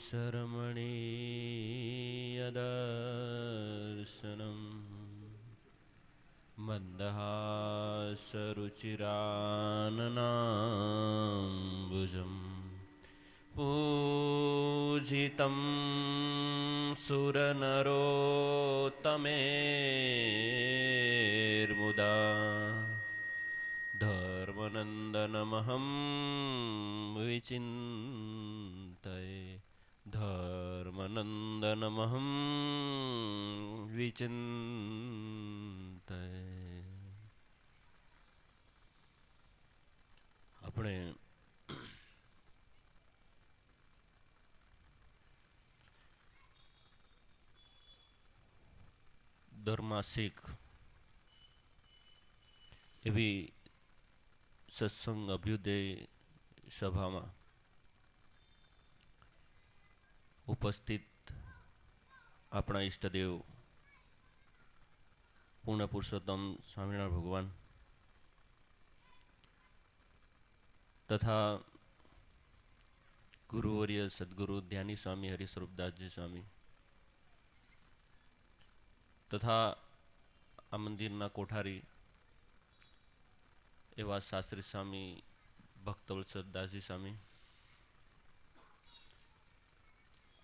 सरमणीयदर्शनम् मन्दहासरुचिराननाम्बुजम् पूजितं सुरनरोत्तमेर्मुदा धर्मनन्दनमहं विचिन्तये धर्मनन्दनमहं વિચિંતય. આપણે દરમાસિક એવી સત્સંગ અભ્યુદય સભામાં ઉપસ્થિત આપણા ઈષ્ટદેવ પૂર્ણ પુરુષોત્તમ સ્વામિનારાયણ ભગવાન તથા ગુરુવર્ય સદગુરુ ધ્યાની સ્વામી હરિસ્વરૂપદાસજી સ્વામી તથા આ મંદિરના કોઠારી એવા શાસ્ત્રી સ્વામી ભક્તવત્સલદાસજી સ્વામી,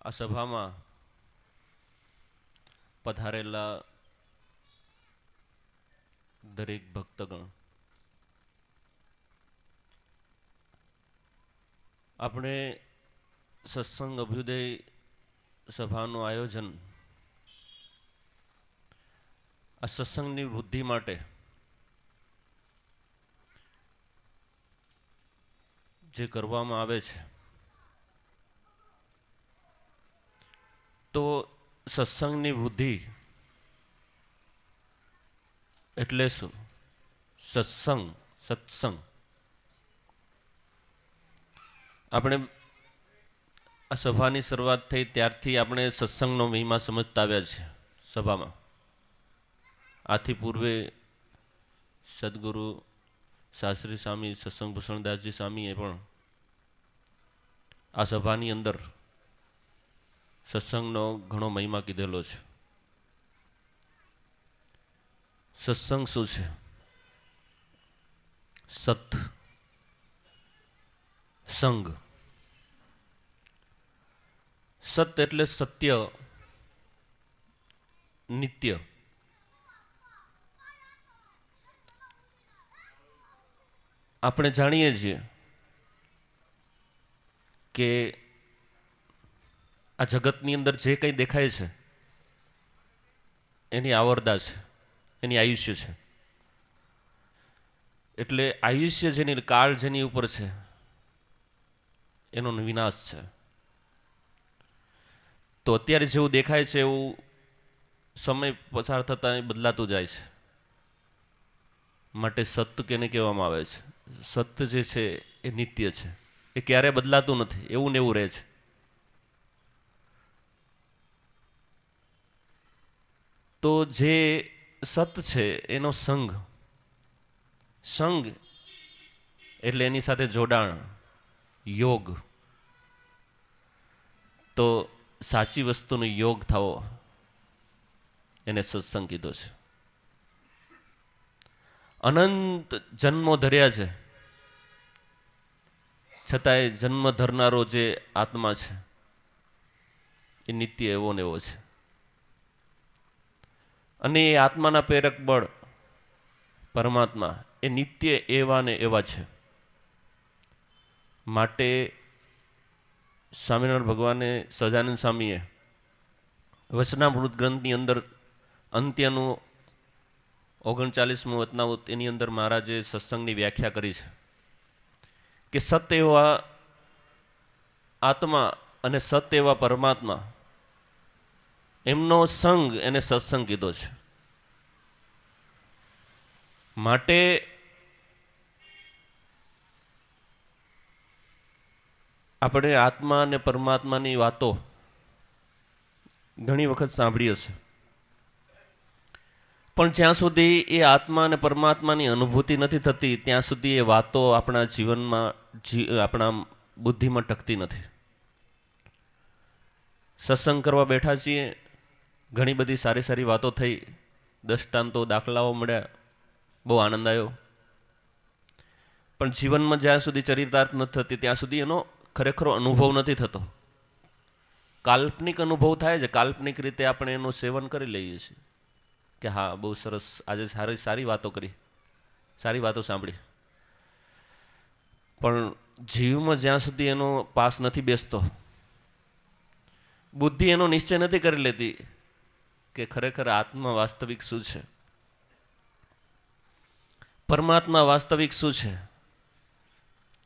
આ સભામાં પધારેલા દરેક ભક્તગણ, આપણે સત્સંગ અભ્યુદય સભાનું આયોજન આ સત્સંગની વૃદ્ધિ માટે જે કરવામાં આવે છે, તો સત્સંગની વૃદ્ધિ એટલે શું? સત્સંગ આપણે આ સભાની શરૂઆત થઈ ત્યારથી આપણે સત્સંગનો મહિમા સમજતા આવ્યા છે. સભામાં આથી પૂર્વે સદગુરુ શાસ્ત્રી સ્વામી સત્સંગ ભૂષણદાસજી સ્વામીએ પણ આ સભાની અંદર સત્સંગનો ઘણો મહિમા કીધેલો છે. સત્સંગ શું છે? સત સંગ. સત એટલે સત્ય, નિત્ય. આપણે જાણીએ છીએ કે આ જગતની અંદર જે કંઈ દેખાય છે એની આવરદા છે, એની આયુષ્ય છે. એટલે આયુષ્ય જેની, કાળ જેની ઉપર છે એનો વિનાશ છે. તો અત્યારે જેવું દેખાય છે એવું સમય પસાર થતાં બદલાતું જાય છે. માટે સત્ય કેને કહેવામાં આવે છે? સત્ય જે છે એ નિત્ય છે, એ ક્યારે બદલાતું નથી, એવું ને એવું રહે છે. તો જે સત છે એનો સંગ એટલે એની સાથે જોડાણ, યોગ. તો સાચી વસ્તુનો યોગ થવો એને સત્સંગ કીધો છે. અનંત જન્મો ધર્યા છે છતાંય જન્મ ધરનારો જે આત્મા છે એ નિત્ય એવો ને એવો છે. અને એ આત્માના પ્રેરક બળ પરમાત્મા એ નિત્ય એવા ને એવા છે. માટે સ્વામિનારાયણ ભગવાને, સહજાનંદ સ્વામીએ વચનામૃત ગ્રંથની અંદર અંત્યનું 39મું વચનામૃત એની અંદર મહારાજે સત્સંગની વ્યાખ્યા કરી છે કે સત એવા આત્મા અને સત એવા પરમાત્મા એમનો સંગ એને સત્સંગ કીધો છે. માટે આપણે આત્મા અને પરમાત્માની વાતો ઘણી વખત સાંભળી હશે, પણ જ્યાં સુધી એ આત્મા અને પરમાત્માની અનુભૂતિ નથી થતી ત્યાં સુધી એ વાતો આપણા જીવનમાં, આપણા બુદ્ધિમાં ટકતી નથી. સત્સંગ કરવા બેઠા છીએ, ઘણી બધી સારી સારી વાતો થઈ, દૃષ્ટાંતો દાખલાઓ મળ્યા, બહુ આનંદ આવ્યો. પણ જીવનમાં જ્યાં સુધી ચરિતાર્થ નથી થતી ત્યાં સુધી એનો ખરેખર અનુભવ નથી થતો. કાલ્પનિક અનુભવ થાય છે, કાલ્પનિક રીતે આપણે એનું સેવન કરી લઈએ છીએ કે હા બહુ સરસ, આજે સારી સારી વાતો કરી, સારી વાતો સાંભળી. પણ જીવમાં જ્યાં સુધી એનો પાસ નથી બેસતો, બુદ્ધિ એનો નિશ્ચય નથી કરી લેતી કે ખરેખર આત્મા વાસ્તવિક શું છે, પરમાત્મા વાસ્તવિક શું છે,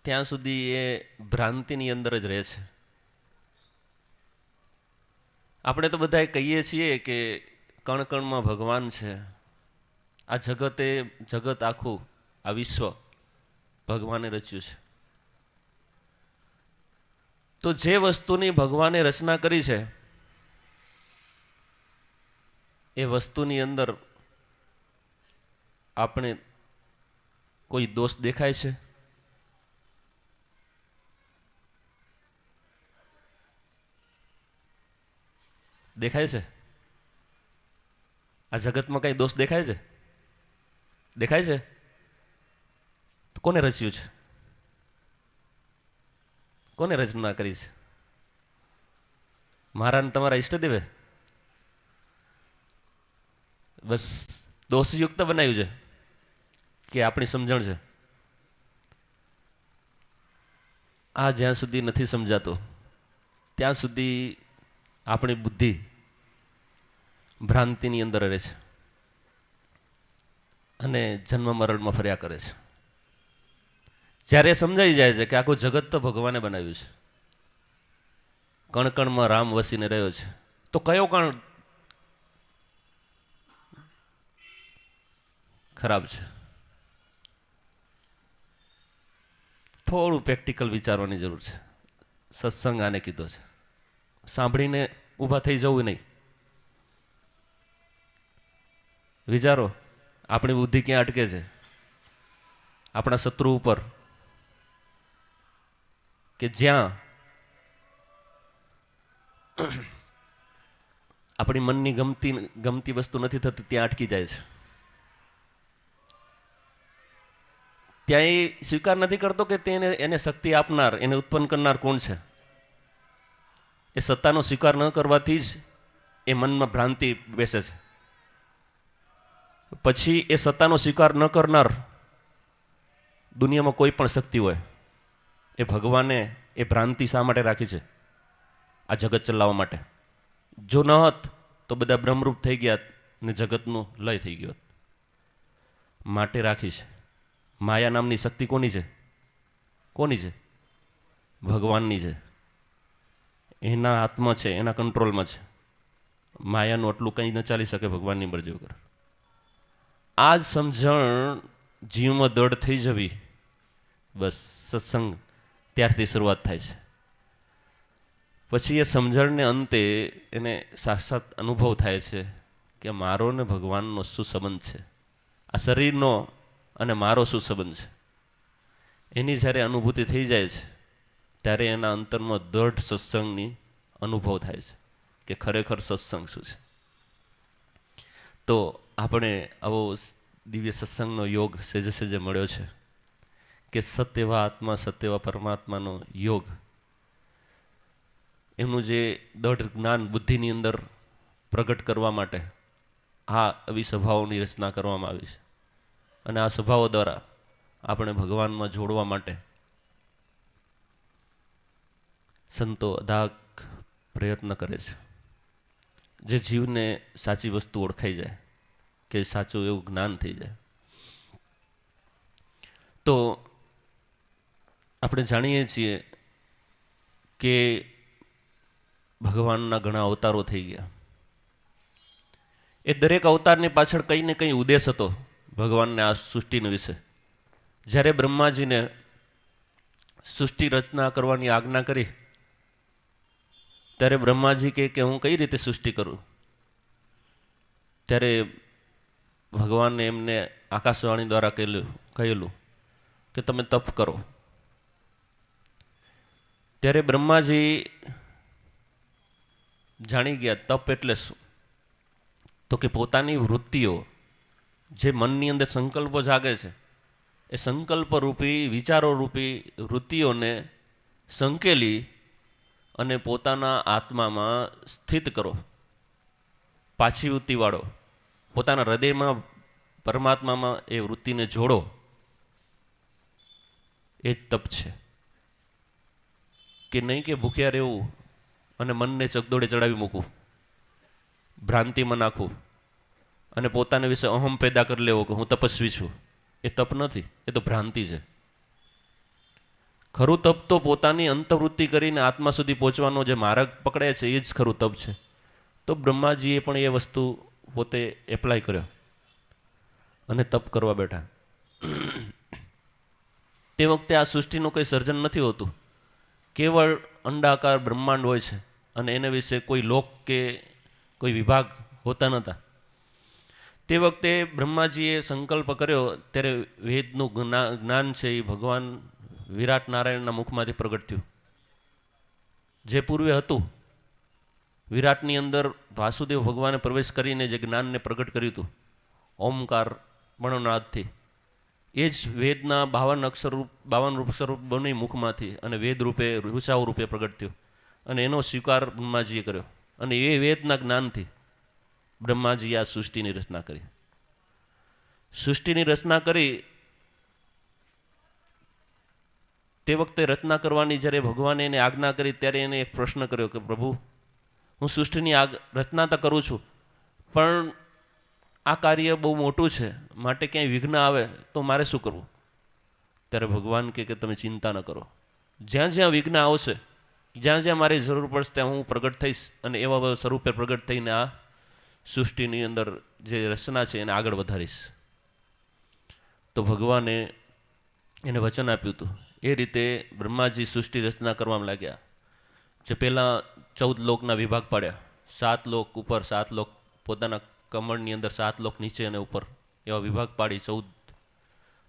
ત્યાં સુધી એ ભ્રાંતિની અંદર જ રહે છે. આપણે તો બધા કહીએ છીએ કે કણ કણમાં ભગવાન છે, આ જગત આખું, આ વિશ્વ ભગવાને રચ્યું છે. તો જે વસ્તુની ભગવાને રચના કરી છે એ વસ્તુની અંદર આપણે કોઈ દોષ દેખાય છે? દેખાય છે? આ જગતમાં કઈ દોષ દેખાય છે? દેખાય છે? તો કોને રચ્યું છે? કોને રચના કરી છે? મારા ને તમારા ઈષ્ટદેવે બસ દોષયુક્ત બનાવ્યું છે કે આપણી સમજણ છે? આ જ્યાં સુધી નથી સમજાતો ત્યાં સુધી આપણી બુદ્ધિ ભ્રાંતિની અંદર રહે છે અને જન્મ મરણમાં ફર્યા કરે છે. જ્યારે સમજાઈ જાય છે કે આખું જગત તો ભગવાને બનાવ્યું છે, કણકણમાં રામ વસીને રહ્યો છે, તો કયો કણ ખરાબ છે? થોડું પ્રેક્ટિકલ વિચારવાની જરૂર છે. સત્સંગ આને કીધો છે, સાંભળીને ઊભા થઈ જવું નહીં. વિચારો, આપણી બુદ્ધિ ક્યાં અટકે છે? આપણા શત્રુ ઉપર, કે જ્યાં આપણી મનની ગમતી વસ્તુ નથી થતી ત્યાં અટકી જાય છે. ત્યાં એ સ્વીકાર નથી કરતો કે એને શક્તિ આપનાર, એને ઉત્પન્ન કરનાર કોણ છે. એ સત્તાનો સ્વીકાર ન કરવાથી જ એ મનમાં ભ્રાંતિ બેસે છે. પછી એ સત્તાનો સ્વીકાર ન કરનાર દુનિયામાં કોઈ પણ શક્તિ હોય, એ ભગવાને એ ભ્રાંતિ શા માટે રાખી છે? આ જગત ચલાવવા માટે. જો ન હોત તો બધા બ્રહ્મરૂપ થઈ ગયા ને જગતનું લય થઈ ગયો. માટે રાખી છે. માયા નામની શક્તિ કોની છે? કોની છે? ભગવાનની છે. એના હાથમાં છે, એના કંટ્રોલમાં છે. માયાનું આટલું કંઈ ન ચાલી શકે ભગવાનની મરજી વગર. આ જ સમજણ જીવમાં દૃઢ થઈ જવી, બસ સત્સંગ ત્યારથી શરૂઆત થાય છે. પછી એ સમજણને અંતે એને સાક્ષાત અનુભવ થાય છે કે મારો ને ભગવાનનો શું સંબંધ છે, આ શરીરનો અને મારો શું સંબંધ છે. એની જ્યારે અનુભૂતિ થઈ જાય છે ત્યારે એના અંતરમાં દૃઢ સત્સંગની અનુભવ થાય છે કે ખરેખર સત્સંગ શું છે. તો આપણે આવો દિવ્ય સત્સંગનો યોગ સેજે સેજે મળ્યો છે કે સત્યવા આત્મા, સત્યવા પરમાત્માનો યોગ, એમનું જે દઢ જ્ઞાન બુદ્ધિની અંદર પ્રગટ કરવા માટે આ આવી સભાઓની રચના કરવામાં આવી છે. અને આ સભાઓ દ્વારા આપણે ભગવાનમાં જોડવા માટે સંતો અદાક પ્રયત્ન કરે છે. જે જીવને સાચી વસ્તુ ઓળખાઈ જાય, કે સાચું એવું જ્ઞાન થઈ જાય. તો આપણે જાણીએ છીએ કે ભગવાનના ઘણા અવતારો થઈ ગયા. એ દરેક અવતારની પાછળ કંઈ ને કંઈ ઉદ્દેશ હતો ભગવાનને આ સૃષ્ટિનો વિશે. જ્યારે બ્રહ્માજીને સૃષ્ટિ રચના કરવાની આજ્ઞા કરી ત્યારે બ્રહ્માજી કે હું કઈ રીતે સૃષ્ટિ કરું? ત્યારે ભગવાને એમને આકાશવાણી દ્વારા કહેલું કે તમે તપ કરો. ત્યારે બ્રહ્માજી જાણી ગયા તપ એટલે શું, તો કે પોતાની વૃત્તિઓ જે મનની અંદર સંકલ્પો જાગે છે એ સંકલ્પ રૂપી વિચારો રૂપી વૃત્તિઓને સંકેલી અને પોતાના આત્મામાં સ્થિત કરો, પાછી વૃત્તિવાળો, પોતાના હૃદયમાં પરમાત્મામાં એ વૃત્તિને જોડો, એ જ તપ છે. કે નહીં કે ભૂખ્યા રહેવું અને મનને ચકદોડે ચડાવી મૂકવું, ભ્રાંતિમાં નાખવું અને પોતાને વિશે અહમ પેદા કરી લેવો કે હું તપસ્વી છું, એ તપ નથી, એ તો ભ્રાંતિ છે. ખરું તપ તો પોતાની અંતવૃત્તિ કરીને આત્મા સુધી પહોંચવાનો જે માર્ગ પકડે છે એ જ ખરું તપ છે. તો બ્રહ્માજીએ પણ એ વસ્તુ પોતે એપ્લાય કર્યો અને તપ કરવા બેઠા. તે વખતે આ સૃષ્ટિનું કંઈ સર્જન નથી હોતું, કેવળ અંડાકાર બ્રહ્માંડ હોય છે અને એને વિશે કોઈ લોક કે કોઈ વિભાગ હોતા નહોતા. તે વખતે બ્રહ્માજીએ સંકલ્પ કર્યો ત્યારે વેદનું જ્ઞાન છે એ ભગવાન વિરાટ નારાયણના મુખમાંથી પ્રગટ થયું. જે પૂર્વે હતું વિરાટની અંદર વાસુદેવ ભગવાને પ્રવેશ કરીને જે જ્ઞાનને પ્રગટ કર્યું હતું ઓમકાર મણોનાદથી, એ જ વેદના 52 અક્ષરરૂપ બની મુખમાંથી અને વેદ રૂપે ઋચાઓ રૂપે પ્રગટ થયું અને એનો સ્વીકાર બ્રહ્માજીએ કર્યો અને એ વેદના જ્ઞાનથી બ્રહ્માજીએ આ સૃષ્ટિની રચના કરી. સૃષ્ટિની રચના કરી તે વખતે રચના કરવાની જ્યારે ભગવાને એને આજ્ઞા કરી ત્યારે એને એક પ્રશ્ન કર્યો કે પ્રભુ, હું સૃષ્ટિની રચના તો કરું છું પણ આ કાર્ય બહુ મોટું છે, માટે ક્યાંય વિઘ્ન આવે તો મારે શું કરવું? ત્યારે ભગવાન કહે કે તમે ચિંતા ન કરો, જ્યાં જ્યાં વિઘ્ન આવશે, જ્યાં જ્યાં મારી જરૂર પડશે ત્યાં હું પ્રગટ થઈશ અને એવા સ્વરૂપે પ્રગટ થઈને આ સૃષ્ટિની અંદર જે રચના છે એને આગળ વધારીશ. તો ભગવાને એને વચન આપ્યું હતું. એ રીતે બ્રહ્માજી સૃષ્ટિ રચના કરવામાં લાગ્યા. જે પહેલાં 14 લોકના વિભાગ પાડ્યા, 7 લોક ઉપર, 7 લોક પોતાના કમળની અંદર, 7 લોક નીચે અને ઉપર, એવા વિભાગ પાડી 14.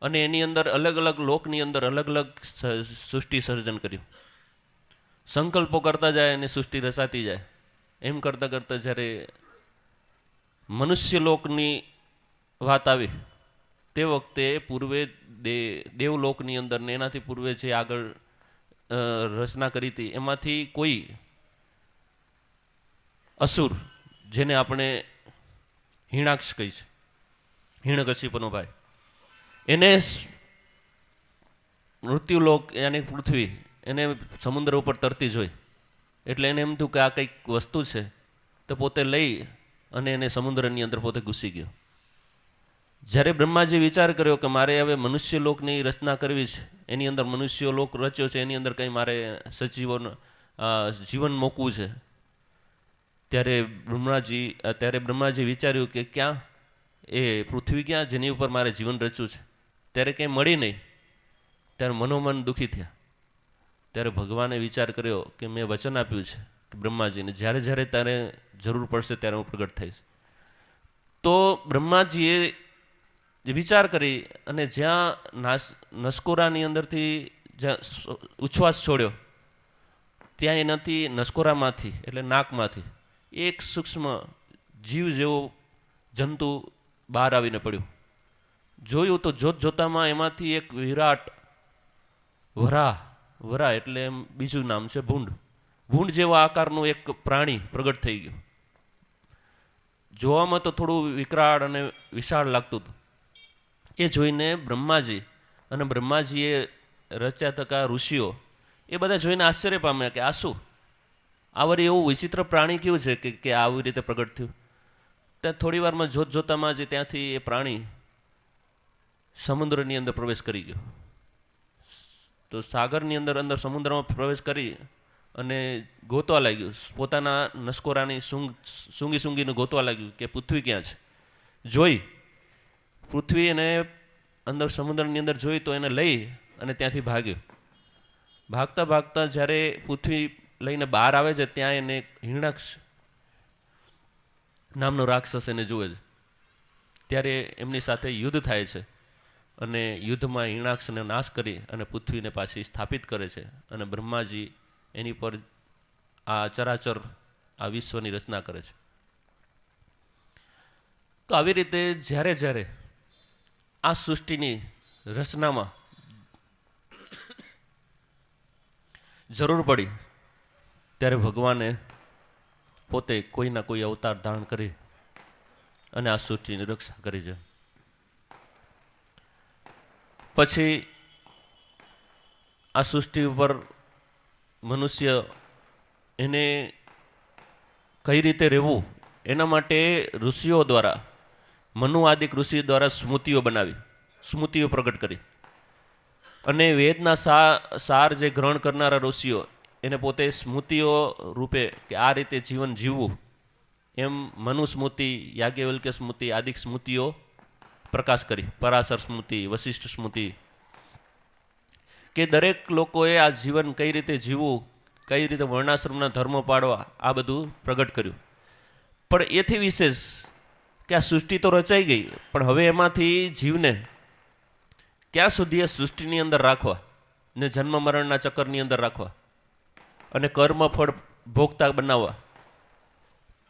અને એની અંદર અલગ અલગ લોકની અંદર અલગ અલગ સૃષ્ટિ સર્જન કર્યું. સંકલ્પો કરતા જાય અને સૃષ્ટિ રચાતી જાય. એમ કરતાં કરતાં જ્યારે મનુષ્ય લોકની વાત આવી તે વખતે પૂર્વે દેવલોકની અંદર ને એનાથી પૂર્વે જે આગળ રચના કરી હતી એમાંથી કોઈ અસુર, જેને આપણે હિરણાક્ષ કહી છે, હિરણ્યકશિપુનો ભાઈ, એને મૃત્યુલોક યાની પૃથ્વી એને સમુદ્ર ઉપર તરતી જોઈ એટલે એને એમ થયું કે આ કંઈક વસ્તુ છે, તો પોતે લઈ અને એને સમુદ્રની અંદર પોતે ઘૂસી ગયો. જ્યારે બ્રહ્માજી વિચાર કર્યો કે મારે હવે મનુષ્ય લોકની રચના કરવી છે, એની અંદર મનુષ્ય લોક રચ્યો છે, એની અંદર કંઈ મારે જીવન મૂકવું છે, ત્યારે બ્રહ્માજી વિચાર્યું કે ક્યાં એ પૃથ્વી ક્યાં જેની ઉપર મારે જીવન રચ્યું છે, ત્યારે કંઈ મળી નહીં. ત્યારે મનોમન દુઃખી થયા. ત્યારે ભગવાને વિચાર કર્યો કે મેં વચન આપ્યું છે કે બ્રહ્માજીને જ્યારે જ્યારે તારે જરૂર પડશે ત્યારે હું પ્રગટ થઈશ. તો બ્રહ્માજીએ વિચાર કરી અને જ્યાં નસકોરાની અંદરથી જ્યાં ઉચ્છ્વાસ છોડ્યો ત્યાં એનાથી નસકોરામાંથી એટલે નાકમાંથી એક સૂક્ષ્મ જીવ જેવો જંતુ બહાર આવીને પડ્યું. જોયું તો જોતામાં એમાંથી એક વિરાટ વરા એટલે એમ બીજું નામ છે ભૂંડ જેવા આકારનું એક પ્રાણી પ્રગટ થઈ ગયું. જોવામાં તો થોડું વિકરાળ અને વિશાળ લાગતું હતું. એ જોઈને બ્રહ્માજીએ રચ્યા તકા ઋષિઓ એ બધા જોઈને આશ્ચર્ય પામ્યા કે આ શું, આ વળી એવું વિચિત્ર પ્રાણી કેવું છે કે આવી રીતે પ્રગટ થયું. ત્યાં થોડી વારમાં જોતામાં જ ત્યાંથી એ પ્રાણી સમુદ્રની અંદર પ્રવેશ કરી ગયો. તો સાગરની અંદર સમુદ્રમાં પ્રવેશ કરી અને ગોતવા લાગ્યું, પોતાના નસકોરાની સૂંઘીને ગોતવા લાગ્યું કે પૃથ્વી ક્યાં છે. જોઈ પૃથ્વી એને અંદર સમુદ્રની અંદર જોઈ તો એને લઈ અને ત્યાંથી ભાગ્યો. ભાગતા જ્યારે પૃથ્વી લઈને બહાર આવે છે ત્યાં એને હિરણાક્ષ નામનો રાક્ષસ એને જુએ છે. ત્યારે એમની સાથે યુદ્ધ થાય છે અને યુદ્ધમાં હિરણાક્ષને નાશ કરી અને પૃથ્વીને પાછી સ્થાપિત કરે છે અને બ્રહ્માજી એની પર આ ચરાચર આ વિશ્વની રચના કરે છે. તો આવી રીતે જ્યારે જ્યારે આ સૃષ્ટિની રચનામાં જરૂર પડી ત્યારે ભગવાને પોતે કોઈના કોઈ અવતાર ધારણ કરી અને આ સૃષ્ટિની રક્ષા કરી છે. પછી આ સૃષ્ટિ ઉપર મનુષ્ય એને કઈ રીતે રહેવું એના માટે ઋષિઓ દ્વારા, મનુ આદિક ઋષિ દ્વારા સ્મૃતિઓ બનાવી, સ્મૃતિઓ પ્રગટ કરી. અને વેદના સાર જે ગ્રહણ કરનારા ઋષિઓ એને પોતે સ્મૃતિઓ રૂપે કે આ રીતે જીવન જીવવું એમ મનુ સ્મૃતિ, યાજ્ઞવલ્ક્ય સ્મૃતિ આદિક સ્મૃતિઓ પ્રકાશ કરી. પરાશર સ્મૃતિ, વશિષ્ઠ સ્મૃતિ, કે દરેક લોકોએ આ જીવન કઈ રીતે જીવવું, કઈ રીતે વર્ણાશ્રમના ધર્મો પાડવા, આ બધું પ્રગટ કર્યું. પણ એથી વિશેષ કે આ સૃષ્ટિ તો રચાઈ ગઈ, પણ હવે એમાંથી જીવને ક્યાં સુધી આ સૃષ્ટિની અંદર રાખવા ને જન્મ મરણના ચક્કરની અંદર રાખવા અને કર્મ ફળ ભોગતા બનાવવા,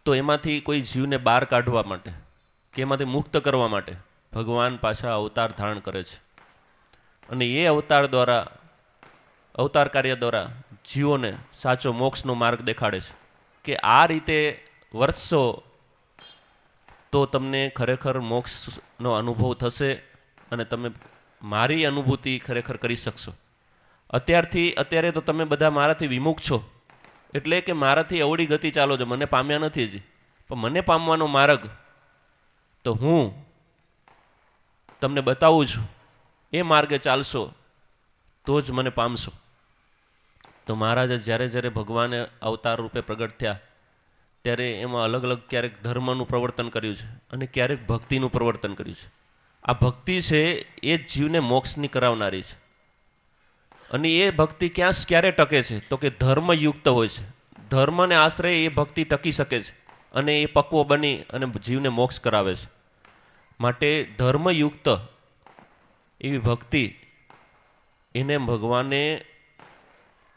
તો એમાંથી કોઈ જીવને બહાર કાઢવા માટે કે એમાંથી મુક્ત કરવા માટે ભગવાન પાછા અવતાર ધારણ કરે છે. અને એ અવતાર દ્વારા, અવતાર કાર્ય દ્વારા જીવોને સાચો મોક્ષનો માર્ગ દેખાડે છે કે આ રીતે વર્તશો તો તમને ખરેખર મોક્ષનો અનુભવ થશે અને તમે મારી અનુભૂતિ ખરેખર કરી શકશો. અત્યારે તો તમે બધા મારાથી વિમુખ છો, એટલે કે મારાથી અવળી ગતિ ચાલો છો, મને પામ્યા નથી હજી, પણ મને પામવાનો માર્ગ તો હું તમને બતાવું છું. એ માર્ગે ચાલશો તો જ મને પામશો. તો મહારાજે જ્યારે જ્યારે ભગવાને અવતાર રૂપે પ્રગટ થયા ત્યારે એમાં અલગ અલગ ક્યારેક ધર્મનું પ્રવર્તન કર્યું છે અને ક્યારેક ભક્તિનું પ્રવર્તન કર્યું છે. આ ભક્તિ છે એ જ જીવને મોક્ષની કરાવનારી છે. અને એ ભક્તિ ક્યારે ટકે છે તો કે ધર્મયુક્ત હોય છે. ધર્મને આશ્રય એ ભક્તિ ટકી શકે છે અને એ પક્વ બની અને જીવને મોક્ષ કરાવે છે. માટે ધર્મયુક્ત એવી ભક્તિ એને ભગવાને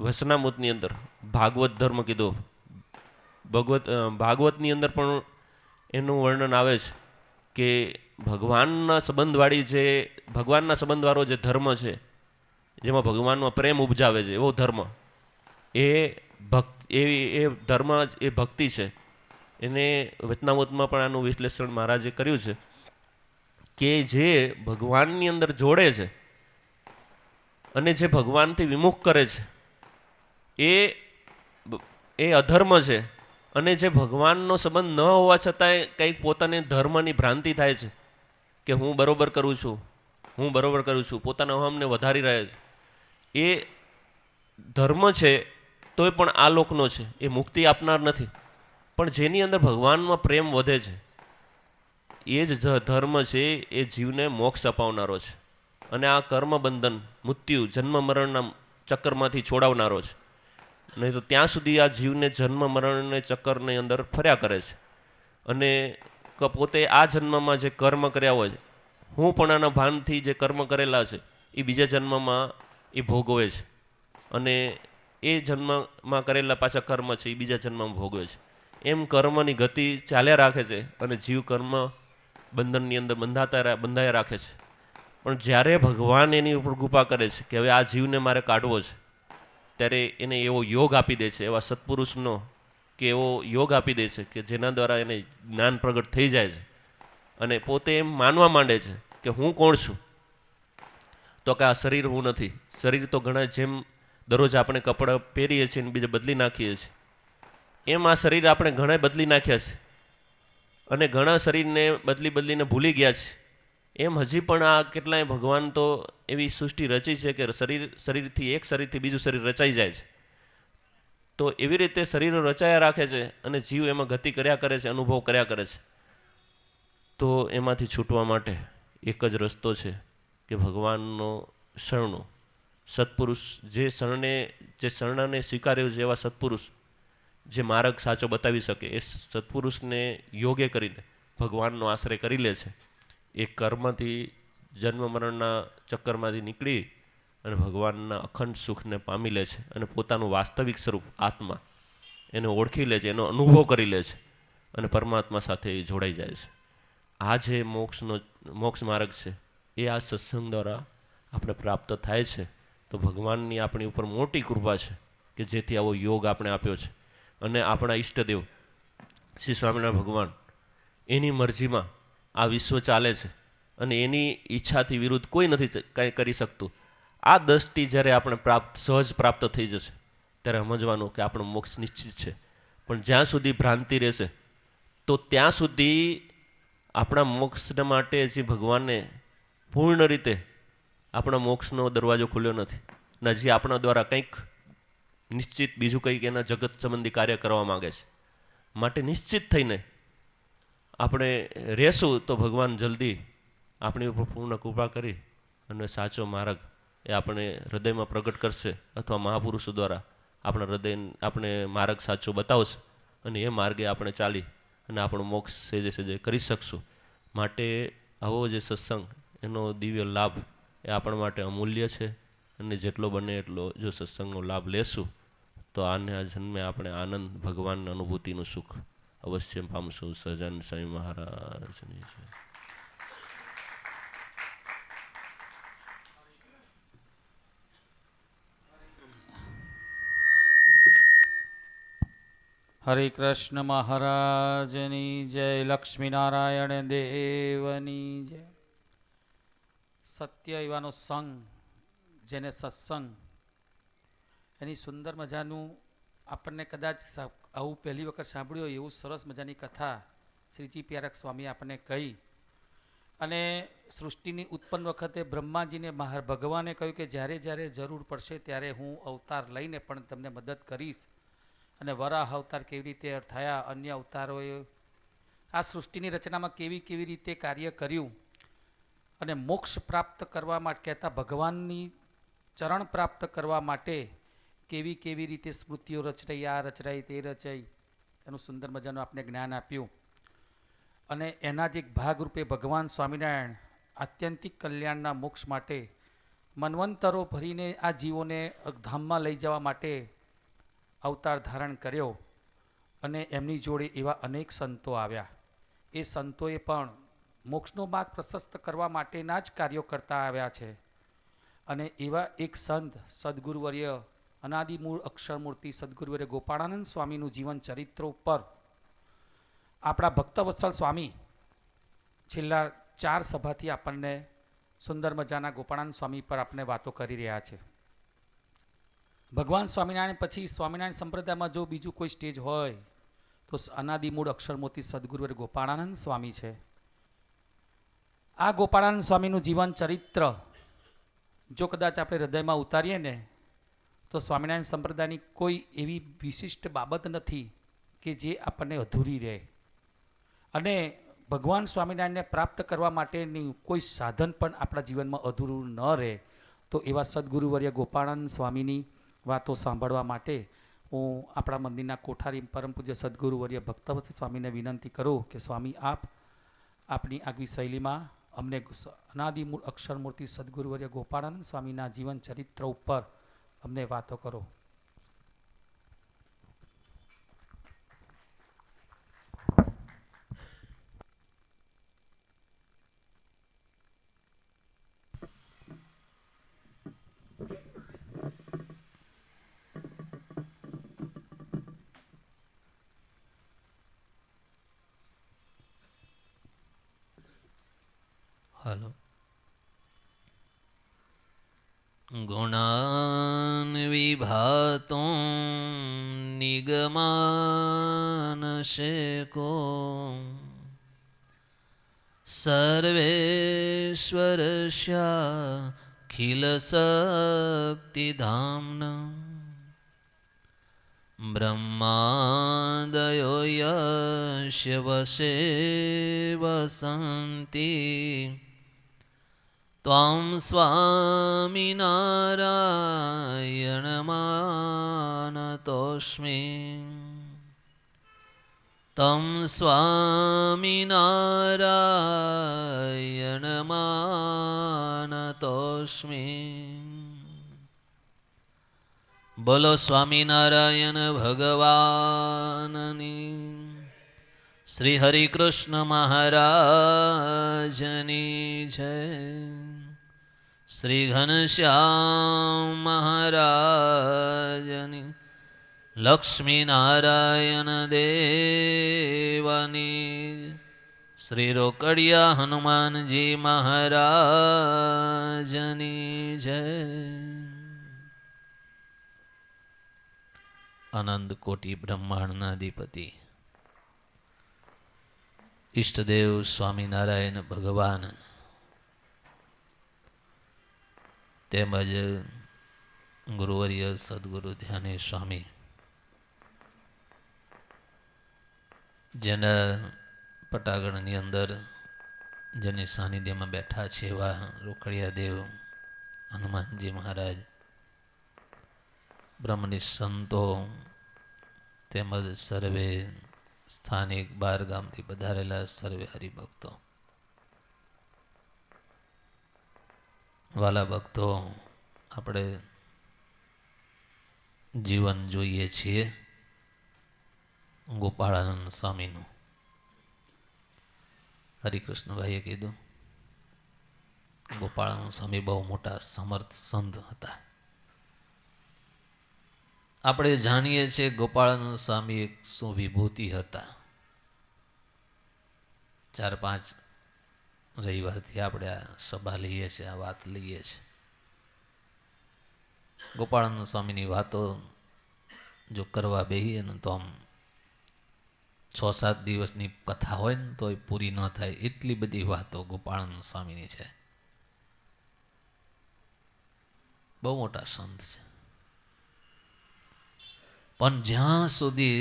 વચનામૃતની અંદર ભાગવત ધર્મ કીધો. ભાગવતની અંદર પણ એનું વર્ણન આવે છે કે ભગવાનના સંબંધવાળો જે ધર્મ છે, જેમાં ભગવાનમાં પ્રેમ ઉપજાવે છે, એવો ધર્મ એ ધર્મ એ ભક્તિ છે. એને વચનામૃતમાં પણ આનું વિશ્લેષણ મહારાજે કર્યું છે કે જે ભગવાનની અંદર જોડે છે અને જે ભગવાનથી વિમુખ કરે છે એ અધર્મ છે. અને જે ભગવાનનો સંબંધ ન હોવા છતાંય કંઈક પોતાને ધર્મની ભ્રાંતિ થાય છે કે હું બરોબર કરું છું, પોતાના અહમને વધારી રહે છે, એ ધર્મ છે તોય પણ આ લોકનો છે, એ મુક્તિ આપનાર નથી. પણ જેની અંદર ભગવાનમાં પ્રેમ વધે છે એ જ ધર્મ છે, એ જીવને મોક્ષ અપાવનારો છે અને આ કર્મબંધન, મૃત્યુ, જન્મ મરણના ચક્કરમાંથી છોડાવનારો છે. નહીં તો ત્યાં સુધી આ જીવને જન્મ મરણને ચક્કરની અંદર ફર્યા કરે છે અને પોતે આ જન્મમાં જે કર્મ કર્યા હોય છે, હું પણ આના ભાનથી જે કર્મ કરેલા છે એ બીજા જન્મમાં એ ભોગવે છે અને એ જન્મમાં કરેલા પાછા કર્મ છે એ બીજા જન્મમાં ભોગવે છે. એમ કર્મની ગતિ ચાલ્યા રાખે છે અને જીવ કર્મ બંધનની અંદર બંધાયા રાખે છે. પણ જ્યારે ભગવાન એની ઉપર કૃપા કરે છે કે હવે આ જીવને મારે કાઢવો છે, ત્યારે એને એવો યોગ આપી દે છે, એવા સત્પુરુષનો કે એવો યોગ આપી દે છે કે જેના દ્વારા એને જ્ઞાન પ્રગટ થઈ જાય છે અને પોતે એમ માનવા માંડે છે કે હું કોણ છું. તો કે આ શરીર હું નથી. શરીર તો ઘણા જેમ દરરોજ આપણે કપડાં પહેરીએ છીએ અને બીજા બદલી નાખીએ છીએ, એમ આ શરીર આપણે ઘણા બદલી નાખ્યા છે અને ઘણા શરીરને બદલીને ભૂલી ગયા છે. એમ હજી પણ આ કેટલાય ભગવાન તો એવી સૃષ્ટિ રચી છે કે શરીરથી બીજું શરીર રચાઈ જાય છે. તો એવી રીતે શરીરો રચાયા રાખે છે અને જીવ એમાં ગતિ કર્યા કરે છે, અનુભવ કર્યા કરે છે. તો એમાંથી છૂટવા માટે એક જ રસ્તો છે કે ભગવાનનો શરણો, સત્પુરુષ જે શરણાને સ્વીકાર્યો છે એવા સત્પુરુષ જે માર્ગ સાચો બતાવી શકે, એ સત્પુરુષને યોગે કરીને ભગવાનનો આશ્રય કરી લે છે. એ કર્મથી જન્મ મરણના ચક્કરમાંથી નીકળી અને ભગવાનના અખંડ સુખને પામી લે છે અને પોતાનું વાસ્તવિક સ્વરૂપ આત્મા એને ઓળખી લે છે, એનો અનુભવ કરી લે છે અને પરમાત્મા સાથે એ જોડાઈ જાય છે. આ જે મોક્ષ માર્ગ છે એ આ સત્સંગ દ્વારા આપણે પ્રાપ્ત થાય છે. તો ભગવાનની આપણી ઉપર મોટી કૃપા છે કે જેથી આવો યોગ આપણે આપ્યો છે. અને આપણા ઈષ્ટદેવ શ્રી સ્વામિનારાયણ ભગવાન એની મરજીમાં આ વિશ્વ ચાલે છે અને એની ઈચ્છાથી વિરુદ્ધ કોઈ નથી કાંઈ કરી શકતું. આ દ્રષ્ટિ જ્યારે આપણે સહજ પ્રાપ્ત થઈ જશે ત્યારે સમજવાનું કે આપણો મોક્ષ નિશ્ચિત છે. પણ જ્યાં સુધી ભ્રાંતિ રહેશે તો ત્યાં સુધી આપણા મોક્ષ માટે જે ભગવાનને પૂર્ણ રીતે આપણા મોક્ષનો દરવાજો ખુલ્યો નથી ને હજી આપણા દ્વારા કંઈક નિશ્ચિત બીજું કંઈક એના જગત સંબંધી કાર્ય કરવા માગે છે. માટે નિશ્ચિત થઈને આપણે રહેશું તો ભગવાન જલ્દી આપણી ઉપર પૂર્ણ કૃપા કરી અને સાચો માર્ગ એ આપણે હૃદયમાં પ્રગટ કરશે અથવા મહાપુરુષો દ્વારા આપણા હૃદય આપણે માર્ગ સાચો બતાવશે અને એ માર્ગે આપણે ચાલી અને આપણો મોક્ષ સેજે સેજે કરી શકશું. માટે આવો જે સત્સંગ એનો દિવ્ય લાભ એ આપણા માટે અમૂલ્ય છે અને જેટલો બને એટલો જો સત્સંગનો લાભ લેશું તો આને આ જન્મે આપણે આનંદ ભગવાનની અનુભૂતિનું સુખ અવશ્ય પામશું. સહજાનંદ સ્વામી મહારાજની જય. હરે કૃષ્ણ મહારાજની જય. લક્ષ્મીનારાયણ દેવની જય. સત્ય એવાનો સંગ, જેને સત્સંગ, એની સુંદર મજાનું આપણને કદાચ આવું પહેલી વખત સાંભળ્યું હોય એવું સરસ મજાની કથા શ્રીજી પ્યારક સ્વામી આપણને કહી. અને સૃષ્ટિની ઉત્પન્ન વખતે બ્રહ્માજીને ભગવાને કહ્યું કે જ્યારે જ્યારે જરૂર પડશે ત્યારે હું અવતાર લઈને પણ તમને મદદ કરીશ. અને વરાહ અવતાર કેવી રીતે થયા, અન્ય અવતારોએ આ સૃષ્ટિની રચનામાં કેવી કેવી રીતે કાર્ય કર્યું અને મોક્ષ પ્રાપ્ત કરવા માટે કહેતા ભગવાનની ચરણ પ્રાપ્ત કરવા માટે કેવી કેવી રીતે સ્મૃતિઓ રચરાઈ, આ રચરાઈ તે રચાઈ, એનું સુંદર મજાનું આપણે જ્ઞાન આપ્યું. અને એના જ એક ભાગરૂપે ભગવાન સ્વામિનારાયણ આત્યંતિક કલ્યાણના મોક્ષ માટે મન્વંતરો ભરીને આ જીવોને ધામમાં લઈ જવા માટે અવતાર ધારણ કર્યો. અને એમની જોડે એવા અનેક સંતો આવ્યા. એ સંતોએ પણ મોક્ષનો માર્ગ પ્રશસ્ત કરવા માટેના જ કાર્યો કરતા આવ્યા છે. અને એવા એક સંત સદગુરુવર્ય અનાદિમૂળ અક્ષરમૂર્તિ સદગુરુવર્ય ગોપાળાનંદ સ્વામીનું જીવન ચરિત્ર ઉપર આપણા ભક્તવત્સલ સ્વામી છેલ્લા 4 સભાથી આપણને સુંદર મજાના ગોપાળાનંદ સ્વામી પર આપણે વાતો કરી રહ્યા છે. ભગવાન સ્વામિનારાયણ પછી સ્વામિનારાયણ સંપ્રદાયમાં જો બીજું કોઈ સ્ટેજ હોય તો અનાદિમૂળ અક્ષરમૂર્તિ સદગુરુવર્ય ગોપાળાનંદ સ્વામી છે. આ ગોપાળાનંદ સ્વામીનું જીવન ચરિત્ર જો કદાચ આપણે હૃદયમાં ઉતારીએ ને તો સ્વામિનારાયણ સંપ્રદાયની કોઈ એવી વિશિષ્ટ બાબત નથી કે જે આપણને અધૂરી રહે. અને ભગવાન સ્વામિનારાયણને પ્રાપ્ત કરવા માટેની કોઈ સાધન પણ આપણા જીવનમાં અધૂરું ન રહે. તો એવા સદગુરુવર્ય ગોપાળાનંદ સ્વામીની વાતો સાંભળવા માટે હું આપણા મંદિરના કોઠારી પરમ પૂજ્ય સદગુરુવર્ય ભક્તવત્સલ સ્વામીને વિનંતી કરું કે સ્વામી આપ આપની આગવી શૈલીમાં અમને અનાદિમૂળ અક્ષરમૂર્તિ સદગુરુવર્ય ગોપાળાનંદ સ્વામીના જીવન ચરિત્ર ઉપર અમને વાતો કરો. હલો. ગુણાન વિભાતો નિગમાનશેકો સર્વેશ્વરસ્યાખિલશક્તિધામ્ના બ્રહ્માદયો યસ્ય વશે વસન્તિ ત્વાં સ્વામિનારાયણમાનતોસ્મિ તં સ્વામિનારાયણમાનતોસ્મિ બોલો સ્વામિનારાયણ ભગવાનની, શ્રી હરિકૃષ્ણ મહારાજની જય, શ્રી ઘનશ્યામ મહારાજની, લક્ષ્મીનારાયણ દેવની, શ્રી રોકડિયા હનુમાનજી મહારાજની જય. આનંદ કોટી બ્રહ્માંડના અધિપતિ ઈષ્ટદેવ સ્વામિનારાયણ ભગવાન તેમજ ગુરુવર્ય સદગુરુ ધ્યાને સ્વામી, જેના પટાગણની અંદર જેની સાનિધ્યમાં બેઠા છે એવા રોકડિયા દેવ હનુમાનજી મહારાજ, બ્રહ્મનિ સંતો તેમજ સર્વે સ્થાનિક બાર ગામથી પધારેલા સર્વે હરિભક્તો, વાલા ભક્તો, આપણે જીવન જોઈએ છીએ ગોપાળાનંદ સ્વામીનું. હરિકૃષ્ણભાઈએ કીધું ગોપાળાનંદ સ્વામી બહુ મોટા સમર્થ સંત હતા. આપણે જાણીએ છીએ ગોપાળાનંદ સ્વામી એક શું વિભૂતિ હતા. 4-5 રવિવારથી આપણે આ સભા લઈએ છીએ, આ વાત લઈએ છીએ. ગોપાળાનંદ સ્વામીની વાતો જો કરવા બેહીએ ને તો આમ 6-7 દિવસની કથા હોય ને તો એ પૂરી ન થાય, એટલી બધી વાતો ગોપાળાનંદ સ્વામીની છે. બહુ મોટા સંત છે. પણ જ્યાં સુધી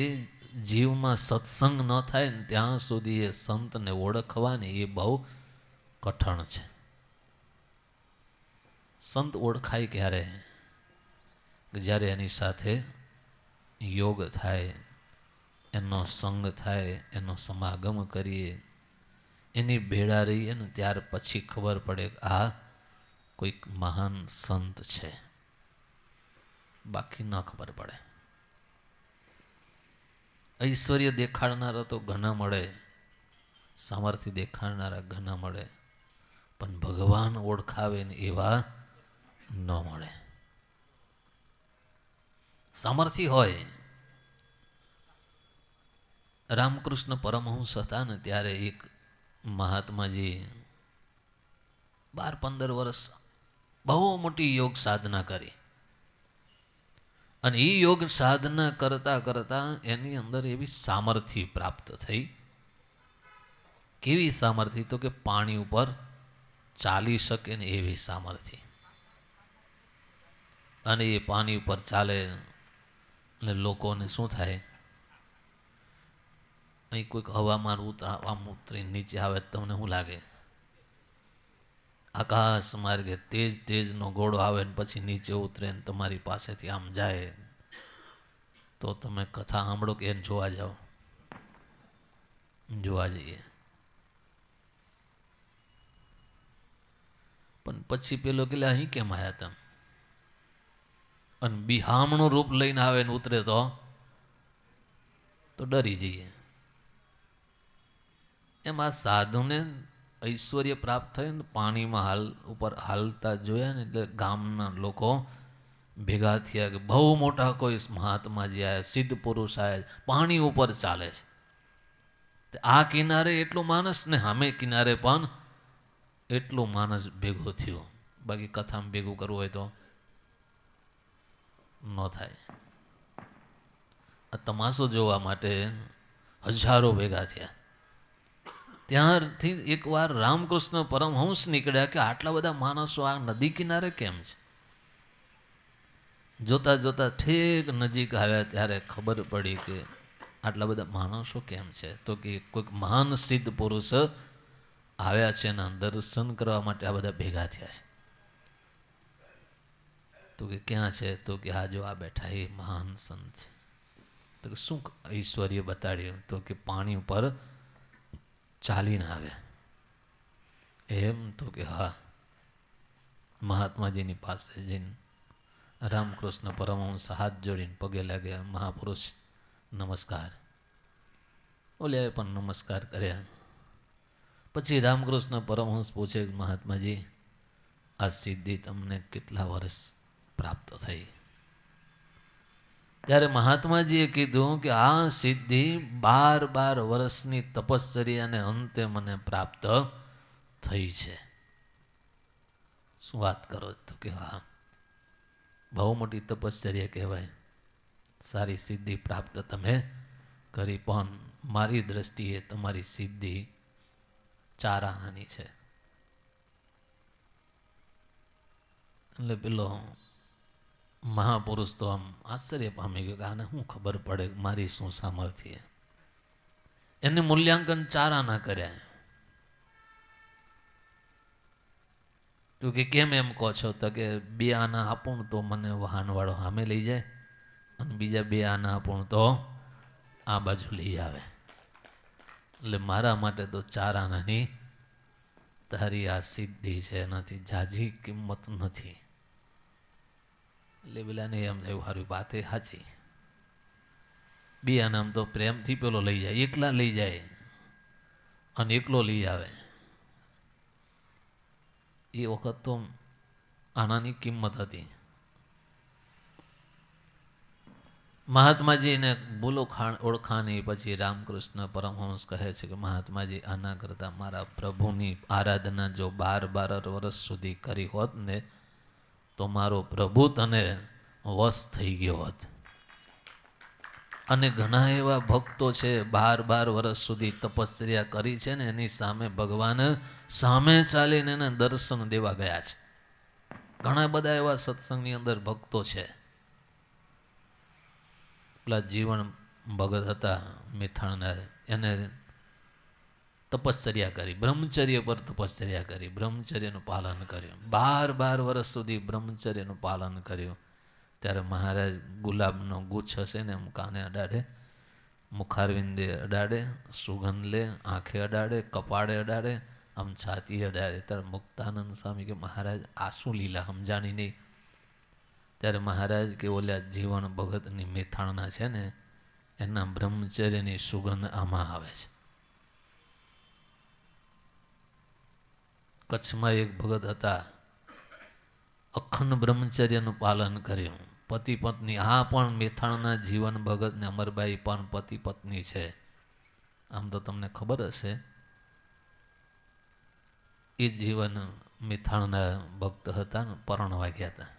જીવમાં સત્સંગ ન થાય ને ત્યાં સુધી એ સંતને ઓળખવાની એ બહુ કઠણ છે. સંત ઓળખાય ક્યારે? કે જ્યારે એની સાથે યોગ થાય, એનો સંગ થાય, એનો સમાગમ કરીએ, એની ભેળા રહીએ ને ત્યાર પછી ખબર પડે કે આ કોઈક મહાન સંત છે, બાકી ન ખબર પડે. ઐશ્વર્ય દેખાડનારા તો ઘણા મળે, સામર્થ્ય દેખાડનારા ઘણા મળે, પણ ભગવાન ઓળખાવે ને એવા ન મળે. સામર્થ્ય હોય. રામકૃષ્ણ પરમહંસ હતા ને ત્યારે એક મહાત્માજી 12-15 વર્ષ બહુ મોટી યોગ સાધના કરી, અને એ યોગ સાધના કરતા કરતા એની અંદર એવી સામર્થ્ય પ્રાપ્ત થઈ. કેવી સામર્થ્ય? તો કે પાણી ઉપર ચાલી શકે ને એવી સામર્થ્ય. અને એ પાણી ઉપર ચાલે અને લોકોને શું થાય, અહીં કોઈક હવામાં આમ ઉતરી નીચે આવે તમને શું લાગે? આકાશ માર્ગે તેજ તેજનો ઘોડો આવે ને પછી નીચે ઉતરે ને તમારી પાસેથી આમ જાય તો તમે કથા સાંભળો કે એને જોવા જાઓ? જોવા જઈએ. પણ પછી પેલો કે અહીં કેમ આવ્યા તમે? અને બિહામણું રૂપ લઈને આવે ને ઉતરે તો ડરી જઈએ. એમ આ સાધુને ઐશ્વર્ય પ્રાપ્ત થયું ને પાણીમાં ઉપર હાલતા જોયા ને એટલે ગામના લોકો ભેગા થયા કે બહુ મોટા કોઈ મહાત્માજી આવ્યા, સિદ્ધ પુરુષ આવ્યા, પાણી ઉપર ચાલે છે. આ કિનારે એટલું માણસ ને સામે કિનારે પણ એટલું માણસ ભેગો થયો. બાકી કથામાં ભેગું કરવું હોય તો ન થાય. આ તમાશો જોવા માટે હજારો ભેગા થયા. ત્યારથી એકવાર રામકૃષ્ણ પરમહંસ નીકળ્યા કે આટલા બધા માણસો આ નદી કિનારે કેમ છે? જોતા જોતા ઠેક નજીક આવ્યા ત્યારે ખબર પડી કે આટલા બધા માણસો કેમ છે? તો કે કોઈક મહાન સિદ્ધ પુરુષ આવ્યા છે એના દર્શન કરવા માટે આ બધા ભેગા થયા છે. તો કે ક્યાં છે? તો કે આ જો આ બેઠા એ મહાન સંત છે. તો કે શું ઐશ્વર્ય બતાડ્યું? તો કે પાણી ઉપર ચાલીને આવ્યા. એમ? તો કે હા. મહાત્માજીની પાસે જઈને રામકૃષ્ણ પરમહંસ હાથ જોડીને પગે લાગ્યા, મહાપુરુષ નમસ્કાર. ઓલે પણ નમસ્કાર કર્યા. પછી રામકૃષ્ણ પરમહંસ પૂછે, મહાત્માજી આ સિદ્ધિ તમને કેટલા વર્ષ પ્રાપ્ત થઈ? ત્યારે મહાત્માજીએ કીધું કે આ સિદ્ધિ 12 વર્ષની તપશ્ચર્યાને અંતે મને પ્રાપ્ત થઈ છે. શું વાત કરો? તો કે હા, બહુ મોટી તપશ્ચર્યા કહેવાય. સારી સિદ્ધિ પ્રાપ્ત તમે કરી, પણ મારી દ્રષ્ટિએ તમારી સિદ્ધિ 4 આનાની છે. એટલે પેલો મહાપુરુષ તો આમ આશ્ચર્ય પામી ગયો કે આને શું ખબર પડે મારી શું સામર્થ્ય. એને મૂલ્યાંકન 4 આના કર્યા. તો કે કેમ એમ કહો છો? તો કે 2 આના આપું તો મને વાહનવાળો સામે લઈ જાય, અને બીજા 2 આના આપું તો આ બાજુ લઈ આવે. એટલે મારા માટે તો 4 આનાની તારી આ સિદ્ધિ છે, એનાથી જાજી કિંમત નથી. એટલે પેલાને એમ થયું સારું, વાત એ સાચી. 2 આના આમ તો પ્રેમથી પેલો લઈ જાય, એકલા લઈ જાય અને એકલો લઈ આવે. એ વખત તો આનાની કિંમત હતી. મહાત્માજીને બોલો ઓળખાણી. પછી રામકૃષ્ણ પરમહંસ કહે છે કે મહાત્માજી આના કરતાં મારા પ્રભુની આરાધના જો 12 વર્ષ સુધી કરી હોત ને તો મારો પ્રભુ તને વશ થઈ ગયો હોત. અને ઘણા એવા ભક્તો છે 12 વર્ષ સુધી તપશ્ચર્યા કરી છે ને એની સામે ભગવાન સામે ચાલીને એને દર્શન દેવા ગયા છે. ઘણા બધા એવા સત્સંગની અંદર ભક્તો છે. પેલા જીવન ભગત હતા મેથાણના, એને તપશ્ચર્યા કરી, બ્રહ્મચર્ય પર તપશ્ચર્યા કરી, બ્રહ્મચર્યનું પાલન કર્યું. 12 વર્ષ સુધી બ્રહ્મચર્યનું પાલન કર્યું. ત્યારે મહારાજ ગુલાબનો ગુચ્છ હશે ને એમ કાને અડાડે, મુખારવિંદે અડાડે, સુગંધ લે, આંખે અડાડે, કપાળે અડાડે, આમ છાતી અડાડે. ત્યારે મુક્તાનંદ સ્વામી કે મહારાજ આ શું લીલા સમજાણી નહીં? ત્યારે મહારાજ કે ઓલા જીવન ભગતની મેથાણના છે ને એના બ્રહ્મચર્યની સુગંધ આમાં આવે છે. કચ્છમાં એક ભગત હતા, અખંડ બ્રહ્મચર્યનું પાલન કર્યું. પતિ પત્ની, આ પણ મેથાણના જીવન ભગત ને અમરબાઈ પણ પતિ પત્ની છે. આમ તો તમને ખબર હશે. એ જીવન મેથાણના ભક્ત હતા ને પરણવા ગયા હતા,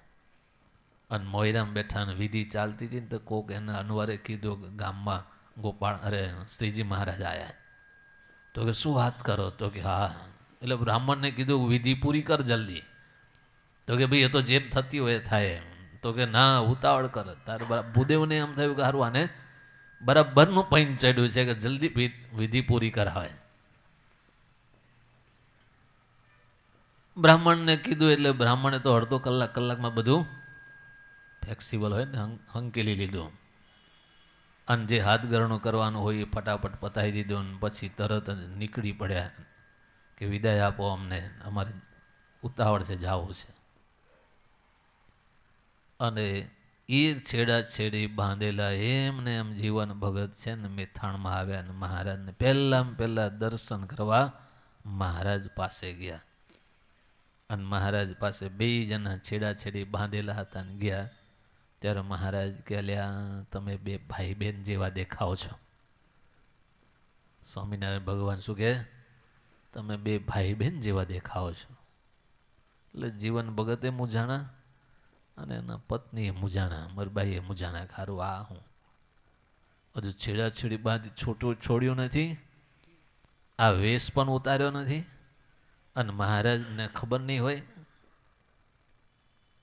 અને મોયરામ બેઠા ને વિધિ ચાલતી હતી ને તો કોક એના અનવારે કીધું કે ગામમાં ગોપાળ શ્રીજી મહારાજ આવ્યા. તો કે શું વાત કરો? તો કે હા. એટલે બ્રાહ્મણને કીધું વિધિ પૂરી કર જલ્દી. તો કે ભાઈ એ તો જેમ થતી હોય થાય. તો કે ના, ઉતાવળ કર. તારે ભૂદેવને એમ થયું કે સારું આને બરાબરનું પૈન ચડ્યું છે કે જલ્દી વિધિ પૂરી કરાવે. બ્રાહ્મણને કીધું એટલે બ્રાહ્મણે તો અડધો કલાકમાં બધું ફ્લેક્સિબલ હોય ને હંકેલી લીધું, અને જે હાથ ગરણું કરવાનું હોય એ ફટાફટ પતાવી દીધું. અને પછી તરત જ નીકળી પડ્યા કે વિદાય આપો, અમને અમારે ઉતાવળ છે, જાવું છે. અને એ છેડા છેડી બાંધેલા એમને એમ જીવન ભગત છે ને મેથાણમાં આવ્યા અને મહારાજને પહેલા દર્શન કરવા મહારાજ પાસે ગયા. અને મહારાજ પાસે 2 જણા છેડા છેડી બાંધેલા હતા ને ગયા. ત્યારે મહારાજ કે અલ્યા તમે 2 ભાઈ બહેન જેવા દેખાવ છો. સ્વામિનારાયણ ભગવાન શું કહે? તમે 2 ભાઈ બહેન જેવા દેખાવ છો. એટલે જીવન ભગતે મૂંઝાણા અને એના પત્નીએ મૂંઝાણા, મરબાઈએ મૂંઝાણા. ખારું આ હું હજુ છેડાછેડી બાંધી છોડ્યું નથી, આ વેશ પણ ઉતાર્યો નથી, અને મહારાજને ખબર નહીં હોય.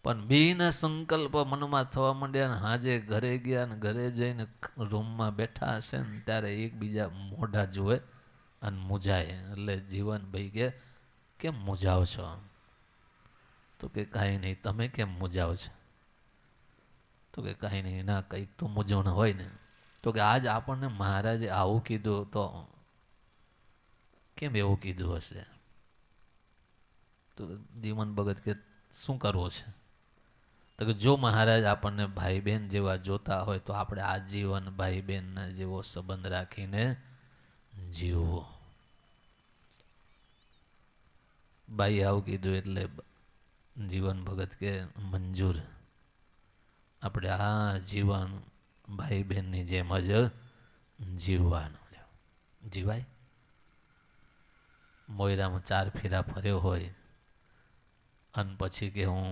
પણ બેના સંકલ્પ મનમાં થવા માંડ્યા. ને હાજે ઘરે ગયા ને ઘરે જઈને રૂમમાં બેઠા હશે ને ત્યારે એકબીજા મોઢા જુએ અને મૂંઝાય. એટલે જીવન ભાઈ કે કેમ મૂંઝાવ છો? તો કે કાંઈ નહીં. તમે કેમ મૂંઝાવ છો? તો કે કાંઈ નહીં. ના, કંઈક તો મૂંઝવણ હોય ને. તો કે આજ આપણને મહારાજે આવું કીધું તો કેમ એવું કીધું હશે? તો જીવન ભગત કે શું કરવું છે? તો કે જો મહારાજ આપણને ભાઈ બહેન જેવા જોતા હોય તો આપણે આજીવન ભાઈ બહેનના જેવો સંબંધ રાખીને જીવવો. ભાઈ આવું કીધું એટલે જીવન ભગત કે મંજૂર, આપણે આ જીવન ભાઈ બહેનની જેમ જ જીવવાનું. જીવાય? મોયરામાં 4 ફેરા ફર્યો હોય અને પછી કે હું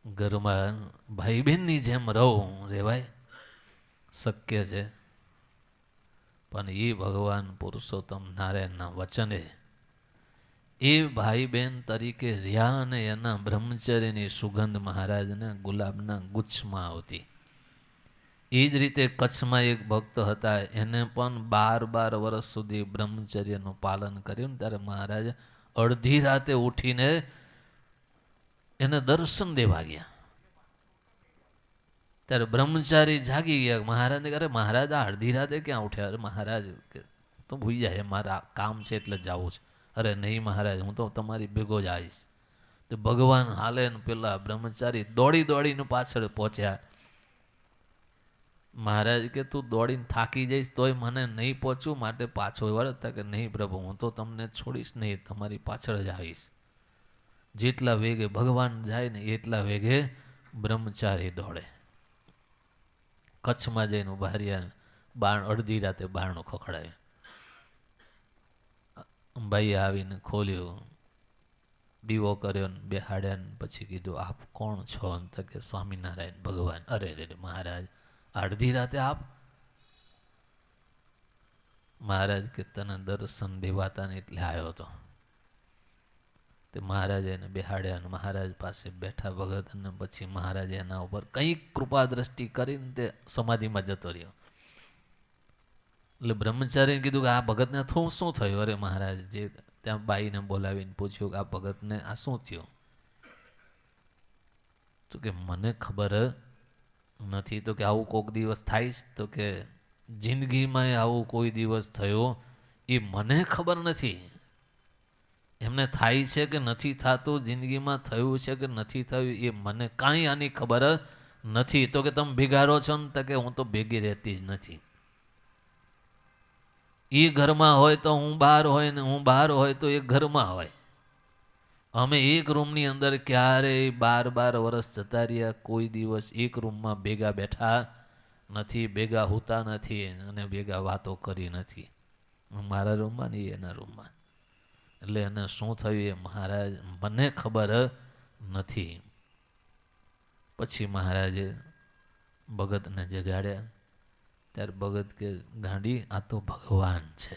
ઘરમાં ભાઈ બહેનની જેમ રહું, રેવાય? શક્ય છે? પણ એ ભગવાન પુરુષોત્તમ નારાયણના વચને એ ભાઈ બહેન તરીકે રહ્યા અને એના બ્રહ્મચર્યની સુગંધ મહારાજને ગુલાબના ગુચ્છમાં આવતી. એ જ રીતે કચ્છમાં એક ભક્ત હતા, એને પણ 12 વર્ષ સુધી બ્રહ્મચર્યનું પાલન કર્યું ને ત્યારે મહારાજ અડધી રાતે ઉઠીને એને દર્શન દેવા ગયા. ત્યારે બ્રહ્મચારી જાગી ગયા. મહારાજને કહે, મહારાજ આ અડધી રાતે ક્યાં ઉઠ્યા? અરે મહારાજ કે તો ભૂલી જાય, મારા કામ છે એટલે જવું છે. અરે નહીં મહારાજ, હું તો તમારી ભેગો જ આવીશ. તો ભગવાન હાલે ને પેલા બ્રહ્મચારી દોડીને પાછળ પહોંચ્યા. મહારાજ કે તું દોડીને થાકી જઈશ તોય મને નહીં પહોંચું, માટે પાછો વળતા કે નહીં પ્રભુ, હું તો તમને છોડીશ નહીં, તમારી પાછળ જ આવીશ. જેટલા વેગે ભગવાન જાય ને એટલા વેગે બ્રહ્મચારી દોડે. કચ્છમાં જઈને ઉભા રહ્યા, અડધી રાતે બારણું ખખડાયું. ભાઈ આવીને ખોલ્યું, દીવો કર્યો ને બેહાડ્યા ને પછી કીધું આપ કોણ છો? તો કે સ્વામિનારાયણ ભગવાન. અરે રે મહારાજ, અડધી રાતે આપ? મહારાજ કે તને દર્શન દેવાતા ને એટલે આવ્યો હતો. તે મહારાજ એને બેહાડ્યા અને મહારાજ પાસે બેઠા ભગત, અને પછી મહારાજ એના ઉપર કંઈક કૃપા દ્રષ્ટિ કરીને તે સમાધિમાં જતો રહ્યો. એટલે બ્રહ્મચારીને કીધું કે આ ભગતને શું થયું? અરે મહારાજ, જે ત્યાં બાઈને બોલાવીને પૂછ્યું કે આ ભગતને આ શું થયું? તો કે મને ખબર નથી. તો કે આવું કોઈક દિવસ થાય? તો કે જિંદગીમાં આવું કોઈ દિવસ થયો એ મને ખબર નથી. એમને થાય છે કે નથી થતું, જિંદગીમાં થયું છે કે નથી થયું એ મને કાંઈ આની ખબર નથી. તો કે તમે ભેગા રહો છો ને? તો કે હું તો ભેગી રહેતી જ નથી. એ ઘરમાં હોય તો હું બહાર હોય, ને હું બહાર હોય તો એ ઘરમાં હોય. અમે એક રૂમની અંદર ક્યારેય 12 વર્ષ જતા રહ્યા, કોઈ દિવસ એક રૂમમાં ભેગા બેઠા નથી, ભેગા હોતા નથી અને ભેગા વાતો કરી નથી. મારા રૂમમાં ને એના રૂમમાં. એટલે એને શું થયું એ મહારાજ મને ખબર નથી. પછી મહારાજે ભગતને જગાડ્યા. ત્યારે ભગત કે ગાંડી, આ તો ભગવાન છે,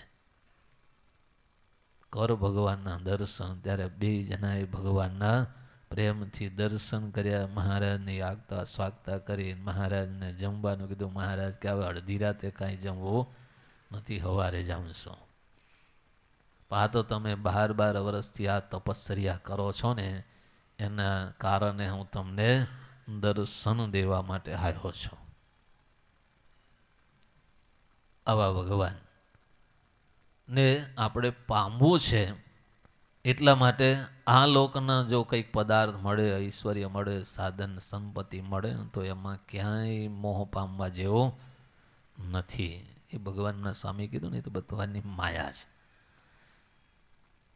કર ભગવાનના દર્શન. ત્યારે 2 જણાએ ભગવાનના પ્રેમથી દર્શન કર્યા. મહારાજની આગતા સ્વાગતા કરી મહારાજને જમવાનું કીધું. મહારાજ કે હવે અડધી રાતે કાંઈ જમવું નથી, સવારે જમશો. આ તો તમે 12 વર્ષથી આ તપશ્ચર્યા કરો છો ને, એના કારણે હું તમને દર્શન દેવા માટે આવ્યો છું. આવા ભગવાન ને આપણે પામવું છે. એટલા માટે આ લોકના જો કંઈક પદાર્થ મળે, ઐશ્વર્ય મળે, સાધન સંપત્તિ મળે ને તો એમાં ક્યાંય મોહ પામવા જેવો નથી. એ ભગવાનના સ્વામી કીધું ને, તો ભગવાનની માયા છે.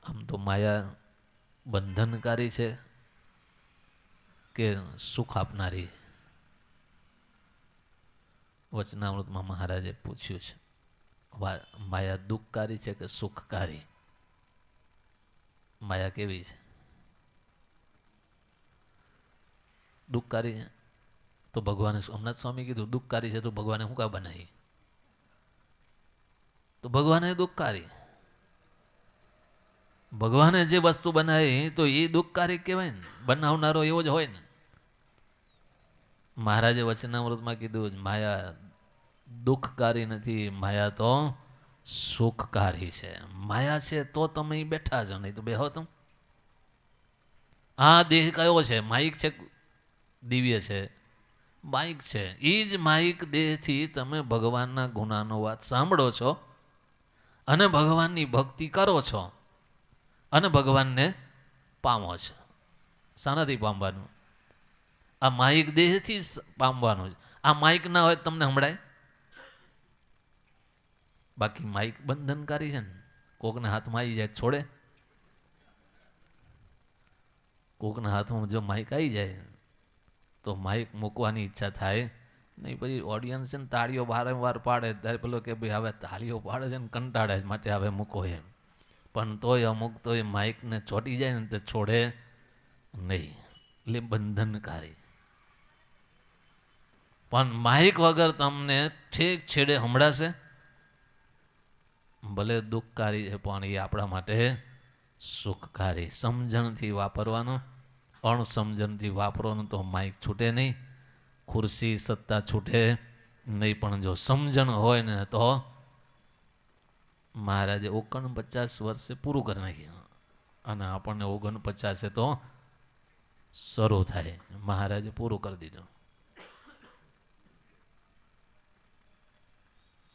આમ તો માયા બંધનકારી છે કે સુખ આપનારી? વચનામૃતમાં મહારાજે પૂછ્યું છે, માયા દુઃખકારી છે કે સુખકારી? માયા કેવી છે? દુઃખકારી છે તો ભગવાને હમણાં સ્વામી કીધું દુઃખકારી છે તો ભગવાને શું કા બનાવી? તો ભગવાને દુઃખકારી, ભગવાને જે વસ્તુ બનાવી તો એ દુઃખકારી કહેવાય ને, બનાવનારો એવો જ હોય ને. મહારાજે વચનામૃતમાં કીધું માયા દુઃખકારી નથી, માયા તો સુખકારી છે. માયા છે તો તમે બેઠા છો, નહીં તો બેહો તમે. આ દેહ કયો છે? માઇક છે, દિવ્ય છે, માઇક છે. એ જ માઇક દેહથી તમે ભગવાનના ગુનાનો વાત સાંભળો છો અને ભગવાનની ભક્તિ કરો છો અને ભગવાનને પામો છો. શાનાથી પામવાનું? આ માઇક દેહથી પામવાનું છે. આ માઇક ના હોય તો તમને સંભળાય? બાકી માઇક બંધનકારી છે ને. કોકના હાથમાં આવી જાય છોડે? કોકના હાથમાં જો માઇક આવી જાય તો માઇક મૂકવાની ઈચ્છા થાય નહીં. પછી ઓડિયન્સ છે ને તાળીઓ વારંવાર પાડે ત્યારે પેલો કે ભાઈ હવે તાળીઓ પાડે છે ને કંટાળે છે માટે હવે મૂકો એમ. પણ તોય અમુક તો એ માઇકને ચોંટી જાય ને તે છોડે નહીં. એટલે બંધનકારી. પણ માઇક વગર તમને છેક છેડે સંભળાશે? ભલે દુઃખકારી છે પણ એ આપણા માટે સુખકારી. સમજણથી વાપરવાનું. અણસમજણથી વાપરવાનું તો માઇક છૂટે નહીં, ખુરશી સત્તા છૂટે નહીં. પણ જો સમજણ હોય ને તો મહારાજે 49 વર્ષે પૂરું કરી નાખ્યું અને આપણને 49 તો શરૂ થાય. મહારાજે પૂરું કરી દીધું.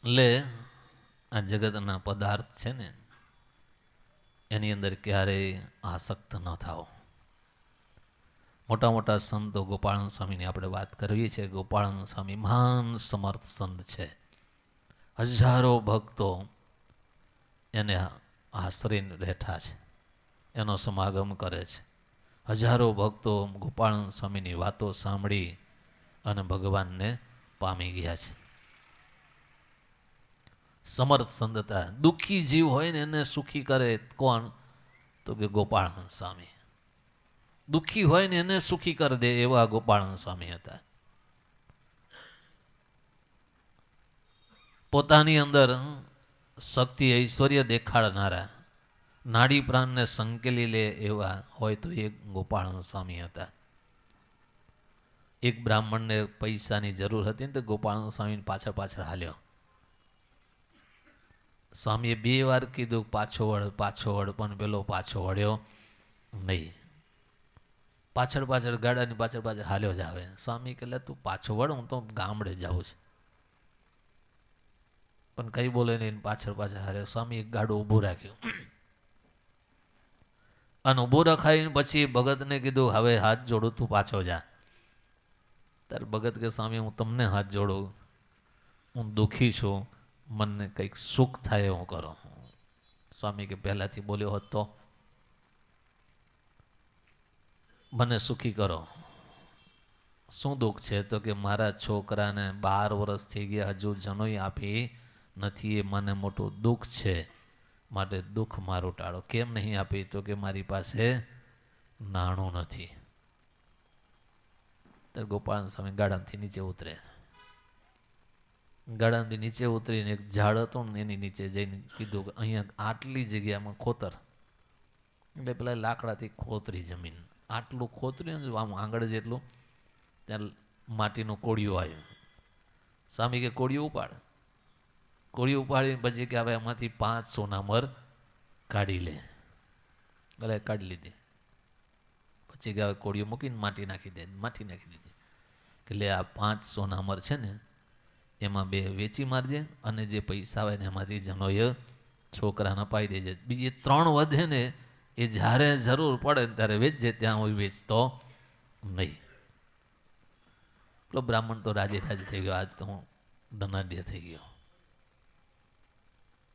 એટલે આ જગતના પદાર્થ છે ને એની અંદર ક્યારેય આસક્ત ન થાઓ. મોટા મોટા સંતો, ગોપાળન સ્વામીની આપણે વાત કરવી છે. ગોપાળન સ્વામી મહાન સમર્થ સંત છે. હજારો ભક્તો એને આશરીને રહેઠા છે, એનો સમાગમ કરે છે. હજારો ભક્તો ગોપાળન સ્વામીની વાતો સાંભળી અને ભગવાનને પામી ગયા છે. સમર્થ સંતતા. દુઃખી જીવ હોય ને એને સુખી કરે કોણ? તો કે ગોપાળન સ્વામી. દુઃખી હોય ને એને સુખી કરી દે એવા ગોપાળન સ્વામી હતા. પોતાની અંદર શક્તિ ઐશ્વર્ય દેખાડનારા, નાડી પ્રાણને સંકેલી લે એવા હોય તો એક ગોપાળન સ્વામી હતા. એક બ્રાહ્મણને પૈસાની જરૂર હતી ને તો ગોપાળન સ્વામી પાછળ પાછળ હાલ્યો. સ્વામીએ 2 વાર કીધું પાછો વળ, પણ પેલો પાછો વળ્યો નહીં. પાછળ પાછળ ગાડાની પાછળ પાછળ હાલ્યો જ આવે. સ્વામી કહે તું પાછો વળ, હું તો ગામડે જાઉં છું. પણ કઈ બોલે નહીં, પાછળ પાછળ હાલ્યો. સ્વામી એક ગાડું ઊભું રાખ્યું અને ઊભું રખાઈને પછી ભગતને કીધું હવે હાથ જોડું, તું પાછો જા. ત્યારે ભગત કે સ્વામી હું તમને હાથ જોડું, હું દુઃખી છું, મને કંઈક સુખ થાય એવું કરો. સ્વામી કે પહેલાથી બોલ્યો હોત તો મને સુખી કરો. શું દુઃખ છે? તો કે મારા છોકરાને 12 વર્ષ થઈ ગયા, હજુ જનોઈ આપી નથી, એ મને મોટું દુઃખ છે, માટે દુઃખ મારું ટાળો. કેમ નહીં આપી? તો કે મારી પાસે નાણું નથી. ત્યારે ગોપાલ સ્વામી ગાડામાંથી નીચે ઉતરે. ગાડામાંથી નીચે ઉતરીને એક ઝાડ હતું ને એની નીચે જઈને કીધું કે અહીંયા આટલી જગ્યામાં ખોતર. એટલે પેલા લાકડાથી ખોતરી જમીન, આટલું ખોતર્યું ને આમ આંગળ જેટલું, ત્યાં માટીનું કોળિયું આવ્યું. સ્વામી કે કોળિયું ઉપાડ. કોળિયું ઉપાડીને પછી કે હવે એમાંથી 5 સોનામર કાઢી લે. એટલે કાઢી લીધી. પછી કે હવે કોળિયું મૂકીને માટી નાખી દીધી. કે લે આ 5 સોનામર છે ને એમાં 2 વેચી મારજે અને જે પૈસા હોય ને એમાંથી જનોય છોકરાને અપાઈ દેજે. બીજી 3 વધે ને એ જ્યારે જરૂર પડે ને ત્યારે વેચજે, ત્યાં હું વેચતો નહીં. પેલો બ્રાહ્મણ તો રાજી થઈ ગયો. આજ તો હું ધનાઢ્ય થઈ ગયો.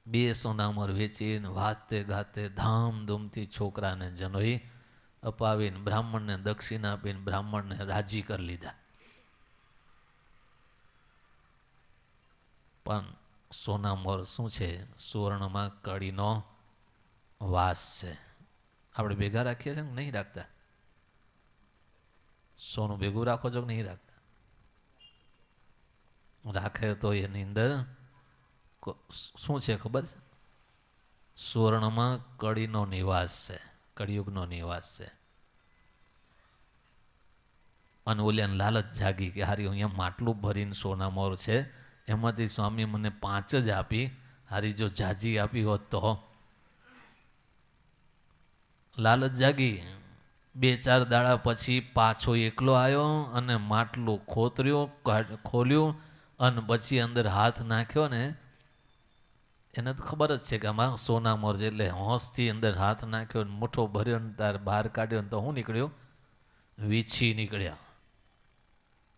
2 સોનામર વેચીને વાજતે ગાતે ધામધૂમથી છોકરાને જનોઈ અપાવીને બ્રાહ્મણને દક્ષિણા આપીને બ્રાહ્મણને રાજી કરી લીધા. પણ સોનામોર શું છે? સુવર્ણમાં કડીનો વાસ છે. આપણે ભેગા રાખીએ છીએ કે નહીં રાખતા? સોનું ભેગું રાખો છો કે નહીં રાખતા? રાખે તો એની અંદર શું છે ખબર છે? સુવર્ણમાં કડીનો નિવાસ છે, કળિયુગનો નિવાસ છે. અને ઓલિયાને લાલચ જાગી કે હારી અહીંયા માટલું ભરીને સોનામોર છે, એમાંથી સ્વામી મને 5 જ આપી, હારી જો જાજી આપી હોત તો. લાલચ જાગી. 2-4 દાડા પછી પાછો એકલો આવ્યો અને માટલું ખોલ્યું અને પછી અંદર હાથ નાખ્યો ને એને તો ખબર જ છે કે આમાં સોનામોર છે, એટલે હોંશથી અંદર હાથ નાખ્યો, મુઠ્ઠો ભર્યો ને તાર બહાર કાઢ્યો ને તો શું નીકળ્યું? વીછી નીકળ્યા.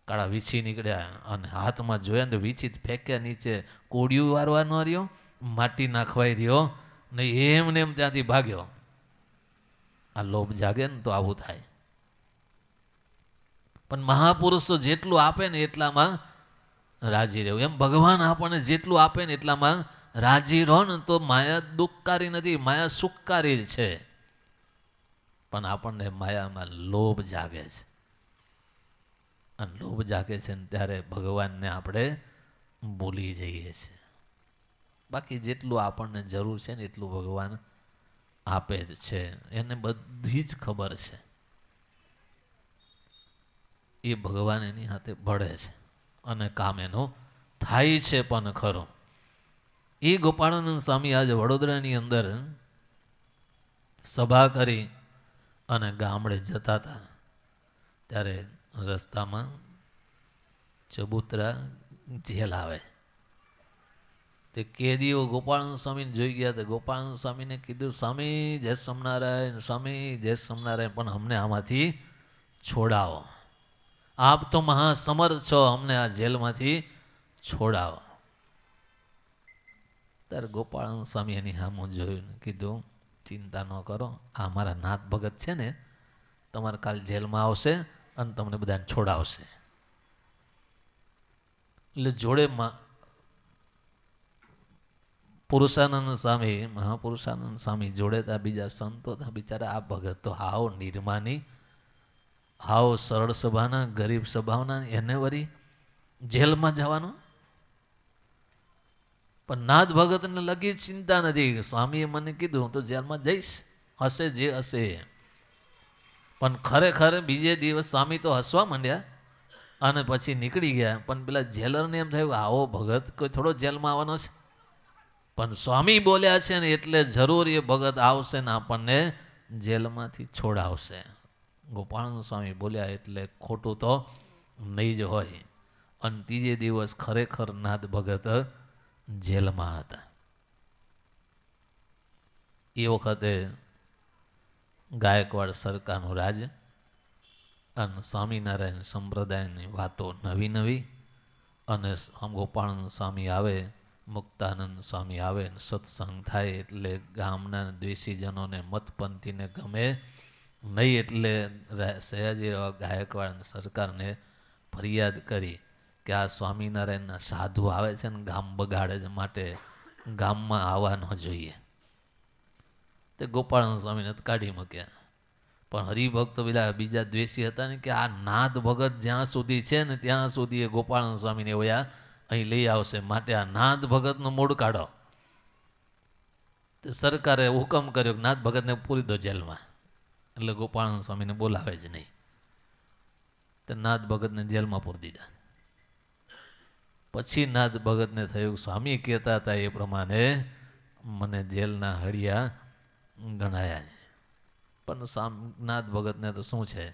કાળા વીછી નીકળ્યા અને હાથમાં જોયા ને તો વીછી ફેંક્યા નીચે, કોડિયું વારવા ન રહ્યો, માટી નાખવાય રહ્યો ને એમને એમ ત્યાંથી ભાગ્યો. આ લોભ જાગે ને તો આવું થાય. પણ મહાપુરુષો જેટલું આપે ને એટલામાં રાજી રહેવું. એમ ભગવાન આપણને જેટલું આપે ને એટલામાં રાજી રહો ને તો માયા દુઃખકારી નથી, માયા સુખકારી છે. પણ આપણને માયામાં લોભ જાગે છે, અને લોભ જાગે છે ને ત્યારે ભગવાનને આપણે ભૂલી જઈએ છીએ. બાકી જેટલું આપણને જરૂર છે ને એટલું ભગવાન આપે જ છે, એને બધી જ ખબર છે. એ ભગવાન એની હાથે ભળે છે અને કામ એનું થાય છે પણ ખરો. એ ગોપાળાનંદ સ્વામી આજે વડોદરાની અંદર સભા કરી અને ગામડે જતા હતા ત્યારે રસ્તામાં ચબૂતરા જેલ આવે. તે કેદીઓ ગોપાળાનંદ સ્વામીને જોઈ ગયા. તો ગોપાળાનંદ સ્વામીને કીધું, સ્વામી જય સ્વામિનારાયણ, સ્વામી જય સ્વામિનારાયણ, પણ અમને આમાંથી છોડાવો. આપ તો મહાસમર્થ છો, અમને આ જેલમાંથી છોડાવો. ત્યારે ગોપાળાનંદ સ્વામી એની સામું જોયું ને કીધું, ચિંતા ન કરો, આ અમારા નાથ ભગત છે ને, તમારે કાલ જેલમાં આવશે અને તમને બધાને છોડાવશે. એટલે જોડે પુરુષાનંદ સ્વામી, મહાપુરુષાનંદ સ્વામી જોડે હતા બીજા સંતો હતા. બિચારા આ ભગત તો હાવ નિર્માની, હાવ સરળ સ્વભાવના, ગરીબ સ્વભાવના, એને વળી જેલમાં જવાનો. પણ નાથ ભગતને લગી ચિંતા નથી. સ્વામીએ મને કીધું હું તો જેલમાં જઈશ, હશે જે હશે. પણ ખરેખર બીજે દિવસ સ્વામી તો હસવા માંડ્યા અને પછી નીકળી ગયા. પણ પેલા જેલરને એમ થયું આવો ભગત કોઈ થોડો જેલમાં આવવાનો છે. પણ સ્વામી બોલ્યા છે ને એટલે જરૂર એ ભગત આવશે ને આપણને જેલમાંથી છોડાવશે. ગોપાળાનંદ સ્વામી બોલ્યા એટલે ખોટું તો નહીં જ હોય. અને ત્રીજે દિવસ ખરેખર નાથ ભગત જેલમાં હતા. એ વખતે ગાયકવાડ સરકારનું રાજ અને સ્વામિનારાયણ સંપ્રદાયની વાતો નવી નવી. અને ગોપાળાનંદ સ્વામી આવે, મુક્તાનંદ સ્વામી આવે, સત્સંગ થાય એટલે ગામના દ્વેષીજનોને મતપંથીને ગમે નહીં. એટલે સયાજીરાવ ગાયકવાડ સરકારને ફરિયાદ કરી કે આ સ્વામિનારાયણના સાધુ આવે છે ને ગામ બગાડે છે, માટે ગામમાં આવવા ન જોઈએ. તે ગોપાળાનંદ સ્વામીને કાઢી મૂક્યા. પણ હરિભક્તો પેલા બીજા દ્વેષી હતા ને કે આ નાથ ભગત જ્યાં સુધી છે ને ત્યાં સુધી એ ગોપાળાનંદ સ્વામીને વયા અહીં લઈ આવશે, માટે આ નાથ ભગતનું મૂળ કાઢો. તે સરકારે હુકમ કર્યો કે નાથ ભગતને પૂરી દો જેલમાં. એટલે ગોપાળાનંદ સ્વામીને બોલાવે જ નહીં. તે નાથ ભગતને જેલમાં પૂરી દીધા. પછી નાથ ભગતને થયું સ્વામી કહેતા હતા એ પ્રમાણે મને જેલના હળિયા ગણાયા છે. પણ નાથ ભગતને તો શું છે,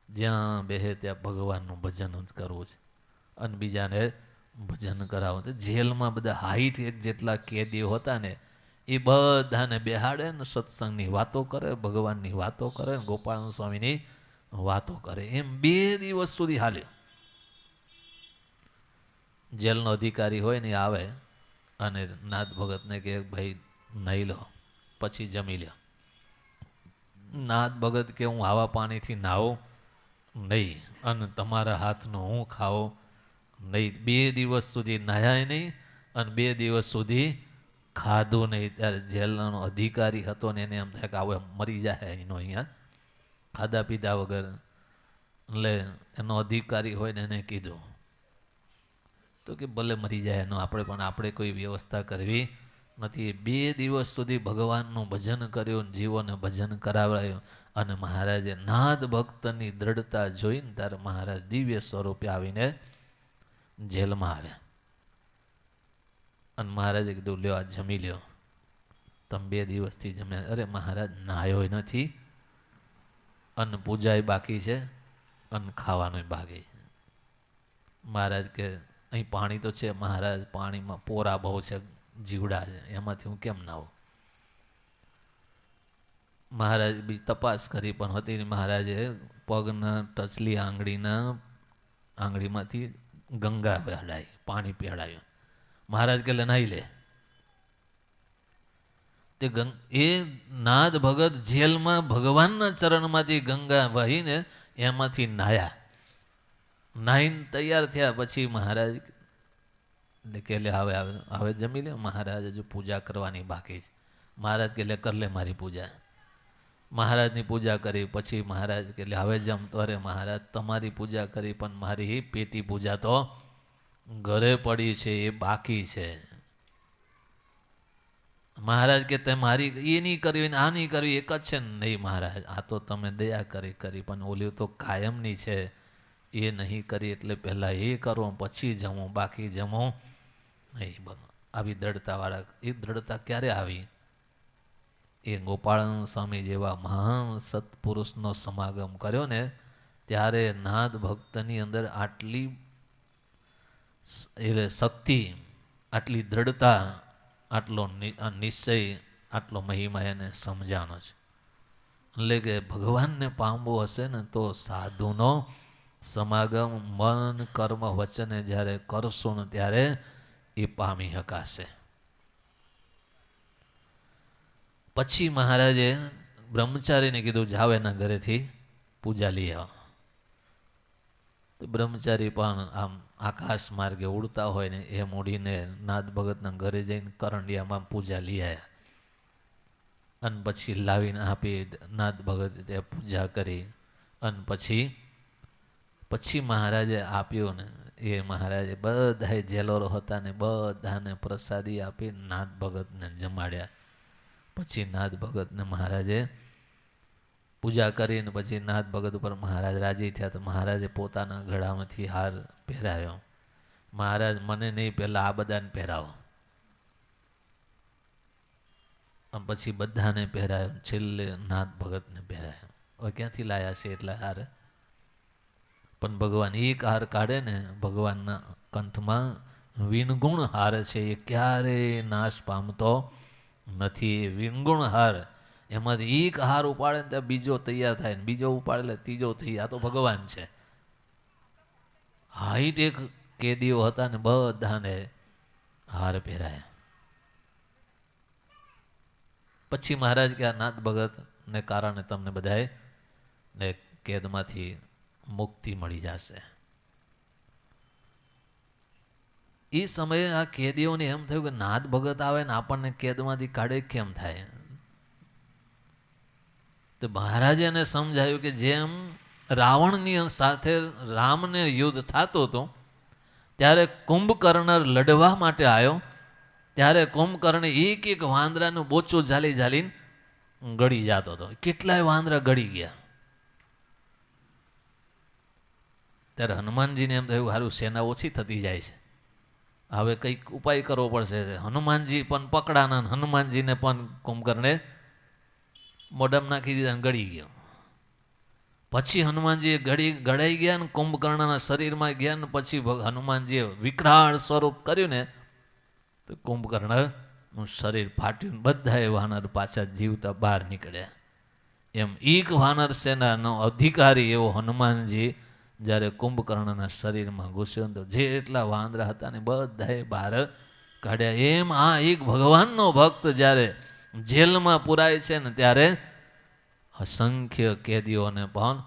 જ્યાં બેહે ત્યાં ભગવાનનું ભજન જ કરવું છે અને બીજાને ભજન કરાવો. જેલમાં બધા 60 જેટલા કેદીઓ હતા ને એ બધાને બેહાડે ને સત્સંગની વાતો કરે, ભગવાનની વાતો કરે, ગોપાળાનંદ સ્વામીની વાતો કરે. એમ 2 દિવસ સુધી હાલ્યો. જેલનો અધિકારી હોય ને આવે અને નાથ ભગતને કે ભાઈ નાહી લો પછી જમી લો. નાથ ભગત કે હું આવા પાણીથી નાહું નહીં અને તમારા હાથનું હું ખાઓ નહીં. 2 દિવસ સુધી નાહ્યા નહીં અને 2 દિવસ સુધી ખાધું નહીં. ત્યારે જેલનો અધિકારી હતો ને એને એમ થાય કે આવો મરી જાય એનો અહીંયા ખાધા પીધા વગર. એટલે એનો અધિકારી હોય ને એને કીધું તો કે ભલે મરી જાય એનો, આપણે કોઈ વ્યવસ્થા કરવી નથી. 2 દિવસ સુધી ભગવાનનું ભજન કર્યું, જીવોને ભજન કરાવડાયું. અને મહારાજે નાથ ભક્તની દ્રઢતા જોઈને ત્યારે મહારાજ દિવ્ય સ્વરૂપે આવીને જેલમાં આવ્યા. અને મહારાજે કીધું લ્યો આ જમી લ્યો, તમે 2 દિવસથી જમ્યા. અરે મહારાજ નાહ્યો નથી અને પૂજાય બાકી છે અને ખાવાનું બાકી છે. મહારાજ કે અહીં પાણી તો છે. મહારાજ પાણીમાં પોરા બહુ છે, જીવડા છે, એમાંથી હું કેમ નાહું. મહારાજ બી તપાસ કરી પણ હતી. મહારાજે પગના ટચલી આંગળીના આંગળીમાંથી ગંગા પીડાઈ, પાણી પીડાયું. મહારાજ કે લે નાહી લે. તે એ નાદ ભગત જેલમાં ભગવાનના ચરણમાંથી ગંગા વહીને એમાંથી નાહ્યા. નાહીને તૈયાર થયા પછી મહારાજ કે લે હવે જમી લે. મહારાજ હજુ પૂજા કરવાની બાકી છે. મહારાજ કે લે કર લે મારી પૂજા. મહારાજની પૂજા કરી પછી મહારાજ કે લે હવે જમતો. અરે મહારાજ તમારી પૂજા કરી પણ મારી પેટી પૂજા તો ઘરે પડી છે, એ બાકી છે. મહારાજ કે તે મારી એ નહીં કર્યું આ નહીં કર્યું એક જ છે ને. નહીં મહારાજ, આ તો તમે દયા કરી પણ ઓલી તો કાયમની છે, એ નહીં કરી એટલે પહેલાં એ કરો પછી જમો, બાકી જમો નહીં. આવી દ્રઢતાવાળા, એ દ્રઢતા ક્યારે આવી? એ ગોપાળાનંદ સ્વામી જેવા મહાન સત્પુરુષનો સમાગમ કર્યો ને ત્યારે નાદ ભક્તની અંદર આટલી શક્તિ, આટલી દ્રઢતા, આટલો નિશ્ચય, આટલો મહિમા એને સમજાનો છે. એટલે કે ભગવાનને પામવું હશે ને તો સાધુનો સમાગમ મન કર્મ વચને જ્યારે કરશું ને ત્યારે એ પામી શકાશે. પછી મહારાજે બ્રહ્મચારીને કીધું જાવ એના ઘરેથી પૂજા લઈ આવો. તો બ્રહ્મચારી પણ આમ આકાશ માર્ગે ઉડતા હોય ને એમ ઉડીને નાદ ભગતના ઘરે જઈને કરંડિયામાં પૂજા લઈ આવ્યા. અને પછી લાવીને આપી. નાદ ભગત ત્યાં પૂજા કરી અને પછી મહારાજે આપ્યું ને એ મહારાજે બધા જેલોરો હતા ને બધાને પ્રસાદી આપી નાદ ભગતને જમાડ્યા. પછી નાદ ભગતને મહારાજે પૂજા કરીને પછી નાદ ભગત ઉપર મહારાજ રાજી થયા. તો મહારાજે પોતાના ગળામાંથી હાર પહેરાવ્યો. મહારાજ મને નહીં, પહેલાં આ બધાને પહેરાવો. પછી બધાને પહેરાયો. છેલ્લે નાદ ભગતને પહેરાયો. હવે ક્યાંથી લાયા છે એટલા હાર? પણ ભગવાન એક હાર કાઢે ને, ભગવાનના કંઠમાં વિનગુણ હાર છે, એ ક્યારેય નાશ પામતો નથી. એ વિનગુણ હાર, એમાંથી એક હાર ઉપાડે ને ત્યાં બીજો તૈયાર થાય ને બીજો ઉપાડે એટલે ત્રીજો થઈ. આ તો ભગવાન છે. હાઈટ એક કેદીઓ હતા ને બધાને હાર પહેરાયા. પછી મહારાજ કે આ નાદ ભગતને કારણે તમને બધાએ ને કેદમાંથી મુક્તિ મળી જશે. એ સમયે આ કેદીઓને એમ થયું કે નાદ ભગત આવે ને આપણને કેદમાંથી કાઢે કેમ થાય? તો મહારાજે એને સમજાયું કે જેમ રાવણની સાથે રામને યુદ્ધ થતું હતું ત્યારે કુંભકર્ણ લડવા માટે આવ્યો, ત્યારે કુંભકર્ણ એક એક વાંદરાનું બોચું ઝાલીને ગળી જતો હતો. કેટલાય વાંદરા ગળી ગયા. ત્યારે હનુમાનજીને એમ થયું સારું સેના ઓછી થતી જાય છે, હવે કંઈક ઉપાય કરવો પડશે. હનુમાનજી પણ પકડાના, હનુમાનજીને પણ કુંભકર્ણે મોઢામાં નાખી દીધા, ગળી ગયો. પછી હનુમાનજીએ ગળાઈ ગયા ને કુંભકર્ણના શરીરમાં ગયા ને પછી હનુમાનજીએ વિકરાળ સ્વરૂપ કર્યું ને તો કુંભકર્ણનું શરીર ફાટ્યું. બધાએ વાનર પાછા જીવતા બહાર નીકળ્યા. એમ એક વાનર સેનાનો અધિકારી એવો હનુમાનજી જ્યારે કુંભકર્ણના શરીરમાં ઘૂસ્યો તો જેટલા વાંદરા હતા ને બધાએ બહાર કાઢ્યા. એમ આ એક ભગવાનનો ભક્ત જ્યારે જેલમાં પુરાય છે ને ત્યારે અસંખ્ય કેદીઓને પણ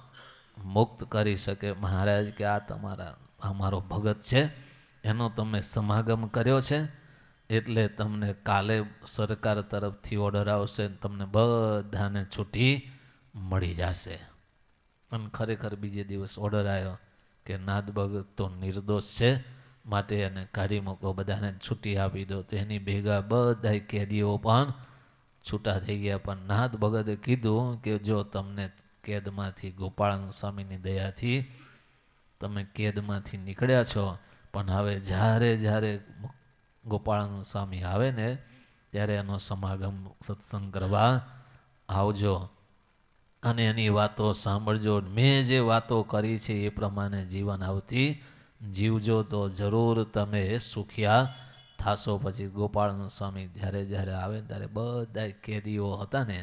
મુક્ત કરી શકે. મહારાજ કે આ અમારો ભગત છે, એનો તમે સમાગમ કર્યો છે એટલે તમને કાલે સરકાર તરફથી ઓર્ડર આવશે, તમને બધાને છૂટી મળી જશે. અને ખરેખર બીજે દિવસ ઓર્ડર આવ્યો કે નાદ ભગત તો નિર્દોષ છે, માટે એને કાઢી મૂકો, બધાને છૂટી આપી દો. તેની ભેગા બધા કેદીઓ પણ છૂટા થઈ ગયા. પણ નાદ ભગતે કીધું કે જો તમને કેદમાંથી ગોપાળાનંદ સ્વામીની દયાથી તમે કેદમાંથી નીકળ્યા છો, પણ હવે જ્યારે ગોપાળાનંદ સ્વામી આવે ને ત્યારે એનો સમાગમ સત્સંગ કરવા આવજો અને એની વાતો સાંભળજો. મેં જે વાતો કરી છે એ પ્રમાણે જીવન આવતી જીવજો તો જરૂર તમે સુખિયા થાશો. પછી ગોપાળાનંદ સ્વામી જ્યારે આવે ત્યારે બધા કેદીઓ હતા ને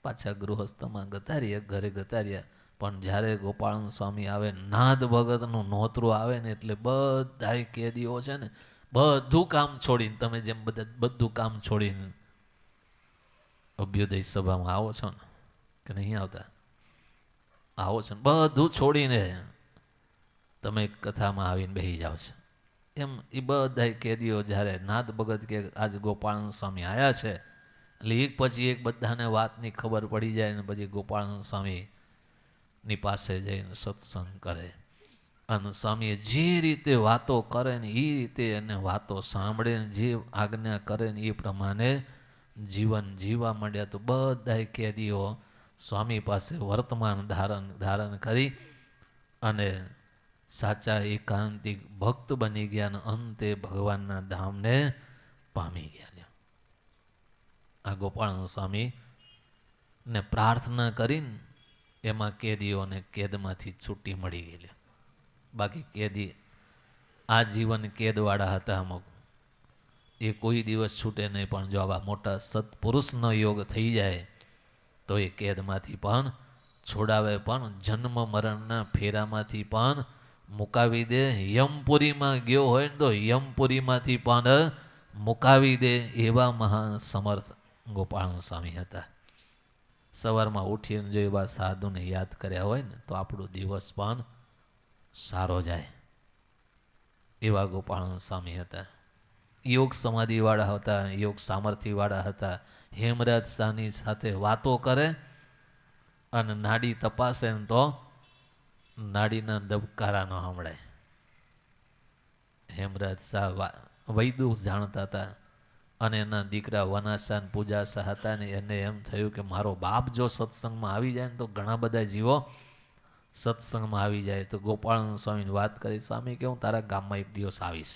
પાછા ગૃહસ્થમાં ગતા રહ્યા, ઘરે ગતા રહ્યા. પણ જ્યારે ગોપાળન સ્વામી આવે, નાદ ભગતનું નોતરું આવે ને એટલે બધાય કેદીઓ છે ને બધું કામ છોડીને, તમે જેમ બધા બધું કામ છોડીને અભ્યુદય સભામાં આવો છો ને કે નહીં આવતા? આવો છો ને બધું છોડીને તમે કથામાં આવીને બેસી જાઓ છો. એમ એ બધા કેદીઓ જ્યારે નાદ ભગત કે આજ ગોપાળન સ્વામી આવ્યા છે એટલે એક પછી એક બધાને વાતની ખબર પડી જાય ને પછી ગોપાળન સ્વામીની પાસે જઈને સત્સંગ કરે. અને સ્વામીએ જે રીતે વાતો કરે ને એ રીતે એને વાતો સાંભળે ને જે આજ્ઞા કરે ને એ પ્રમાણે જીવન જીવવા માંડ્યા. તો બધા કેદીઓ સ્વામી પાસે વર્તમાન ધારણ કરી અને સાચા એકાંતિક ભક્ત બની ગયા અને અંતે ભગવાનના ધામને પામી ગયા. આ ગોપાળન સ્વામી ને પ્રાર્થના કરીને એમાં કેદીઓને કેદમાંથી છૂટી મળી ગયેલી. બાકી કેદી આ જીવન કેદવાળા હતા અમુક, એ કોઈ દિવસ છૂટે નહીં. પણ જો આવા મોટા સત્પુરુષનો યોગ થઈ જાય તો એ કેદમાંથી પણ છોડાવે, પણ જન્મ મરણના ફેરામાંથી પણ મુકાવી દે. યમપુરીમાં ગયો હોય ને તો યમપુરીમાંથી પણ મુકાવી દે એવા મહાન સમર્થ ગોપાળન સ્વામી હતા. સવારમાં ઉઠીને જો એવા સાધુને યાદ કર્યા હોય ને તો આપણો દિવસ પણ સારો જાય. એવા ગોપાળન સ્વામી હતા. યોગ સમાધિવાળા હતા, યોગ સામર્થ્યવાળા હતા. હેમરાજ શાહની સાથે વાતો કરે અને નાડી તપાસે ને તો નાડીના ધબકારા ન સાંભળે. હેમરાજ શાહ વૈદુ જાણતા હતા અને એના દીકરા વનાશાહ પૂજાશાહ હતા ને એને એમ થયું કે મારો બાપ જો સત્સંગમાં આવી જાય ને તો ઘણા બધા જીવો સત્સંગમાં આવી જાય. તો ગોપાળન સ્વામીની વાત કરી, સ્વામી કે હું તારા ગામમાં એક દિવસ આવીશ.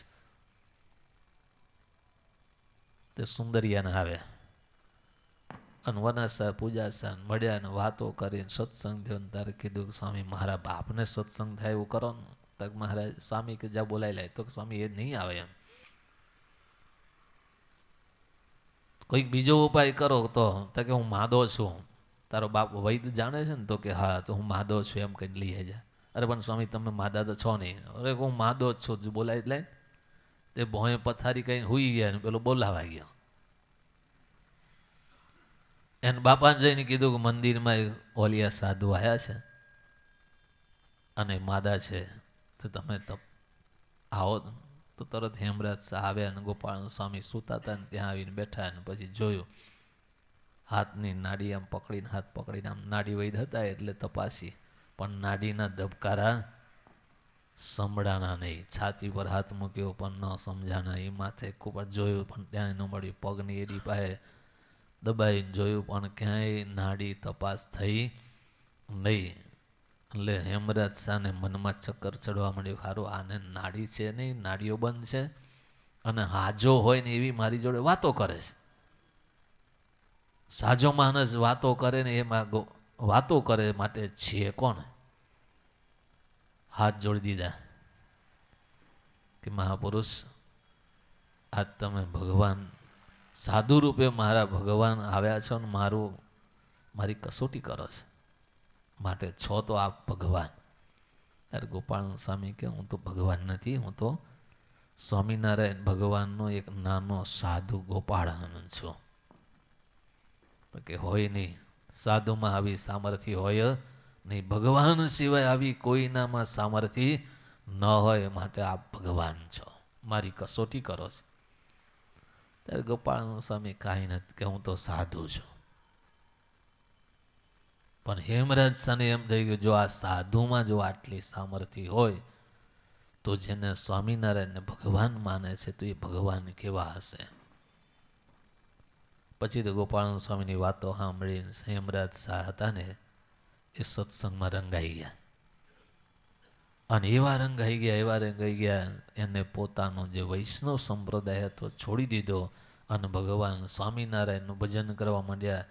તે સુંદરિયાને આવે અને વનાશાહ પૂજાશાહ મળ્યા ને વાતો કરીને સત્સંગ થયો. તારે કીધું સ્વામી મારા બાપને સત્સંગ થાય એવું કરો ને. તક મહારાજ સ્વામી કે જા બોલાવી લાય. તો સ્વામી એ નહીં આવે એમ, કોઈક બીજો ઉપાય કરો. તો કે હું માદો છું. તારો બાપ વૈદ જાણે છે ને? તો કે હા. તો હું માદો છું એમ કઈ લઈ જાય. અરે પણ સ્વામી તમે માદા તો છો નહીં. અરે હું માદો જ છું, બોલાવી લાય. તે ભોંય પથારી કઈ હુઈ ગયા ને પેલો બોલાવા ગયો. એને બાપાને જઈને કીધું કે મંદિરમાં ઓલિયા સાધુ આવ્યા છે અને માદા છે, તો તમે આવો. તો તરત હેમરાજ શાહ આવ્યા અને ગોપાળન સ્વામી સૂતા હતા ને ત્યાં આવીને બેઠા. ને પછી જોયું હાથની નાડી આમ પકડીને, હાથ પકડીને આમ નાડી વૈદ હતા એટલે તપાસી, પણ નાડીના ધબકારા સંભળાણા નહીં. છાતી પર હાથ મૂક્યો પણ ન સમજાણા. એ માથે ખૂબ જ જોયું પણ ત્યાં ન મળ્યું. પગની એડી પાસે દબાઈને જોયું પણ ક્યાંય નાડી તપાસ થઈ નહીં. એટલે હેમરાજ શાહને મનમાં ચક્કર ચડવા માંડ્યું. સારું આને નાડી છે નહીં, નાડીઓ બંધ છે અને હાજો હોય ને એવી મારી જોડે વાતો કરે છે. સાજો માણસ વાતો કરે ને એમાં વાતો કરે માટે છે કોણ? હાથ જોડી દીધા કે મહાપુરુષ આજ તમે ભગવાન સાધુ રૂપે મારા ભગવાન આવ્યા છો ને મારી કસોટી કરો છો, માટે છો તો આપ ભગવાન. ત્યારે ગોપાળન સ્વામી કે હું તો ભગવાન નથી, હું તો સ્વામિનારાયણ ભગવાનનો એક નાનો સાધુ ગોપાળાનંદ છું. તો કે હોય નહીં, સાધુમાં આવી સામર્થ્ય હોય નહીં. ભગવાન સિવાય આવી કોઈનામાં સામર્થ્ય ન હોય, માટે આપ ભગવાન છો, મારી કસોટી કરો છો. ત્યારે ગોપાળન સ્વામી કાંઈ નથી કે હું તો સાધુ છું. પણ હેમરાજ શાહને એમ થઈ ગયું જો આ સાધુમાં જો આટલી સામર્થ્ય હોય તો જેને સ્વામિનારાયણને ભગવાન માને છે તો એ ભગવાન કેવા હશે. પછી તો ગોપાળન સ્વામીની વાતો સાંભળીને હેમરાજ શાહ હતા ને એ સત્સંગમાં રંગાઈ ગયા. અને એવા રંગાઈ ગયા એને પોતાનો જે વૈષ્ણવ સંપ્રદાય હતો છોડી દીધો અને ભગવાન સ્વામિનારાયણનું ભજન કરવા માંડ્યા.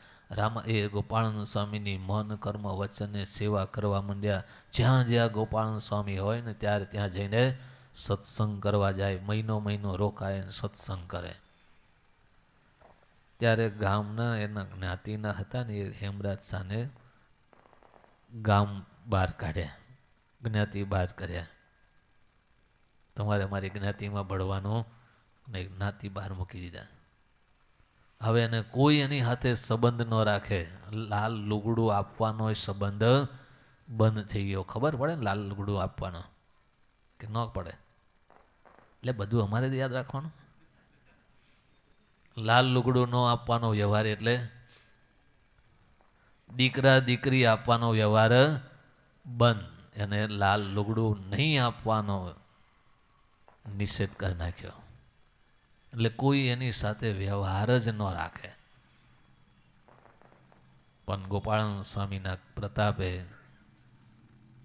એ ગોપાળન સ્વામીની મન કર્મ વચને સેવા કરવા માંડ્યા. જ્યાં જ્યાં ગોપાળન સ્વામી હોય ને ત્યારે ત્યાં જઈને સત્સંગ કરવા જાય. મહિનો રોકાય ને સત્સંગ કરે. ત્યારે ગામના એના જ્ઞાતિના હતા ને એ હેમરાજ શાહને ગામ બહાર કાઢ્યા, જ્ઞાતિ બહાર કર્યા. તમારે અમારી જ્ઞાતિમાં ભળવાનું અને જ્ઞાતિ બહાર મૂકી દીધા. હવે એને કોઈ એની સાથે સંબંધ ન રાખે. લાલ લુગડું આપવાનો સંબંધ બંધ થઈ ગયો. ખબર પડે ને લાલ લુગડું આપવાનો કે ન પડે? એટલે બધું અમારે જ યાદ રાખવાનું. લાલ લુગડું ન આપવાનો વ્યવહાર એટલે દીકરા દીકરી આપવાનો વ્યવહાર બંધ. એને લાલ લુગડું નહીં આપવાનો નિષેધ કરી નાખ્યો. એટલે કોઈ એની સાથે વ્યવહાર જ ન રાખે. પણ ગોપાલ સ્વામીના પ્રતાપે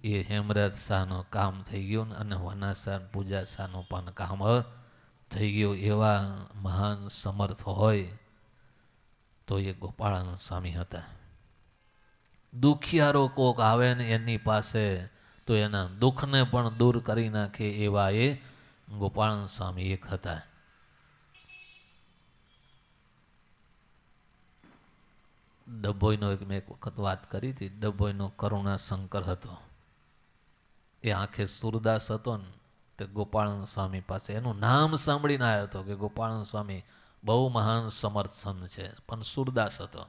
એ હેમરાજ શાહનું કામ થઈ ગયું અને વનાસા પૂજા શાહનું પણ કામ થઈ ગયું. એવા મહાન સમર્થ હોય તો એ ગોપાલ સ્વામી હતા. દુખિયારો કોક આવે ને એની પાસે તો એના દુઃખને પણ દૂર કરી નાખે એવા એ ગોપાલ સ્વામી એક હતા. ડભોઈનો એક મેં એક વખત વાત કરી હતી. ડભોઈનો કરુણા શંકર હતો. એ આંખે સુરદાસ હતો ને તે ગોપાલ સ્વામી પાસે એનું નામ સાંભળીને આવ્યો હતો કે ગોપાલ સ્વામી બહુ મહાન સમર્થ સંત છે, પણ સુરદાસ હતો.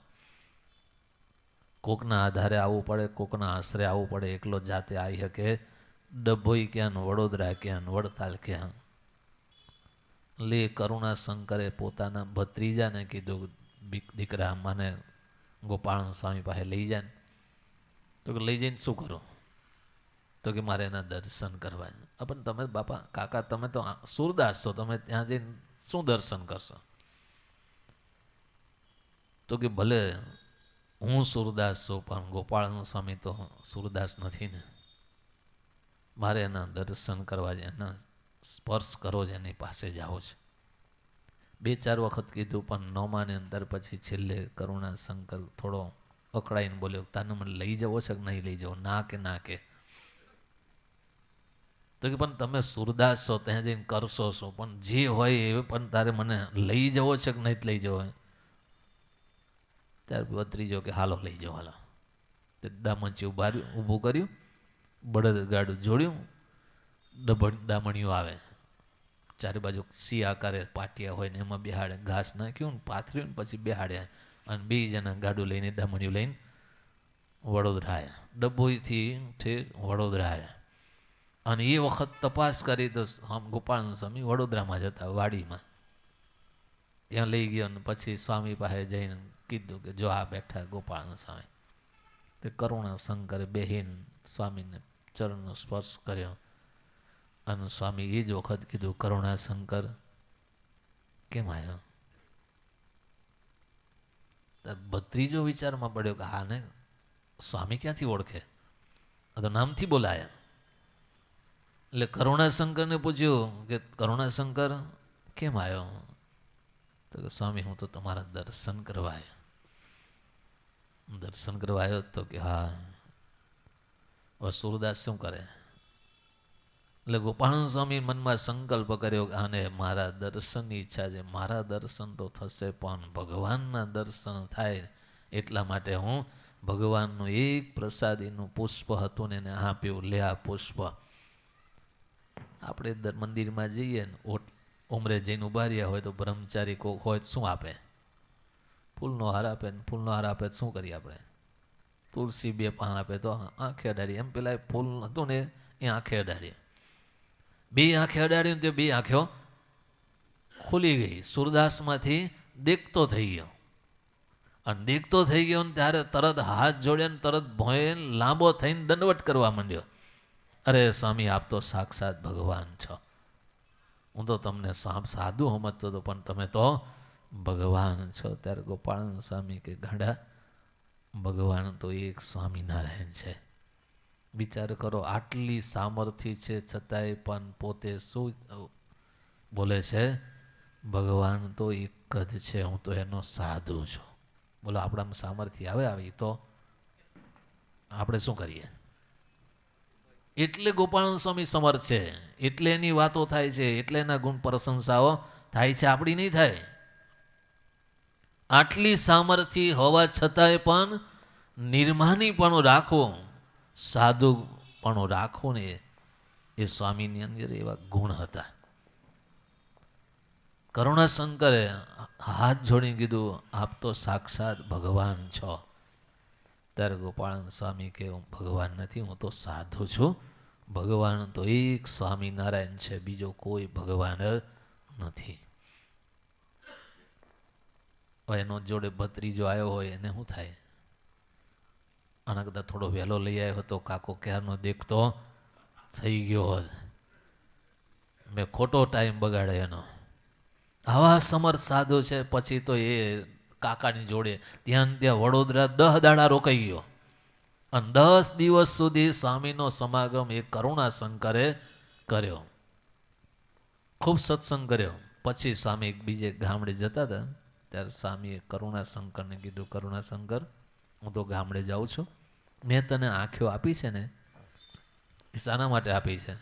કોકના આધારે આવવું પડે, કોકના આશરે આવવું પડે. એકલો જાતે આવી શકે. ડભોઈ ક્યાં, વડોદરા ક્યાં, વડતાલ ક્યાં. લે કરુણા શંકરે પોતાના ભત્રીજાને કીધું, દીકરા મને ગોપાલ સ્વામી પાસે લઈ જાય. તો કે લઈ જઈને શું કરો? તો કે મારે એના દર્શન કરવા. પણ તમે બાપા કાકા તમે તો સુરદાસ છો, તમે ત્યાં જઈને શું દર્શન કરશો? તો કે ભલે હું સુરદાસ છું પણ ગોપાલ સ્વામી તો સુરદાસ નથી ને. મારે એના દર્શન કરવા છે, એના સ્પર્શ કરો છે, એની પાસે જાઓ છે. 2-4 વખત કીધું પણ ન માને. અંદર પછી છેલ્લે કરુણા શંકર થોડો અકળાઈને બોલ્યો, તાને મને લઈ જવો છે કે નહીં લઈ જવો? ના કે ના કે. તો કે પણ તમે સુરદાસ છો, ત્યાં જઈને કરશો શું? પણ જે હોય એ પણ તારે મને લઈ જવો છે કે નહીં લઈ જવો? ત્યાર ભત્રીજો કે હાલો લઈ જાઓ હાલો. તે દામણથી ઊભું કર્યું, બળદ ગાડું જોડ્યું, દામણીઓ આવે, ચારે બાજુ સી આકારે પાટિયા હોય ને એમાં બેહાડે, ઘાસ નાખ્યું ને પાથર્યું ને પછી બેહાડ્યા. અને 2 જણા ગાડું લઈને દામણીઓ લઈને વડોદરા આવ્યા. ડભોઈથી વડોદરા આવ્યા. અને એ વખત તપાસ કરી તો ગોપાલ સ્વામી વડોદરામાં જ હતા, વાડીમાં. ત્યાં લઈ ગયો ને પછી સ્વામી પાસે જઈને કીધું કે જો આ બેઠા ગોપાલ સ્વામી. તે કરુણા શંકરે બેહીન સ્વામીને ચરણનો સ્પર્શ કર્યો. અને સ્વામી એ જ વખત કીધું, કરુણા શંકર કેમ આવ્યો? ભત્રીજો વિચારમાં પડ્યો કે હા ને સ્વામી ક્યાંથી ઓળખે? આ તો નામથી બોલાયા. એટલે કરુણાશંકરને પૂછ્યું કે કરુણાશંકર કેમ આવ્યો? તો કે સ્વામી હું તો તમારા દર્શન કરવા આવ્યો. દર્શન કરવા આવ્યો તો કે હા. હવે સુરદાસ શું કરે? એટલે ગોપાલ સ્વામી મનમાં સંકલ્પ કર્યો કે આને મારા દર્શનની ઈચ્છા છે. મારા દર્શન તો થશે પણ ભગવાનના દર્શન થાય એટલા માટે હું ભગવાનનું એક પ્રસાદીનું પુષ્પ હતું ને એને આપ્યું. લે આ પુષ્પ. આપણે મંદિરમાં જઈએ ને ઉમરે જઈને ઉભા રહ્યા હોય તો બ્રહ્મચારી કોક હોય શું આપે? ફૂલનો હાર આપે. ને ફૂલનો હાર આપે શું કરીએ આપણે? તુલસી 2 પાન આપે તો આંખે અડાડી. એમ પેલા ફૂલ હતું ને એ આંખે અડાડી. 2 આંખે અડાડ્યું તે 2 આંખો ખુલી ગઈ. સુરદાસમાંથી દેખતો થઈ ગયો. અને દેખતો થઈ ગયો ને ત્યારે તરત હાથ જોડ્યા ને તરત ભોંય લાંબો થઈને દંડવટ કરવા માંડ્યો. અરે સ્વામી આપ તો સાક્ષાત ભગવાન છો. હું તો તમને સાધુ સમજતો હતો પણ તમે તો ભગવાન છો. ત્યારે ગોપાલ સ્વામી કે ગાંડા, ભગવાન તો એક સ્વામિનારાયણ છે. વિચાર કરો, આટલી સામર્થ્ય છે છતાંય પણ પોતે શું બોલે છે? ભગવાન તો એક જ છે, હું તો એનો સાધુ છું. બોલો આપણામાં સામર્થ્ય આવે આવી તો આપણે શું કરીએ? એટલે ગોપાલ સ્વામી સમર્થ છે, એટલે એની વાતો થાય છે, એટલે એના ગુણ પ્રશંસાઓ થાય છે, આપણી નહીં થાય. આટલી સામર્થ્ય હોવા છતાંય પણ નિર્માની પણ રાખવું સાધુપણું રાખવું ને એ સ્વામીની અંદર એવા ગુણ હતા. કરુણાશંકરે હાથ જોડીને કીધું, આપ તો સાક્ષાત ભગવાન છો. ત્યારે ગોપાળાનંદ સ્વામી કે હું ભગવાન નથી, હું તો સાધુ છું. ભગવાન તો એક સ્વામિનારાયણ છે, બીજો કોઈ ભગવાન નથી. એનો જોડે ભત્રીજો આવ્યો હોય એને શું થાય? આના કદાચ થોડો વહેલો લઈ આવ્યો હતો, કાકો ક્યારનો દેખતો થઈ ગયો હોત. મેં ખોટો ટાઈમ બગાડે એનો. આવા સમર્થ સાધુ છે. પછી તો એ કાકાની જોડે ત્યાં વડોદરા 10 દાડા રોકાઈ ગયો અને 10 દિવસ સુધી સ્વામીનો સમાગમ એ કરુણાશંકરે કર્યો. ખૂબ સત્સંગ કર્યો. પછી સ્વામી એક બીજે ગામડે જતા હતા ત્યારે સ્વામીએ કરુણાશંકરને કીધું, કરુણાશંકર, હું તો ગામડે જાઉં છું. મેં તને આંખો આપી છે ને, એ શાના માટે આપી છે?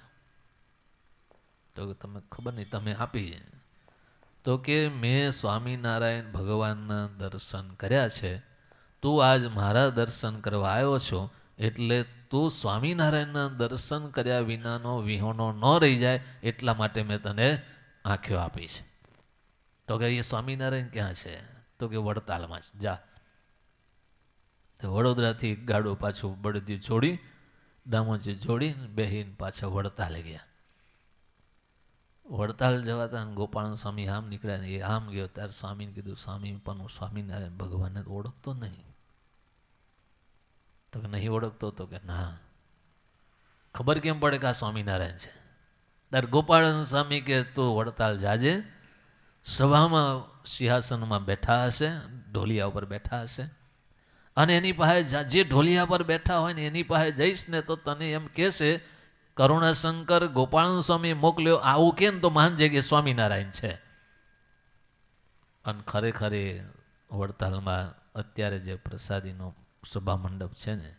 તો તમે ખબર નહીં, તમે આપી. તો કે મેં સ્વામિનારાયણ ભગવાનના દર્શન કર્યા છે, તું આજ મારા દર્શન કરવા આવ્યો છો, એટલે તું સ્વામિનારાયણના દર્શન કર્યા વિનાનો વિહોણો ન રહી જાય એટલા માટે મેં તને આંખો આપી છે. તો કે એ સ્વામિનારાયણ ક્યાં છે? તો કે વડતાલમાં છે, જા. તો વડોદરાથી ગાડું પાછું બળદિયું છોડી, ડામોજી છોડી બેહીને પાછા વડતાલ ગયા. વડતાલ જવાતા ગોપાલ સ્વામી આમ નીકળ્યા ને એ આમ ગયો. ત્યારે સ્વામીને કીધું, સ્વામી પણ હું સ્વામિનારાયણ ભગવાનને ઓળખતો નહીં. તો કે નહીં ઓળખતો? તો કે ના. ખબર કેમ પડે કે આ સ્વામિનારાયણ છે? ત્યારે ગોપાળન સ્વામી કે તું વડતાલ જાજે, સભામાં સિંહાસનમાં બેઠા હશે, ઢોલિયા ઉપર બેઠા હશે, અને એની પાસે જે ઢોલિયા પર બેઠા હોય ને એની પાસે જઈશ ને તો તને એમ કહેશે, કરુણાશંકર ગોપાળન સ્વામી મોકલ્યો, આવું કેમ? તો માનજે કે સ્વામિનારાયણ છે. અને ખરેખર વડતાલમાં અત્યારે જે પ્રસાદીનો સભા મંડપ છે ને,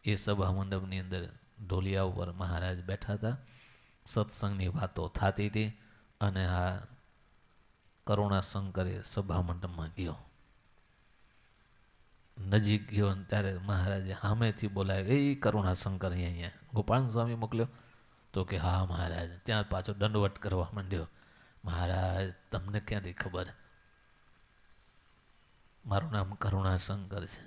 એ સભા મંડપની અંદર ઢોલિયા ઉપર મહારાજ બેઠા હતા, સત્સંગની વાતો થતી હતી, અને આ કરુણાશંકરે સભા મંડપમાં ગયો. નજીક ગયો ને ત્યારે મહારાજે સામેથી બોલાય, એ કરુણાશંકર અહીંયા ગોપાલ સ્વામી મોકલ્યો? તો કે હા મહારાજ. ત્યાં પાછો દંડવટ કરવા માંડ્યો. મહારાજ તમને ક્યાંથી ખબર? મારું નામ કરુણાશંકર છે,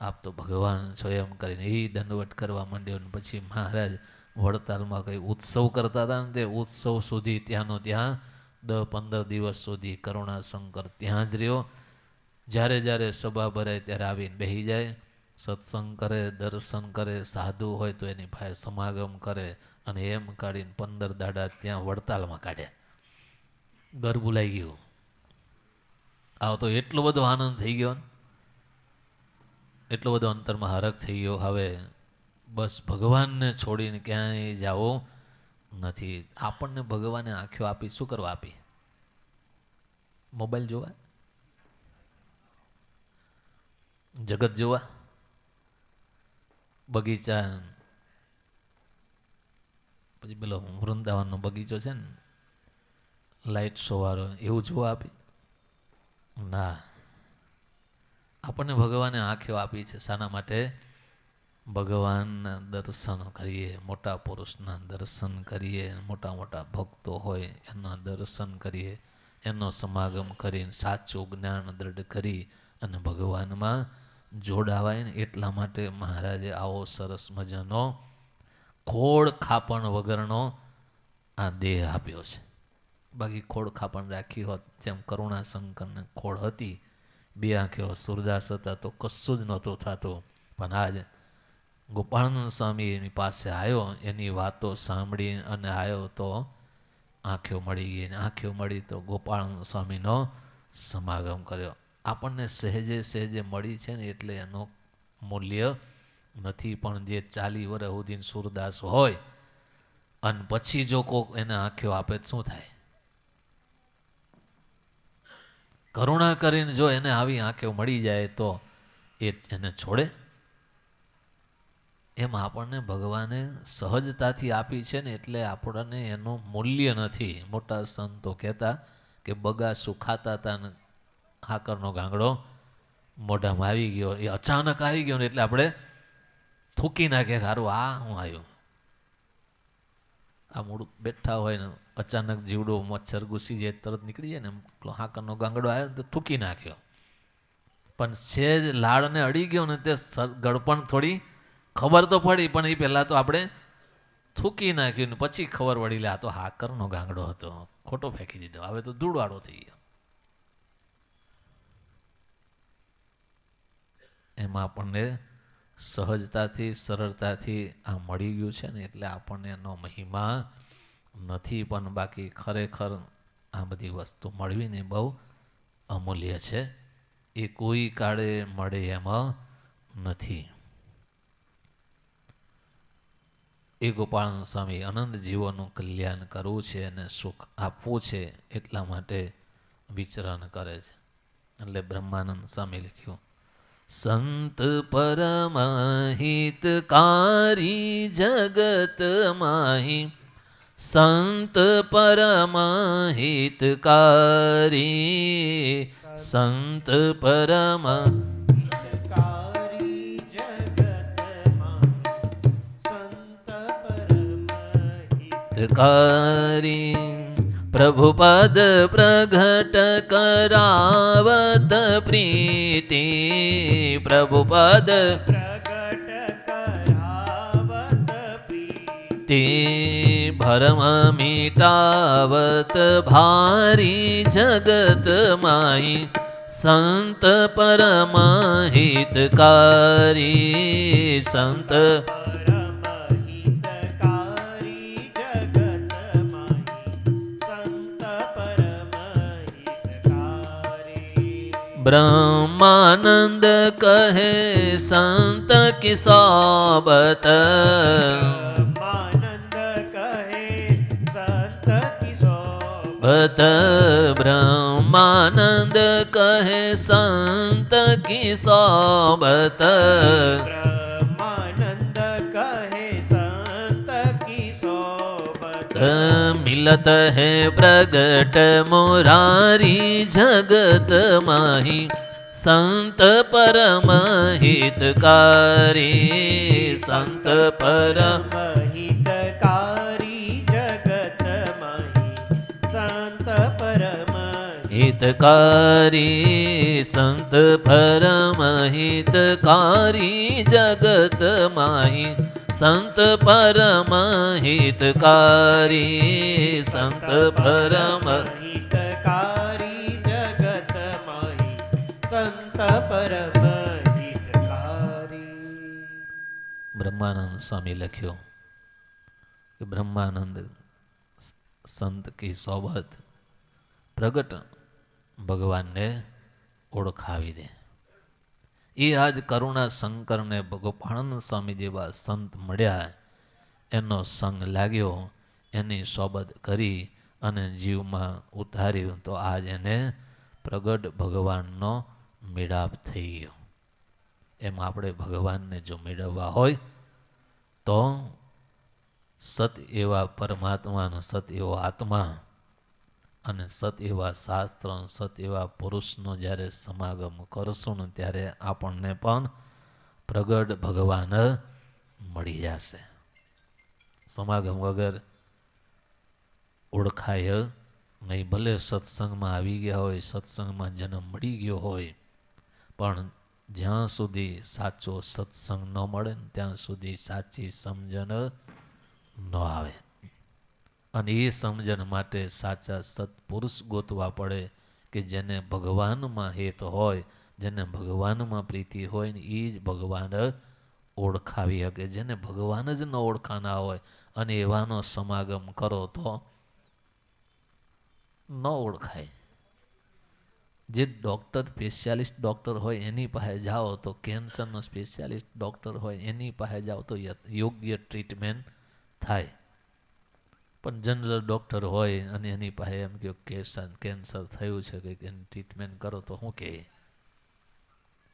આપ તો ભગવાન છો એમ કરીને એ દંડવટ કરવા માંડ્યો. ને પછી મહારાજ વડતાલમાં કંઈ ઉત્સવ કરતા હતા ને તે ઉત્સવ સુધી ત્યાંનો ત્યાં 10-15 દિવસ સુધી કરુણાશંકર ત્યાં જ રહ્યો. જ્યારે જ્યારે સભા ભરાય ત્યારે આવીને બેસી જાય, સત્સંગ કરે, દર્શન કરે, સાધુ હોય તો એની પાસે સમાગમ કરે, અને એમ કાઢીને 15 દાડા ત્યાં વડતાલમાં કાઢ્યા. ઘર ભૂલાઈ ગયું. આવો તો એટલો બધો આનંદ થઈ ગયો ને, એટલો બધો અંતરમાં હરખ થઈ ગયો. હવે બસ ભગવાનને છોડીને ક્યાંય જાવું નથી. આપણને ભગવાને આંખો આપી, શું કરવા આપી? મોબાઈલ જોવા, જગત જોવા, બગીચા, પછી પેલો વૃંદાવનનો બગીચો છે ને, લાઇટ શો વાળો, એવું જોવા આપી? ના. આપણને ભગવાને આંખો આપી છે શાના માટે? ભગવાનના દર્શન કરીએ, મોટા પુરુષના દર્શન કરીએ, મોટા મોટા ભક્તો હોય એના દર્શન કરીએ, એનો સમાગમ કરીને સાચું જ્ઞાન દ્રઢ કરી અને ભગવાનમાં જોડાવાય ને એટલા માટે મહારાજે આવો સરસ મજાનો ખોડ ખાપણ વગરનો આ દેહ આપ્યો છે. બાકી ખોડ ખાપણ રાખી હોત, જેમ કરુણાશંકરને ખોડ હતી, 2 આંખો સુરદાસ હતા, તો કશું જ નહોતું થતું. પણ આજ ગોપાળાનંદ સ્વામી એની પાસે આવ્યો, એની વાતો સાંભળી અને આવ્યો તો આંખો મળી ગઈ, ને આંખો મળી તો ગોપાળાનંદ સ્વામીનો સમાગમ કર્યો. આપણને સહેજે સહેજે મળી છે ને એટલે એનો મૂલ્ય નથી. પણ જે 40 વર્ષ સુધી સુરદાસ હોય અને પછી જો કોક એને આંખો આપે તો શું થાય? કરુણા કરીને જો એને આવી આંખો મળી જાય તો એને છોડે? એમ આપણને ભગવાને સહજતાથી આપી છે ને એટલે આપણને એનું મૂલ્ય નથી. મોટા સંતો કહેતા કે બગાસું ખાતા હતા ને હાકરનો ગાંગડો મોઢામાં આવી ગયો, એ અચાનક આવી ગયો ને એટલે આપણે થૂકી નાખે સારું આ હું આવ્યું. આ મૂળ બેઠા હોય ને અચાનક જીવડો મચ્છર ઘૂસી જાય તરત નીકળી જાય ને પેલો હાકરનો ગાંગડો આવ્યો ને તો થૂકી નાખ્યો. પણ સેજ લાડને અડી ગયો ને તે ગળપણ થોડી ખબર તો પડી, પણ એ પહેલાં તો આપણે થૂકી નાખ્યું ને પછી ખબર પડી લે આ તો હાકરનો ગાંગડો હતો, ખોટો ફેંકી દીધો, હવે તો ધૂળવાળો થઈ ગયો. એમાં આપણને સહજતાથી સરળતાથી આ મળી ગયું છે ને એટલે આપણને એનો મહિમા નથી, પણ બાકી ખરેખર આ બધી વસ્તુ મળવીને બહુ અમૂલ્ય છે. એ કોઈ કાળે મળે એમાં નથી. એ ગોપાલ સ્વામી અનંત જીવોનું કલ્યાણ કરવું છે અને સુખ આપવું છે એટલા માટે વિચરણ કરે છે. એટલે બ્રહ્માનંદ સ્વામી લખ્યું, સંત પરમહિતકારી જગત માહી, સંત પરમહિતકારી, સંત પરમ હિતકારી, પ્રભુપદ પ્રગટ કરાવત પ્રીતિ, પ્રભુપદ તે ભરમ મીટાવત ભારી જગત માહી, સંત પરમ હિતકારી, સંત બ્રહ્માનંદ કહે સંત કી સોબત, બત બ્રહ્માનંદ કહે સંત કી સોબત, મિલત હૈ પ્રગટ મુરારી જગત માહી, સંત પરમ હિતકારી, સંત પરમ હિતકારી જગત માહી, સંત પરમ હિતકારી, સંત પરમ હિતકારી જગત માહી, સંત પરમ હિતકારી, સંત પરમ હિતકારી જગત માહી, સંત પરમ હિતકારી. બ્રહ્માનંદ સ્વામી લખ્યો કે બ્રહ્માનંદ સંત કી સોબત પ્રગટ ભગવાનને ઓળખાવી દે. એ આજ કરુણા શંકરને ગોપાળાનંદ સ્વામી જેવા સંત મળ્યા, એનો સંગ લાગ્યો, એની સોબત કરી અને જીવમાં ઉતાર્યું તો આજ એને પ્રગટ ભગવાનનો મેળાપ થઈ ગયો. એમ આપણે ભગવાનને જો મેળવવા હોય તો સત એવા પરમાત્માનો, સત એવો આત્મા અને સત એવા શાસ્ત્ર, સત એવા પુરુષનો જ્યારે સમાગમ કરશું ને ત્યારે આપણને પણ પ્રગટ ભગવાન મળી જશે. સમાગમ વગર ઓળખાય નહીં. ભલે સત્સંગમાં આવી ગયા હોય, સત્સંગમાં જન્મ મળી ગયો હોય, પણ જ્યાં સુધી સાચો સત્સંગ ન મળે ને ત્યાં સુધી સાચી સમજણ ન આવે. અને એ સમજણ માટે સાચા સત્પુરુષ ગોતવા પડે કે જેને ભગવાનમાં હેત હોય, જેને ભગવાનમાં પ્રીતિ હોય ને એ જ ભગવાન ઓળખાવી શકે. જેને ભગવાન જ ન ઓળખાના હોય અને એવાનો સમાગમ કરો તો ન ઓળખાય. જે ડૉક્ટર સ્પેશિયાલિસ્ટ ડૉક્ટર હોય એની પાસે જાઓ તો, કેન્સરનો સ્પેશિયાલિસ્ટ ડૉક્ટર હોય એની પાસે જાઓ તો યોગ્ય ટ્રીટમેન્ટ થાય. પણ જનરલ ડૉક્ટર હોય અને એની પાસે એમ કહો કેન્સર થયું છે કે એની ટ્રીટમેન્ટ કરો તો શું કહે,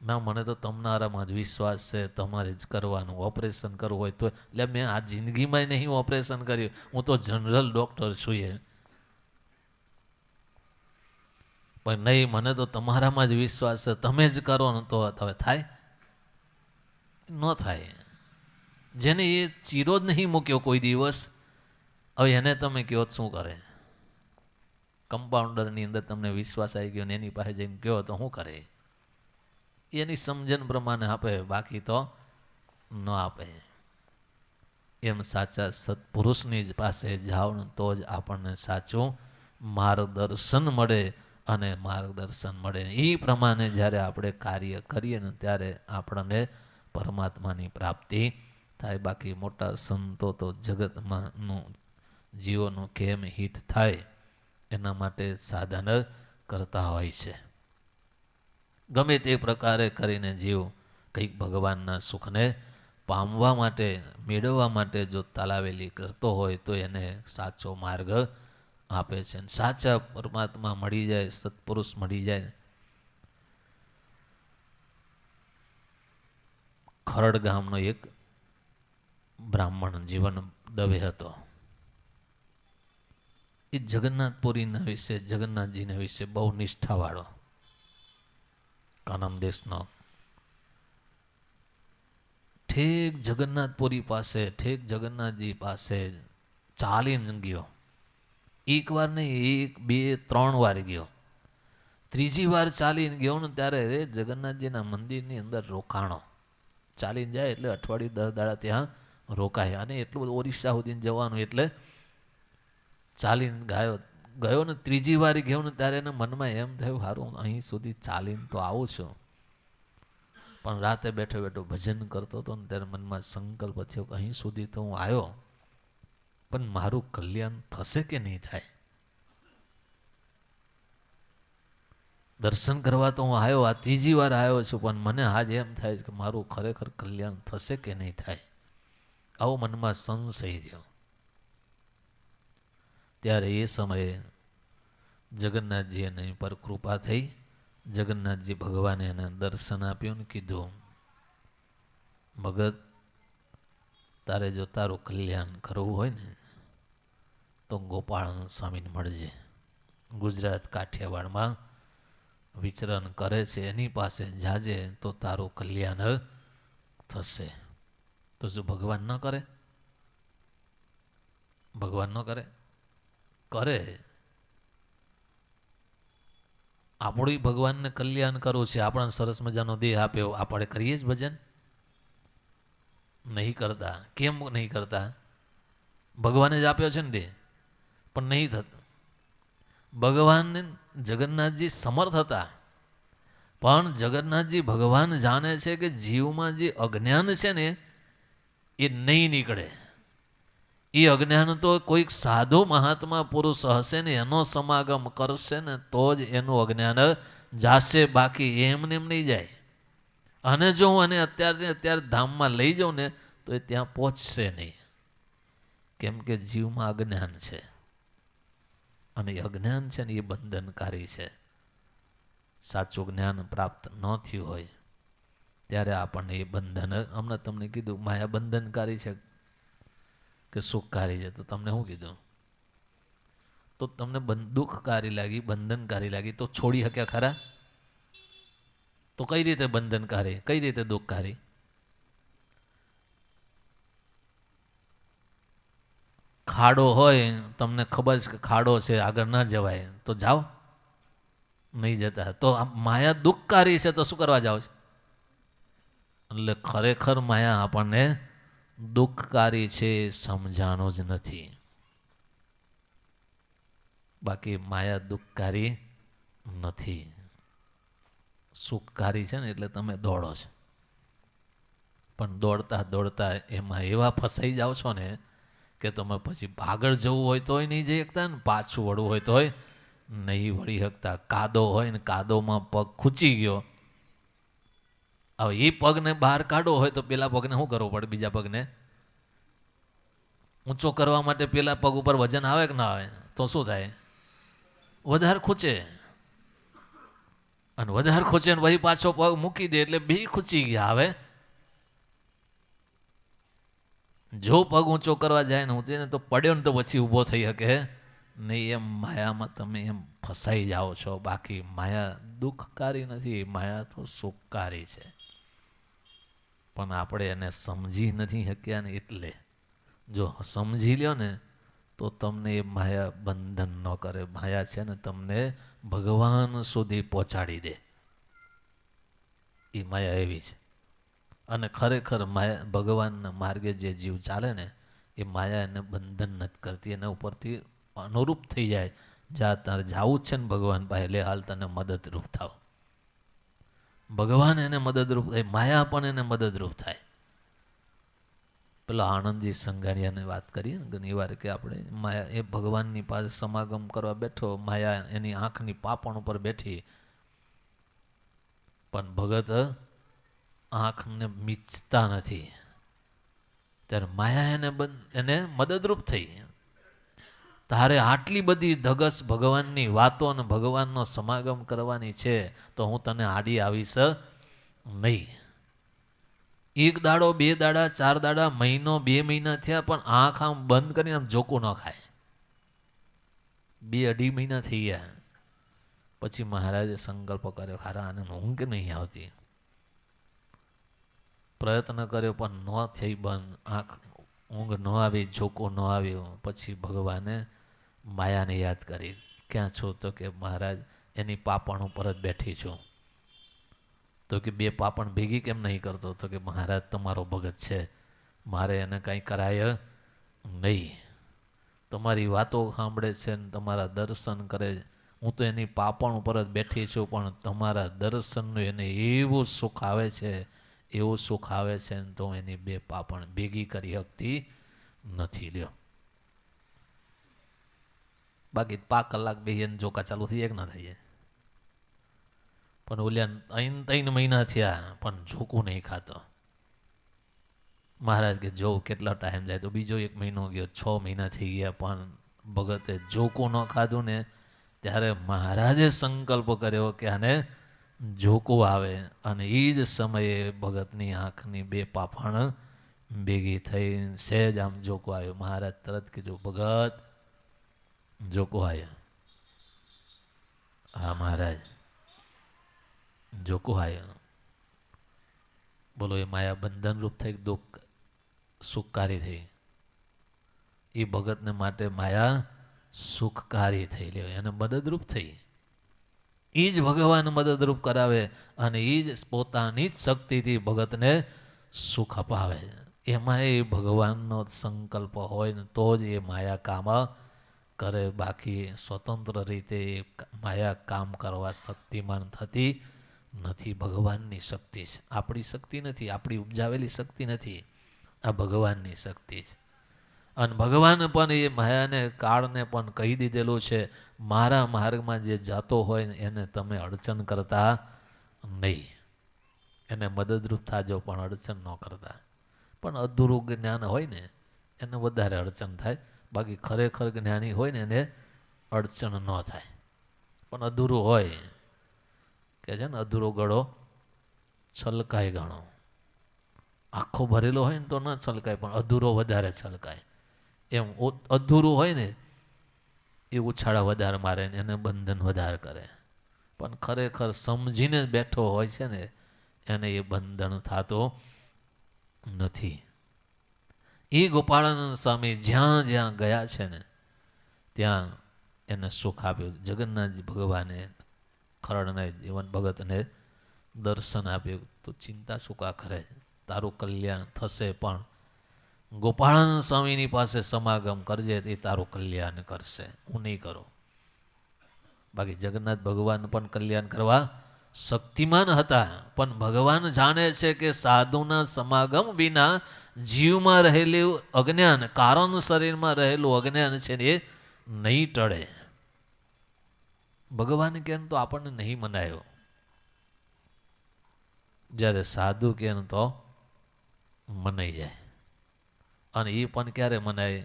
ના મને તો તમારામાં જ વિશ્વાસ છે, તમારે જ કરવાનું, ઓપરેશન કરવું હોય તો. એટલે મેં આ જિંદગીમાં નહીં ઓપરેશન કર્યું, હું તો જનરલ ડૉક્ટર છું એ. પણ નહીં, મને તો તમારામાં જ વિશ્વાસ છે, તમે જ કરો ને તો હવે થાય? ન થાય. જેને એ ચીરો જ નહીં મૂક્યો કોઈ દિવસ, હવે એને તમે કહો તો શું કરે? કમ્પાઉન્ડરની અંદર તમને વિશ્વાસ આવી ગયો ને એની પાસે જઈને કહો તો શું કરે? એની સમજણ પ્રમાણે આપે, બાકી તો ન આપે. એમ સાચા સત્પુરુષની જ પાસે જાઓ ને તો જ આપણને સાચું માર્ગદર્શન મળે. અને માર્ગદર્શન મળે એ પ્રમાણે જ્યારે આપણે કાર્ય કરીએ ને ત્યારે આપણને પરમાત્માની પ્રાપ્તિ થાય. બાકી મોટા સંતો તો જગતમાંનું જીવોનું કેમ હિત થાય એના માટે સાધન કરતા હોય છે. ગમે તે પ્રકારે કરીને જીવ કંઈક ભગવાનના સુખને પામવા માટે, મેળવવા માટે જો તાલાવેલી કરતો હોય તો એને સાચો માર્ગ આપે છે. સાચા પરમાત્મા મળી જાય, સત્પુરુષ મળી જાય. ખરડ ગામનો એક બ્રાહ્મણ જીવન દવે હતો. એ જગન્નાથપુરીના વિશે, જગન્નાથજીના વિશે બહુ નિષ્ઠાવાળો, કાનમ દેશનો. ઠેક જગન્નાથપુરી પાસે, ઠેક જગન્નાથજી પાસે ચાલીને ગયો. એક વાર નહીં, 1, 2, 3 વાર ગયો. ત્રીજી વાર ચાલીને ગયો ને ત્યારે જગન્નાથજીના મંદિરની અંદર રોકાણો. ચાલીને જાય એટલે અઠવાડિયું 10 દાડા ત્યાં રોકાય. અને એટલું બધું ઓરિસ્સા સુધી જવાનું એટલે ચાલીને ગયો ને ત્રીજી વાર ગયો ને ત્યારે એના મનમાં એમ થયું, સારું અહીં સુધી ચાલીને તો આવું છું, પણ રાતે બેઠો બેઠો ભજન કરતો હતો ને ત્યારે મનમાં સંકલ્પ થયો કે અહીં સુધી તો હું આવ્યો, પણ મારું કલ્યાણ થશે કે નહીં થાય? દર્શન કરવા તો હું આવ્યો, આ ત્રીજી વાર આવ્યો છું, પણ મને આજ એમ થાય કે મારું ખરેખર કલ્યાણ થશે કે નહીં થાય? આવો મનમાં સંશય થયો. ત્યારે એ સમયે જગન્નાથજી એની પર કૃપા થઈ. જગન્નાથજી ભગવાને એને દર્શન આપ્યું ને કીધું, ભગત, તારે જો તારું કલ્યાણ કરવું હોય ને તો ગોપાલ સ્વામીને મળજે. ગુજરાત કાઠિયાવાડમાં વિચરણ કરે છે, એની પાસે જાજે તો તારું કલ્યાણ થશે. તો જો ભગવાન ન કરે? ભગવાન ન કરે? કરે. આપણું ભગવાનને કલ્યાણ કરવું છે, આપણને સરસ મજાનો દેહ આપ્યો, આપણે કરીએ જ ભજન? નહીં કરતા. કેમ નહીં કરતા? ભગવાને જ આપ્યો છે ને દેહ, પણ નહીં થતું. ભગવાન જગન્નાથજી સમર્થ હતા, પણ જગન્નાથજી ભગવાન જાણે છે કે જીવમાં જે અજ્ઞાન છે ને એ નહીં નીકળે. એ અજ્ઞાન તો કોઈક સાધુ મહાત્મા પુરુષ હશે ને એનો સમાગમ કરશે ને તો જ એનું અજ્ઞાન જાશે, બાકી એમને એમ નહીં જાય. અને જો હું એને અત્યારે ધામમાં લઈ જાઉં ને તો એ ત્યાં પહોંચશે નહીં, કેમ કે જીવમાં અજ્ઞાન છે. અને એ અજ્ઞાન છે ને એ બંધનકારી છે. સાચું જ્ઞાન પ્રાપ્ત ન થયું હોય ત્યારે આપણને એ બંધન, હમણાં તમને કીધું માયા બંધનકારી છે કે સુખકારી છે, તો તમને શું કીધું? તો તમને દુઃખકારી લાગી, બંધનકારી લાગી, તો છોડી શક્યા ખરા? તો કઈ રીતે બંધનકારી, કઈ રીતે દુઃખકારી? ખાડો હોય, તમને ખબર છે કે ખાડો છે, આગળ ના જવાય, તો જાઓ? નહીં જતા. તો આ માયા દુઃખકારી છે, તો શું કરવા જાઓ છો? એટલે ખરેખર માયા આપણને દુઃખકારી છે સમજાણું જ નથી. બાકી માયા દુઃખકારી નથી, સુખકારી છે ને એટલે તમે દોડો છો. પણ દોડતા દોડતા એમાં એવા ફસાઈ જાઓ છો ને કે તમે પછી આગળ જવું હોય તોય નહીં જઈ શકતા ને પાછું વળવું હોય તોય નહીં વળી શકતા. કાદો હોય ને કાદોમાં પગ ખૂંચી ગયો, હવે એ પગને બહાર કાઢવો હોય તો પેલા પગને શું કરવું પડે? બીજા પગને ઊંચો કરવા માટે પેલા પગ ઉપર વજન આવે કે ના આવે? તો શું થાય? વધારે ખૂંચે. અને વધારે ખૂંચે ને વહી પાછો પગ મૂકી દે એટલે બે ખૂંચી ગયા. હવે જો પગ ઊંચો કરવા જાય ને ઊંચે ને તો પડ્યો ને તો પછી ઊભો થઈ શકે નહીં. એમ માયામાં તમે એમ ફસાઈ જાઓ છો. બાકી માયા દુઃખકારી નથી, માયા તો સુખકારી છે. પણ આપણે એને સમજી નથી શક્યા ને એટલે. જો સમજી લ્યો ને તો તમને એ માયા બંધન ન કરે. માયા છે ને તમને ભગવાન સુધી પહોંચાડી દે. એ માયા એવી છે. અને ખરેખર માયા ભગવાનના માર્ગે જે જીવ ચાલે ને એ માયા એને બંધન નથી કરતી, એના ઉપરથી અનુરૂપ થઈ જાય. જા તારે જાવું જ છે ને ભગવાન પાસે, લે હાલ તને મદદરૂપ થાવ. ભગવાન એને મદદરૂપ થાય, માયા પણ એને મદદરૂપ થાય. પેલા આનંદજી સંઘાણીયાને વાત કરીએ ને ઘણી વાર કે આપણે માયા એ ભગવાનની પાસે સમાગમ કરવા બેઠો, માયા એની આંખની પાપણ ઉપર બેઠી, પણ ભગત આંખને મીચતા નથી. ત્યારે માયા એને મદદરૂપ થઈ. તારે આટલી બધી ધગસ ભગવાનની વાતો અને ભગવાનનો સમાગમ કરવાની છે તો હું તને આડી આવીશ નહીં. એક દાડો, બે દાડા, ચાર દાડા, મહિનો, 2 મહિના થયા પણ આંખ આમ બંધ કરીને આમ જોકું ન ખાય. 2-2.5 મહિના થઈ ગયા. પછી મહારાજે સંકલ્પ કર્યો, હારા આને ઊંઘ નહીં આવતી. પ્રયત્ન કર્યો પણ ન થઈ બંધ. આંખ ઊંઘ ન આવી, જોકો ન આવ્યો. પછી ભગવાને માયાને યાદ કરી. ક્યાં છો? તો કે મહારાજ એની પાપણ ઉપર જ બેઠી છું. તો કે 2 પાપણ ભેગી કેમ નહીં કરતો? તો કે મહારાજ તમારો ભગત છે, મારે એને કંઈ કરાય નહીં. તમારી વાતો સાંભળે છે ને તમારા દર્શન કરે. હું તો એની પાપણ ઉપર જ બેઠી છું, પણ તમારા દર્શનનું એને એવું સુખ આવે છે, એવું સુખ આવે છે ને તો એની 2 પાપણ ભેગી કરી શકતી નથી. લ્યો, બાકી 5 કલાક બે એને જોકા ચાલુ થઈ જાય કે ના થઈ જાય. પણ ઓલ્યા 3 મહિના થયા પણ જોકું નહીં ખાતો. મહારાજ કે જોઉં કેટલો ટાઈમ જાય. તો બીજો 1 મહિનો ગયો, 6 મહિના થઈ ગયા પણ ભગતે જોકું ન ખાધું ને. ત્યારે મહારાજે સંકલ્પ કર્યો કે આને જોકું આવે. અને એ જ સમયે ભગતની આંખની 2 પાપણ ભેગી થઈ, સહેજ આમ જોકું આવ્યો. મહારાજ તરત કીધું, ભગત જોકું આવ્યો. હા મહારાજ જોકું આવ્યો. બોલો, એ માયા બંધન રૂપ થઈ, દુઃખ સુખકારી થઈ. એ ભગતને માટે માયા સુખકારી થઈ. લ્યો, એને મદદરૂપ થઈ. એ જ ભગવાન મદદરૂપ કરાવે અને એ જ પોતાની જ શક્તિથી ભગતને સુખ અપાવે. એમાં એ ભગવાનનો સંકલ્પ હોય ને તો જ એ માયા કામ કરે. બાકી સ્વતંત્ર રીતે એ માયા કામ કરવા શક્તિમાન થતી નથી. ભગવાનની શક્તિ છે, આપણી શક્તિ નથી, આપણી ઉપજાવેલી શક્તિ નથી. આ ભગવાનની શક્તિ છે. અને ભગવાન પણ એ માયાને કાળને પણ કહી દીધેલું છે, મારા માર્ગમાં જે જાતો હોય ને એને તમે અડચણ કરતા નહીં. એને મદદરૂપ થાજો પણ અડચણ ન કરતા. પણ અધૂરું જ્ઞાન હોય ને એને વધારે અડચણ થાય. બાકી ખરેખર જ્ઞાની હોય ને એને અડચણ ન થાય. પણ અધૂરું હોય કે છે ને, અધૂરો ગળો છલકાય ઘણો. આખો ભરેલો હોય ને તો ન છલકાય, પણ અધૂરો વધારે છલકાય. એમ અધૂરું હોય ને એ ઉછાળા વધારે મારે ને એને બંધન વધારે કરે. પણ ખરેખર સમજીને બેઠો હોય છે ને એને એ બંધન થતો નથી. એ ગોપાળાનંદ સ્વામી જ્યાં જ્યાં ગયા છે ને ત્યાં એને સુખ આપ્યું. જગન્નાથજી ભગવાને ખરડને જીવન ભગતને દર્શન આપ્યું. તો ચિંતા શું કા કરે, તારું કલ્યાણ થશે. પણ ગોપાળાનંદ સ્વામીની પાસે સમાગમ કરજે, એ તારું કલ્યાણ કરશે, હું નહીં કરું. બાકી જગન્નાથ ભગવાન પણ કલ્યાણ કરવા શક્તિમાન હતા. પણ ભગવાન જાણે છે કે સાધુના સમાગમ વિના જીવમાં રહેલું અજ્ઞાન, કારણ શરીરમાં રહેલું અજ્ઞાન છે ને એ નહીં ટળે. ભગવાન કેમ તો આપણને નહીં મનાયો, જ્યારે સાધુ કેમ તો મનાઈ જાય. અને એ પણ ક્યારે મનાય?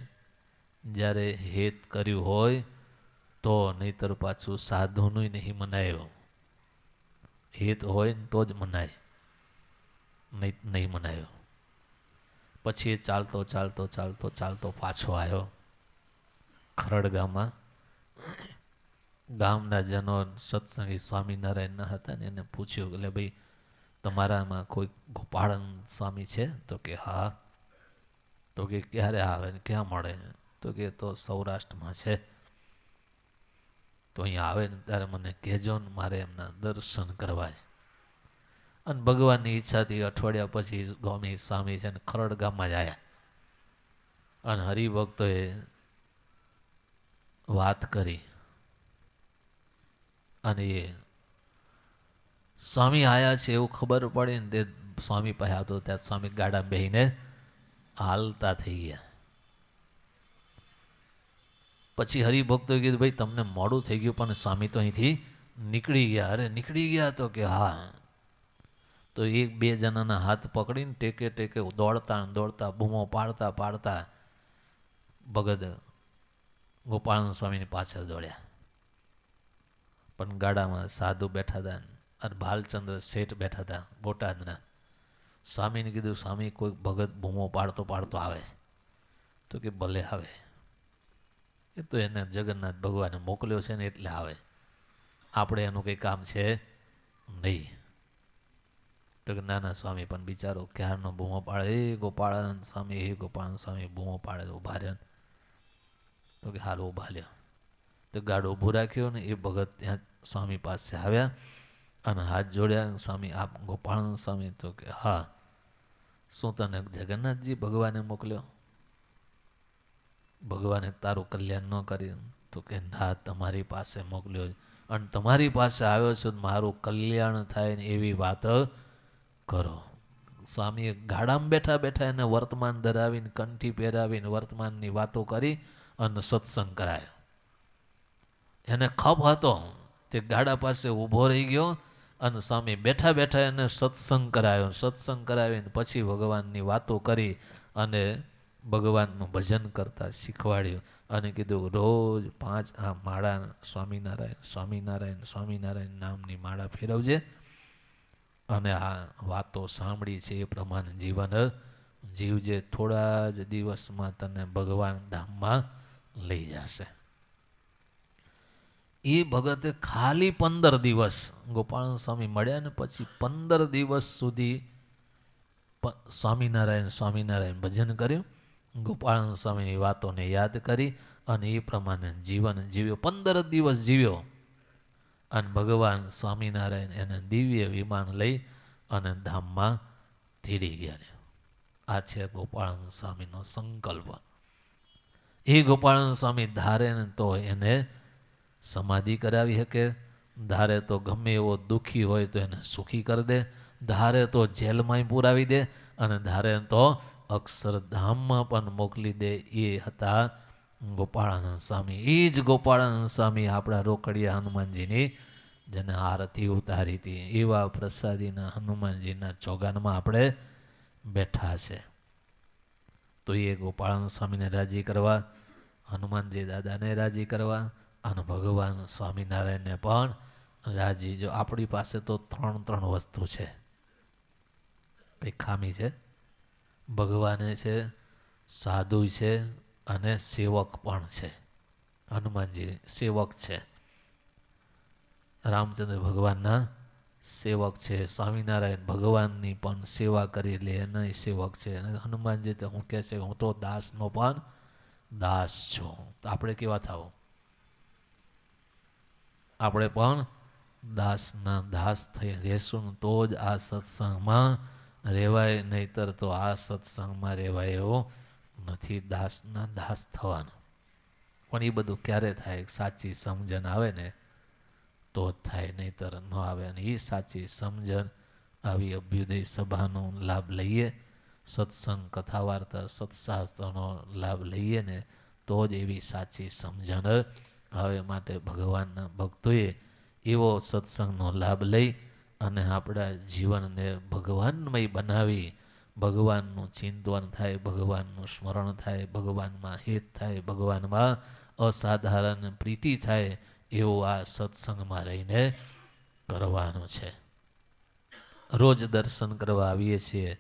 જ્યારે હેત કર્યું હોય તો, નહીતર પાછું સાધુનું નહીં મનાયો. હેત હોય ને તો જ મનાય, નહીં મનાયો. પછી એ ચાલતો ચાલતો ચાલતો ચાલતો પાછો આવ્યો ખરડ ગામમાં. ગામના જનો સત્સંગી સ્વામિનારાયણના હતા ને એને પૂછ્યું, એટલે ભાઈ તમારામાં કોઈ ગોપાળન સ્વામી છે? તો કે હા. તો કે ક્યારે આવે ને ક્યાં મળે? તો કે તો સૌરાષ્ટ્રમાં છે. તો અહીંયા આવે ને ત્યારે મને કહેજો ને, મારે એમના દર્શન કરવા છે. અને ભગવાનની ઈચ્છાથી અઠવાડિયા પછી ગોમી સ્વામી છે ને ખરડ ગામમાં જ આવ્યા. અને હરિભક્તોએ વાત કરી અને એ સ્વામી આયા છે એવું ખબર પડી ને તે સ્વામી પાસે આવતો ત્યાં સ્વામી ગાડા બેહીને હાલતા થઈ ગયા. પછી હરિભક્તોએ કીધું ભાઈ તમને મોડું થઈ ગયું પણ સ્વામી તો અહીંથી નીકળી ગયા. અરે નીકળી ગયા? તો કે હા. તો એક બે જણાના હાથ પકડીને ટેકે ટેકે દોડતા દોડતા બૂમો પાડતા પાડતા ભગત ગોપાળન સ્વામીની પાછળ દોડ્યા. પણ ગાડામાં સાધુ બેઠા હતા અને ભાલચંદ્ર શેઠ બેઠા હતા બોટાદના. સ્વામીને કીધું સ્વામી કોઈ ભગત બૂમો પાડતો પાડતો આવે છે. તો કે ભલે આવે, એ તો એને જગન્નાથ ભગવાને મોકલ્યો છે ને એટલે આવે, આપણે એનું કંઈ કામ છે નહીં. તો કે નાના સ્વામી પણ બિચારો ક્યારનો બૂમો પાડે, એ ગોપાળાનંદ સ્વામી, એ ગોપાળાનંદ સ્વામી બૂમો પાડે, ઉભા રહ્યા. તો કે હારું ઉભા લ્યો. તો ગાડો ઊભો રાખ્યો ને એ ભગત ત્યાં સ્વામી પાસે આવ્યા અને હાથ જોડ્યા. સ્વામી આપ ગોપાળાનંદ સ્વામી? તો કે હા. શું તને જગન્નાથજી ભગવાને મોકલ્યો? ભગવાને તારું કલ્યાણ ન કર્યું? તો કે ના, તમારી પાસે મોકલ્યો અને તમારી પાસે આવ્યો છું મારું કલ્યાણ થાય ને એવી વાત કરો. સ્વામીએ ગાડામાં બેઠા બેઠા એને વર્તમાન ધરાવીને કંઠી પહેરાવીને વર્તમાનની વાતો કરી અને સત્સંગ કરાયો. એને ખપ હતો તે ગાડા પાસે ઊભો રહી ગયો અને સ્વામી બેઠા બેઠા એને સત્સંગ કરાયો. સત્સંગ કરાવીને પછી ભગવાનની વાતો કરી અને ભગવાનનું ભજન કરતા શીખવાડ્યું અને કીધું રોજ 5 આ માળા સ્વામિનારાયણ સ્વામિનારાયણ સ્વામિનારાયણ નામની માળા ફેરવજે અને આ વાતો સાંભળી છે એ પ્રમાણે જીવન જીવજે. થોડા જ દિવસમાં તને ભગવાન ધામમાં લઈ જશે. એ ભગતે ખાલી 15 દિવસ ગોપાળન સ્વામી મળ્યા ને પછી 15 દિવસ સુધી સ્વામિનારાયણ સ્વામિનારાયણ ભજન કર્યું. ગોપાળન સ્વામીની વાતોને યાદ કરી અને એ પ્રમાણે જીવન જીવ્યો. 15 દિવસ જીવ્યો અને ભગવાન સ્વામિનારાયણ એને દિવ્ય વિમાન લઈ અને ધામમાં તેડી ગયા. આ છે ગોપાળન સ્વામીનો સંકલ્પ. એ ગોપાળન સ્વામી ધારે ને તો એને સમાધિ કરાવી શકે, ધારે તો ગમે એવો દુઃખી હોય તો એને સુખી કરી દે, ધારે તો જેલમાંય પુરાવી દે અને ધારે તો અક્ષરધામમાં પણ મોકલી દે. એ હતા ગોપાળાનંદ સ્વામી. એ જ ગોપાળાનંદ સ્વામી આપણા રોકડિયા હનુમાનજીની જેને આરતી ઉતારી હતી એવા પ્રસાદીના હનુમાનજીના ચોગાનમાં આપણે બેઠા છે. તો એ ગોપાળાનંદ સ્વામીને રાજી કરવા, હનુમાનજી દાદાને રાજી કરવા અને ભગવાન સ્વામિનારાયણને પણ રાજી. જો આપણી પાસે તો 3 વસ્તુ છે. કઈ ખામી છે? ભગવાને છે, સાધુ છે અને સેવક પણ છે. હનુમાનજી સેવક છે, રામચંદ્ર ભગવાનના સેવક છે, સ્વામિનારાયણ ભગવાનની પણ સેવા કરી લે એના સેવક છે. અને હનુમાનજી તો હું કહે છે હું તો દાસનો પણ દાસ છું. તો આપણે કેવા થાવ? આપણે પણ દાસના દાસ થઈ રહેશું તો જ આ સત્સંગમાં રહેવાય, નહીતર તો આ સત્સંગમાં રહેવાય એવો નથી. દાસના દાસ થવાનું. પણ એ બધું ક્યારે થાય? સાચી સમજણ આવે ને તો જ થાય, નહીતર ન આવે. અને એ સાચી સમજણ આવી અભ્યુદય સભાનો લાભ લઈએ, સત્સંગ કથા વાર્તા સત્શાસ્ત્રનો લાભ લઈએ ને તો જ એવી સાચી સમજણ આવે. માટે ભગવાનના ભક્તોએ એવો સત્સંગનો લાભ લઈ અને આપણા જીવનને ભગવાનમય બનાવી, ભગવાનનું ચિંતન થાય, ભગવાનનું સ્મરણ થાય, ભગવાનમાં હેત થાય, ભગવાનમાં અસાધારણ પ્રીતિ થાય એવો આ સત્સંગમાં રહીને કરવાનું છે. રોજ દર્શન કરવા આવીએ છીએ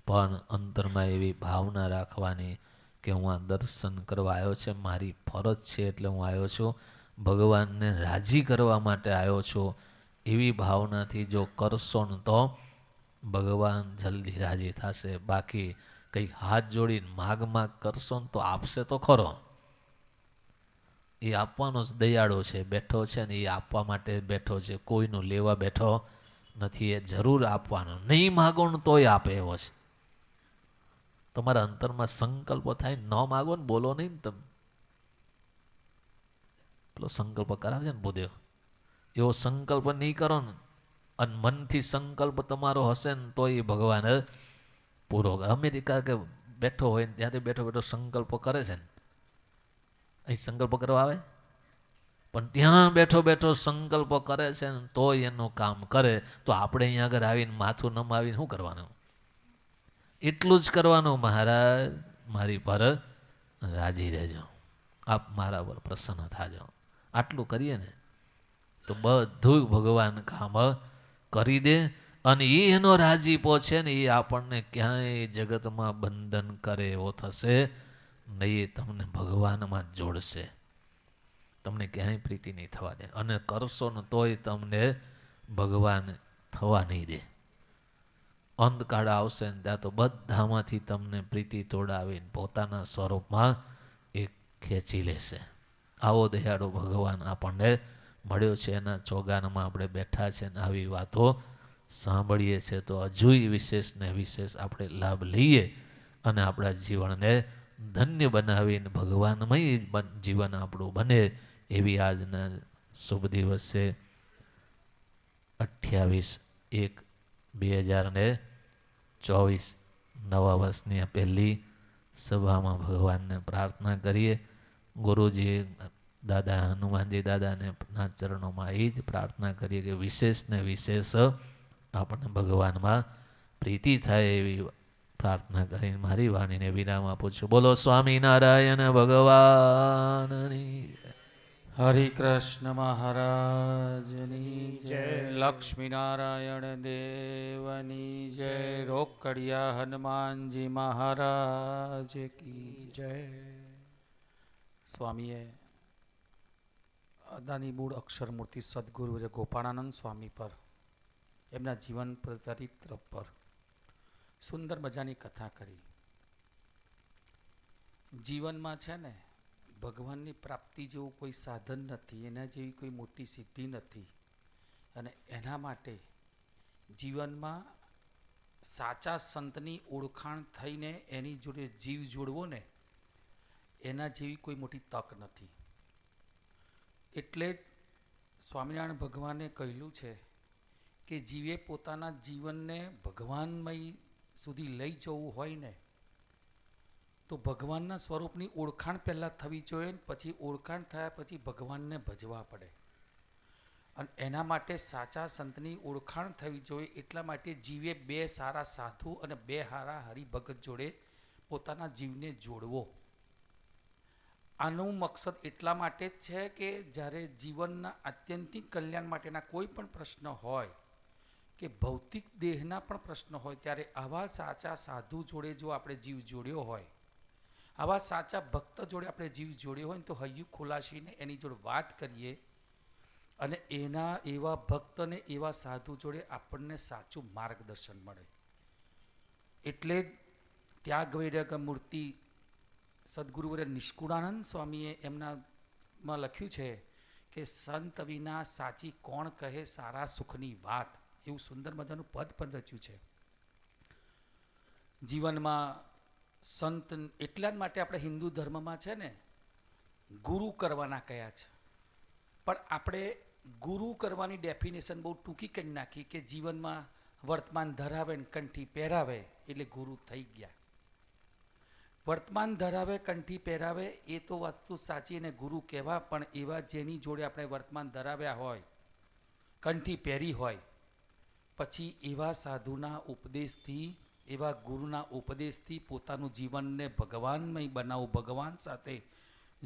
પણ અંતરમાં એવી ભાવના રાખવાની કે હું આ દર્શન કરવા આવ્યો છે, મારી ફરજ છે એટલે હું આવ્યો છું, ભગવાનને રાજી કરવા માટે આવ્યો છું. એવી ભાવનાથી જો કરશો ને તો ભગવાન જલ્દી રાજી થશે. બાકી કંઈક હાથ જોડીને માગ કરશો ને તો આપશે તો ખરો. એ આપવાનો જ દયાળો છે, બેઠો છે ને એ આપવા માટે બેઠો છે, કોઈનું લેવા બેઠો નથી. એ જરૂર આપવાનો, નહીં માગો ને તોય આપે એવો છે. તમારા અંતરમાં સંકલ્પ થાય, ન માગો ને બોલો નહીં ને તમે. પેલો સંકલ્પ કરાવે છે ને ભૂદેવ, એવો સંકલ્પ નહીં કરો ને, અને મનથી સંકલ્પ તમારો હશે ને તો એ ભગવાન પૂરો. અમેરિકા કે બેઠો હોય ને ત્યાંથી બેઠો બેઠો સંકલ્પ કરે છે ને, અહીં સંકલ્પ કરવા આવે, પણ ત્યાં બેઠો બેઠો સંકલ્પ કરે છે ને તોય એનું કામ કરે. તો આપણે અહીંયા આગળ આવીને માથું નમાવીને શું કરવાનું? એટલું જ કરવાનું, મહારાજ મારી પર રાજી રહેજો, આપ મારા પર પ્રસન્ન થાજો. આટલું કરીએ ને તો બધું ભગવાન કામ કરી દે. અને એ એનો રાજીપો છે ને એ આપણને ક્યાંય જગતમાં બંધન કરે એવો થશે નહીં. એ તમને ભગવાનમાં જોડશે, તમને ક્યાંય પ્રીતિ નહીં થવા દે. અને કરશો ને તોય તમને ભગવાન થવા નહીં દે. અંધકાળ આવશે ને ત્યાં તો બધામાંથી તમને પ્રીતિ તોડાવીને પોતાના સ્વરૂપમાં એ ખેંચી લેશે. આવો દયાળુ ભગવાન આપણને મળ્યો છે. એના ચોગાનમાં આપણે બેઠા છે ને આવી વાતો સાંભળીએ છીએ. તો હજુય વિશેષ ને વિશેષ આપણે લાભ લઈએ અને આપણા જીવનને ધન્ય બનાવીને ભગવાનમય જીવન આપણું બને એવી આજના શુભ દિવસે 28/1/2024 નવા વર્ષની પહેલી સભામાં ભગવાનને પ્રાર્થના કરીએ. ગુરુજી દાદા હનુમાનજી દાદાને ના ચરણોમાં એ જ પ્રાર્થના કરીએ કે વિશેષ ને વિશેષ આપણને ભગવાનમાં પ્રીતિ થાય એવી પ્રાર્થના કરીને મારી વાણીને વિરામ આપું છું. બોલો સ્વામિનારાયણ ભગવાનની. હરે કૃષ્ણ મહારાજની જય. લક્ષ્મીનારાયણ દેવની જય. રોકડિયા હનુમાનજી મહારાજ કી જય. સ્વામીએ અદાની મૂળ અક્ષરમૂર્તિ સદગુરુ ગોપાળાનંદ સ્વામી પર, એમના જીવન ચરિત્ર પર સુંદર મજાની કથા કરી. જીવનમાં છે ને ભગવાનની પ્રાપ્તિ જેવું કોઈ સાધન નથી, એના જેવી કોઈ મોટી સિદ્ધિ નથી. અને એના માટે જીવનમાં સાચા સંતની ઓળખાણ થઈને એની જોડે જીવ જોડવો ને, એના જેવી કોઈ મોટી તક નથી. એટલે જ સ્વામિનારાયણ ભગવાને કહેલું છે કે જીવે પોતાના જીવનને ભગવાનમય સુધી લઈ જવું હોય ને તો ભગવાનના સ્વરૂપની ઓળખાણ પહેલાં થવી જોઈએ, પછી ઓળખાણ થયા પછી ભગવાનને ભજવા પડે. અને એના માટે સાચા સંતની ઓળખાણ થવી જોઈએ. એટલા માટે જીવે 2 સારા સાધુ અને 2 સારા હરિભગત જોડે પોતાના જીવને જોડવો. આનું મકસદ એટલા માટે જ છે કે જ્યારે જીવનના આત્યંતિક કલ્યાણ માટેના કોઈ પણ પ્રશ્ન હોય કે ભૌતિક દેહના પણ પ્રશ્ન હોય, ત્યારે આવા સાચા સાધુ જોડે જો આપણે જીવ જોડ્યો હોય, આવા સાચા ભક્ત જોડે આપણે જીવ જોડ્યો હોય ને તો હૈયું ખુલાસીને એની જોડે વાત કરીએ અને એના એવા ભક્તને એવા સાધુ જોડે આપણને સાચું માર્ગદર્શન મળે. એટલે ત્યાગ વૈરાગ્ય મૂર્તિ સદગુરુ નિષ્કુળાનંદ સ્વામીએ એમનામાં લખ્યું છે કે સંત વિના સાચી કોણ કહે સારા સુખની વાત. એવું સુંદર મજાનું પદ પણ રચ્યું છે. જીવનમાં સંત એટલા જ માટે આપણે હિન્દુ ધર્મમાં છે ને ગુરુ કરવાના કયા છે, પણ આપણે ગુરુ કરવાની ડેફિનેશન બહુ ટૂંકી કરી નાખી કે જીવનમાં વર્તમાન ધરાવે ને કંઠી પહેરાવે એટલે ગુરુ થઈ ગયા. વર્તમાન ધરાવે કંઠી પહેરાવે એ તો વસ્તુ સાચી અને ગુરુ કહેવા, પણ એવા જેની જોડે આપણે વર્તમાન ધરાવ્યા હોય, કંઠી પહેરી હોય, પછી એવા સાધુના ઉપદેશથી, એવા ગુરુના ઉપદેશથી પોતાનું જીવનને ભગવાનમય બનાવવું, ભગવાન સાથે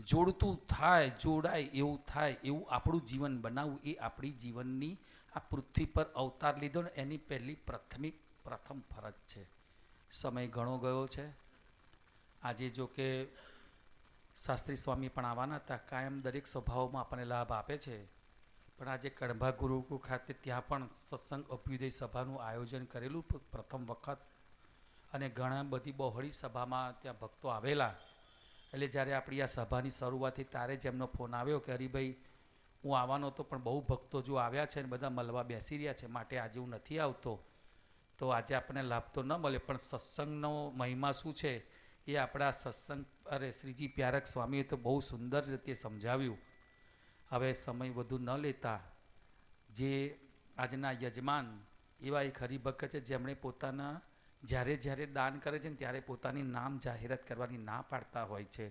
જોડતું થાય, જોડાય એવું થાય, એવું આપણું જીવન બનાવવું એ આપણી જીવનની આ પૃથ્વી પર અવતાર લીધો ને એની પહેલી પ્રથમ ફરજ છે. સમય ઘણો ગયો છે. આજે જો કે શાસ્ત્રી સ્વામી પણ આવવાના હતા. કાયમ દરેક સ્વભાવમાં આપણને લાભ આપે છે, પણ આજે કડભા ગુરુકુળ ખાતે ત્યાં પણ સત્સંગ અભ્યુદય સભાનું આયોજન કરેલું પ્રથમ વખત, અને ઘણા બધી બહોળી સભામાં ત્યાં ભક્તો આવેલા. એટલે જ્યારે આપણી આ સભાની શરૂઆત થઈ ત્યારે જ એમનો ફોન આવ્યો કે હરિભાઈ હું આવવાનો હતો પણ બહુ ભક્તો જો આવ્યા છે ને બધા મળવા બેસી રહ્યા છે, માટે આજે હું નથી આવતો. તો આજે આપણને લાભ તો ન મળે, પણ સત્સંગનો મહિમા શું છે એ આપણા સત્સંગ શ્રીજી પ્યારક સ્વામીએ તો બહુ સુંદર રીતે સમજાવ્યું. હવે સમય વધુ ન લેતા, જે આજના યજમાન એવા એક હરિભક્ત છે જેમણે પોતાના જ્યારે દાન કરે છે ને ત્યારે પોતાની નામ જાહેરાત કરવાની ના પાડતા હોય છે.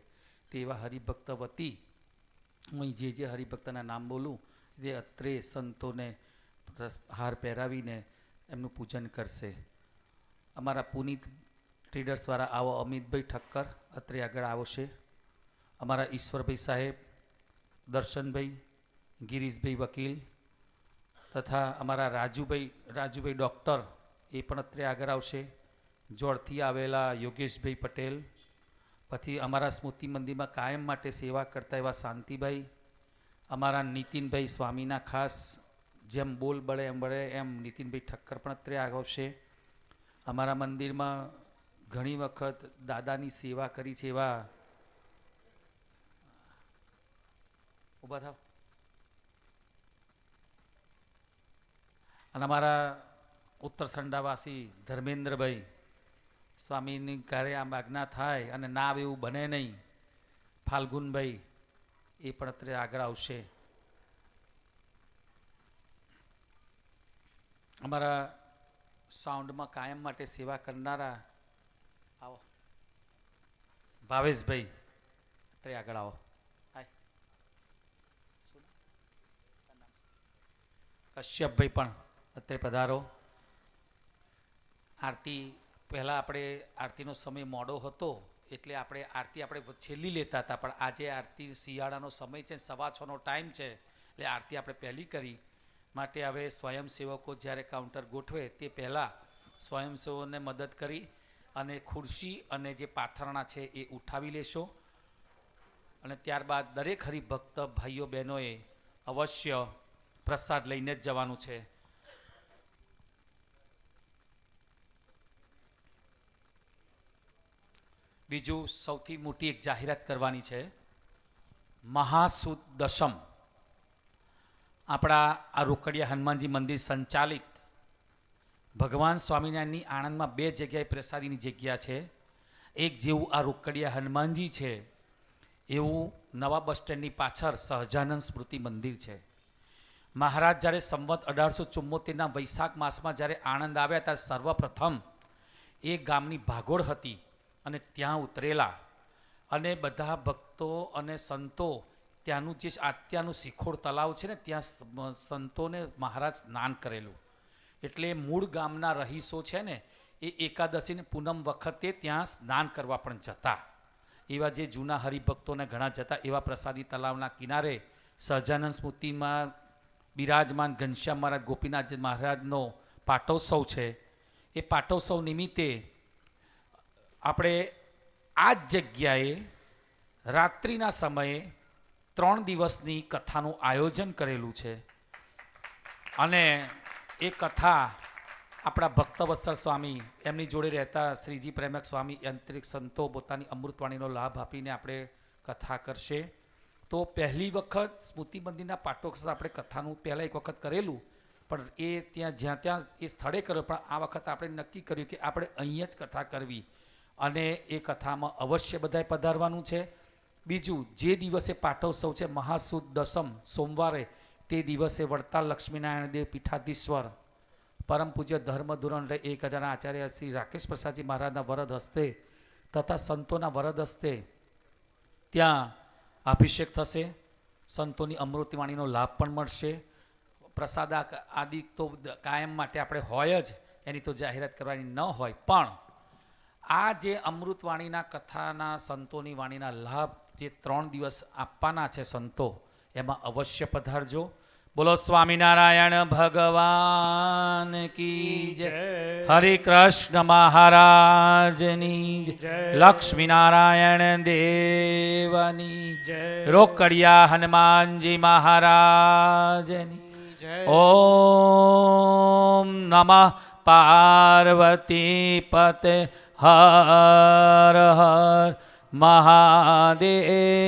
તો એવા હરિભક્ત વતી હું જે હરિભક્તના નામ બોલું તે અત્રે સંતોને હાર પહેરાવીને એમનું પૂજન કરશે. અમારા પુનિત ટ્રેડર્સવાળા આવો અમિતભાઈ ઠક્કર અત્રે આગળ આવશે. અમારા ઈશ્વરભાઈ સાહેબ, દર્શનભાઈ, ગિરીશભાઈ વકીલ તથા અમારા રાજુભાઈ ડૉક્ટર એ પણ અત્રે આગળ આવશે. જોડથી આવેલા યોગેશભાઈ પટેલ, પછી અમારા સ્મૃતિ મંદિરમાં કાયમ માટે સેવા કરતા એવા શાંતિભાઈ, અમારા નીતિનભાઈ સ્વામીના ખાસ જેમ બોલ બળે એમ નીતિનભાઈ ઠક્કર પણ અત્રે આવશે. અમારા મંદિરમાં ઘણી વખત દાદાની સેવા કરી છે એવા ઊભા થાવ. અને અમારા ઉત્તર સંડાવાસી ધર્મેન્દ્રભાઈ, સ્વામીની કાર્ય આમ આજ્ઞા થાય અને ના આવે એવું બને નહીં, ફાલ્ગુનભાઈ એ પણ અત્યારે આગળ આવશે. અમારા સાઉન્ડમાં કાયમ માટે સેવા કરનારા આવો ભાવેશભાઈ અત્યારે આગળ આવો. કશ્યપભાઈ પણ અત્યારે પધારો. આરતી પહેલાં આપણે આરતીનો સમય મોડો હતો એટલે આરતી છેલ્લી લેતા હતા, પણ આજે આરતી શિયાળાનો સમય છે, 6:15નો ટાઈમ છે, એટલે આરતી આપણે પહેલી કરી. માટે હવે સ્વયંસેવકો જ્યારે કાઉન્ટર ગોઠવે તે પહેલાં સ્વયંસેવકોને મદદ કરી અને ખુરશી અને જે પાથરણા છે એ ઉઠાવી લેશો. અને ત્યારબાદ દરેક હરિભક્ત ભાઈઓ બહેનોએ અવશ્ય પ્રસાદ લઈને જ જવાનું છે. બીજું સૌથી મોટી એક જાહેરાત કરવાની છે. મહાસુદ દશમ આપણા આ રોકડિયા હનુમાનજી મંદિર સંચાલિત ભગવાન સ્વામિનારાયણની આણંદમાં 2 જગ્યાએ પ્રસાદીની જગ્યા છે. એક જેવું આ રોકડિયા હનુમાનજી છે એવું નવા બસ સ્ટેન્ડની પાછળ સહજાનંદ સ્મૃતિ મંદિર છે. મહારાજ જ્યારે સંવત 1874ના વૈશાખ માસમાં જ્યારે આણંદ આવ્યા ત્યારે સર્વપ્રથમ એ ગામની ભાગોળ હતી અને ત્યાં ઉતરેલા, અને બધા ભક્તો અને સંતો ત્યાંનું જે અત્યારનું શિખોડ તલાવ છે ને ત્યાં સંતોને મહારાજ સ્નાન કરેલું. એટલે મૂળ ગામના રહીશો છે ને એ એકાદશીને પૂનમ વખતે ત્યાં સ્નાન કરવા પણ જતા. એવા જે જૂના હરિભક્તોને ઘણા જતા એવા પ્રસાદી તલાવના કિનારે સહજાનંદ સ્મૃતિમાં બિરાજમાન ઘનશ્યામ મહારાજ ગોપીનાથ મહારાજનો પાટોત્સવ છે. એ પાટોત્સવ નિમિત્તે આપણે આ જ જગ્યાએ રાત્રિના સમયે 3 દિવસની કથાનું આયોજન કરેલું છે. અને એ કથા આપણા ભક્તવત્સલ સ્વામી એમની જોડે રહેતા શ્રીજી પ્રેમક સ્વામી યંત્રિક સંતો પોતાની અમૃતવાણીનો લાભ આપીને આપણે કથા કરશે. તો પહેલી વખત સ્મૃતિ મંદિરના પાટોત્સવ આપણે કથાનું પહેલાં એક વખત કરેલું, પણ એ જ્યાં એ સ્થળે કર્યો, પણ આ વખત આપણે નક્કી કર્યું કે આપણે અહીંયા જ કથા કરવી અને એ કથામાં અવશ્ય બધાએ પધારવાનું છે. બીજું, જે દિવસે પાટોત્સવ છે મહાસુદ દશમ સોમવારે, તે દિવસે વડતાલ લક્ષ્મીનારાયણ દેવ પીઠાધીશ્વર પરમ પૂજ્ય ધર્મ ધોરણ 1000 આચાર્ય શ્રી રાકેશ પ્રસાદજી મહારાજના વરદ હસ્તે તથા સંતોના વરદ હસ્તે ત્યાં અભિષેક થશે. સંતોની અમૃતવાણીનો લાભ પણ મળશે. પ્રસાદ આદિ તો કાયમ માટે આપણે હોય જ, એની તો જાહેરાત કરવાની ન હોય, પણ આ જે અમૃતવાણીના કથાના સંતોની વાણીના લાભ જે 3 દિવસ આપવાના છે સંતો, એમાં અવશ્ય પધારજો. બોલો સ્વામિનારાયણ ભગવાન કી જય. હરે કૃષ્ણ મહારાજની જય. લક્ષ્મીનારાયણ દેવની જય. રોકડિયા હનુમાનજી મહારાજની જય. ઓમ નમઃ પાર્વતી પતે હર હર મહાદેવ.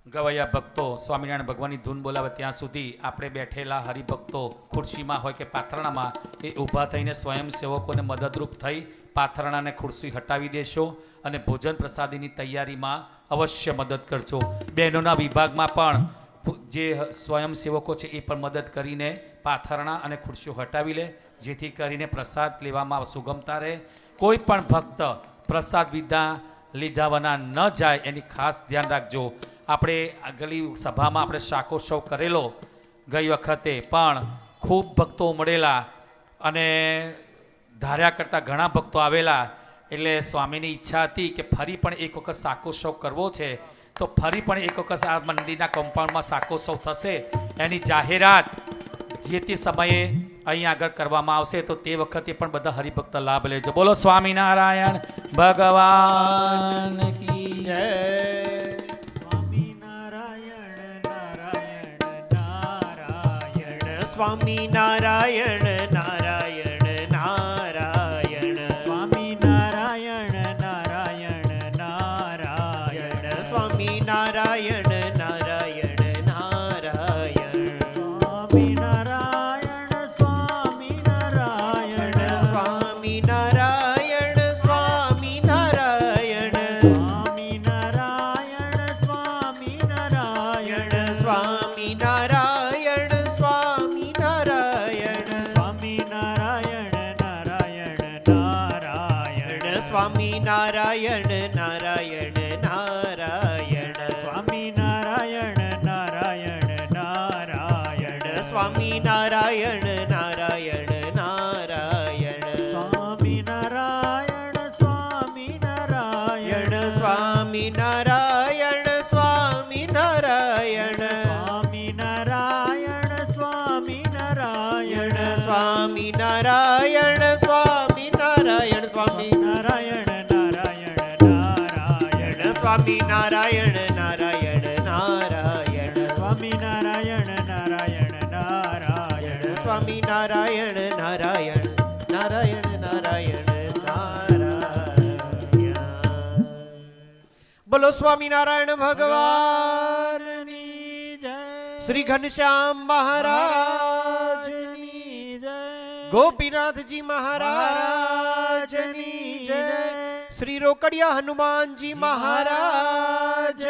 ગવૈયા ભક્તો સ્વામિનારાયણ ભગવાનની ધૂન બોલાવે ત્યાં સુધી આપણે બેઠેલા હરિભક્તો ખુરશીમાં હોય કે પાથરણામાં એ ઊભા થઈને સ્વયંસેવકોને મદદરૂપ થઈ પાથરણાને ખુરશી હટાવી દેશો અને ભોજન પ્રસાદીની તૈયારીમાં અવશ્ય મદદ કરજો. બહેનોના વિભાગમાં પણ જે સ્વયંસેવકો છે એ પણ મદદ કરીને પાથરણા અને ખુરશીઓ હટાવી લે, જેથી કરીને પ્રસાદ લેવામાં સુગમતા રહે. કોઈ પણ ભક્ત પ્રસાદ લીધા વના ન જાય એની ખાસ ધ્યાન રાખજો. આપણે આગલી સભામાં આપણે શાકોત્સવ કરેલો ગઈ વખતે, પણ ખૂબ ભક્તો ઉમળેલા અને ધાર્યા કરતાં ઘણા ભક્તો આવેલા, એટલે સ્વામીની ઈચ્છા હતી કે ફરી પણ એક વખત શાકોત્સવ કરવો છે, તો ફરી પણ એક વખત આ મંદિરના કમ્પાઉન્ડમાં શાકોત્સવ થશે. એની જાહેરાત જે તે સમયે અહીં આગળ કરવામાં આવશે, તો તે વખતે પણ બધા હરિભક્ત લાભ લેજો. બોલો સ્વામિનારાયણ ભગવાન કી જય. સ્વામિનારાયણ નારાયણ નારાયણ. સ્વામિનારાયણ નારાયણ નારાયણ. સ્વામિનારાયણ નારાયણ નારાયણ. સ્વામિનારાયણ સ્વામિનારાયણ. સ્વામિનારાયણ સ્વામિનારાયણ. સ્વામિનારાયણ સ્વામિનારાયણ. સ્વામિનારાયણ સ્વામિનારાયણ. સ્વામિનારાયણ નારાયણ નારાયણ. સ્વામિનારાયણ નારાયણ નારાયણ. સ્વામિનારાયણ સ્વામિનારાયણ નારાયણ નારાયણ. સ્વામિનારાયણ સ્વામિનારાયણ. સ્વામિનારાયણ સ્વામિનારાયણ. સ્વામિનારાયણ સ્વામિનારાયણ. સ્વામિનારાયણ સ્વામિનારાયણ. સ્વામિનારાયણ નારાયણ નારાયણ. સ્વામિનારાયણ નારાયણ નારાયણ. સ્વામિનારાયણ નારાયણ નારાયણ. સ્વામિનારાયણ નારાયણ નારાયણ નારાયણ નારાયણ. બોલો સ્વામિનારાયણ ભગવાનની જય. શ્રી ઘનશ્યામ મહારાજની જય. ગોપીનાથજી મહારાજની જય. શ્રી રોકડિયા હનુમાનજી મહારાજ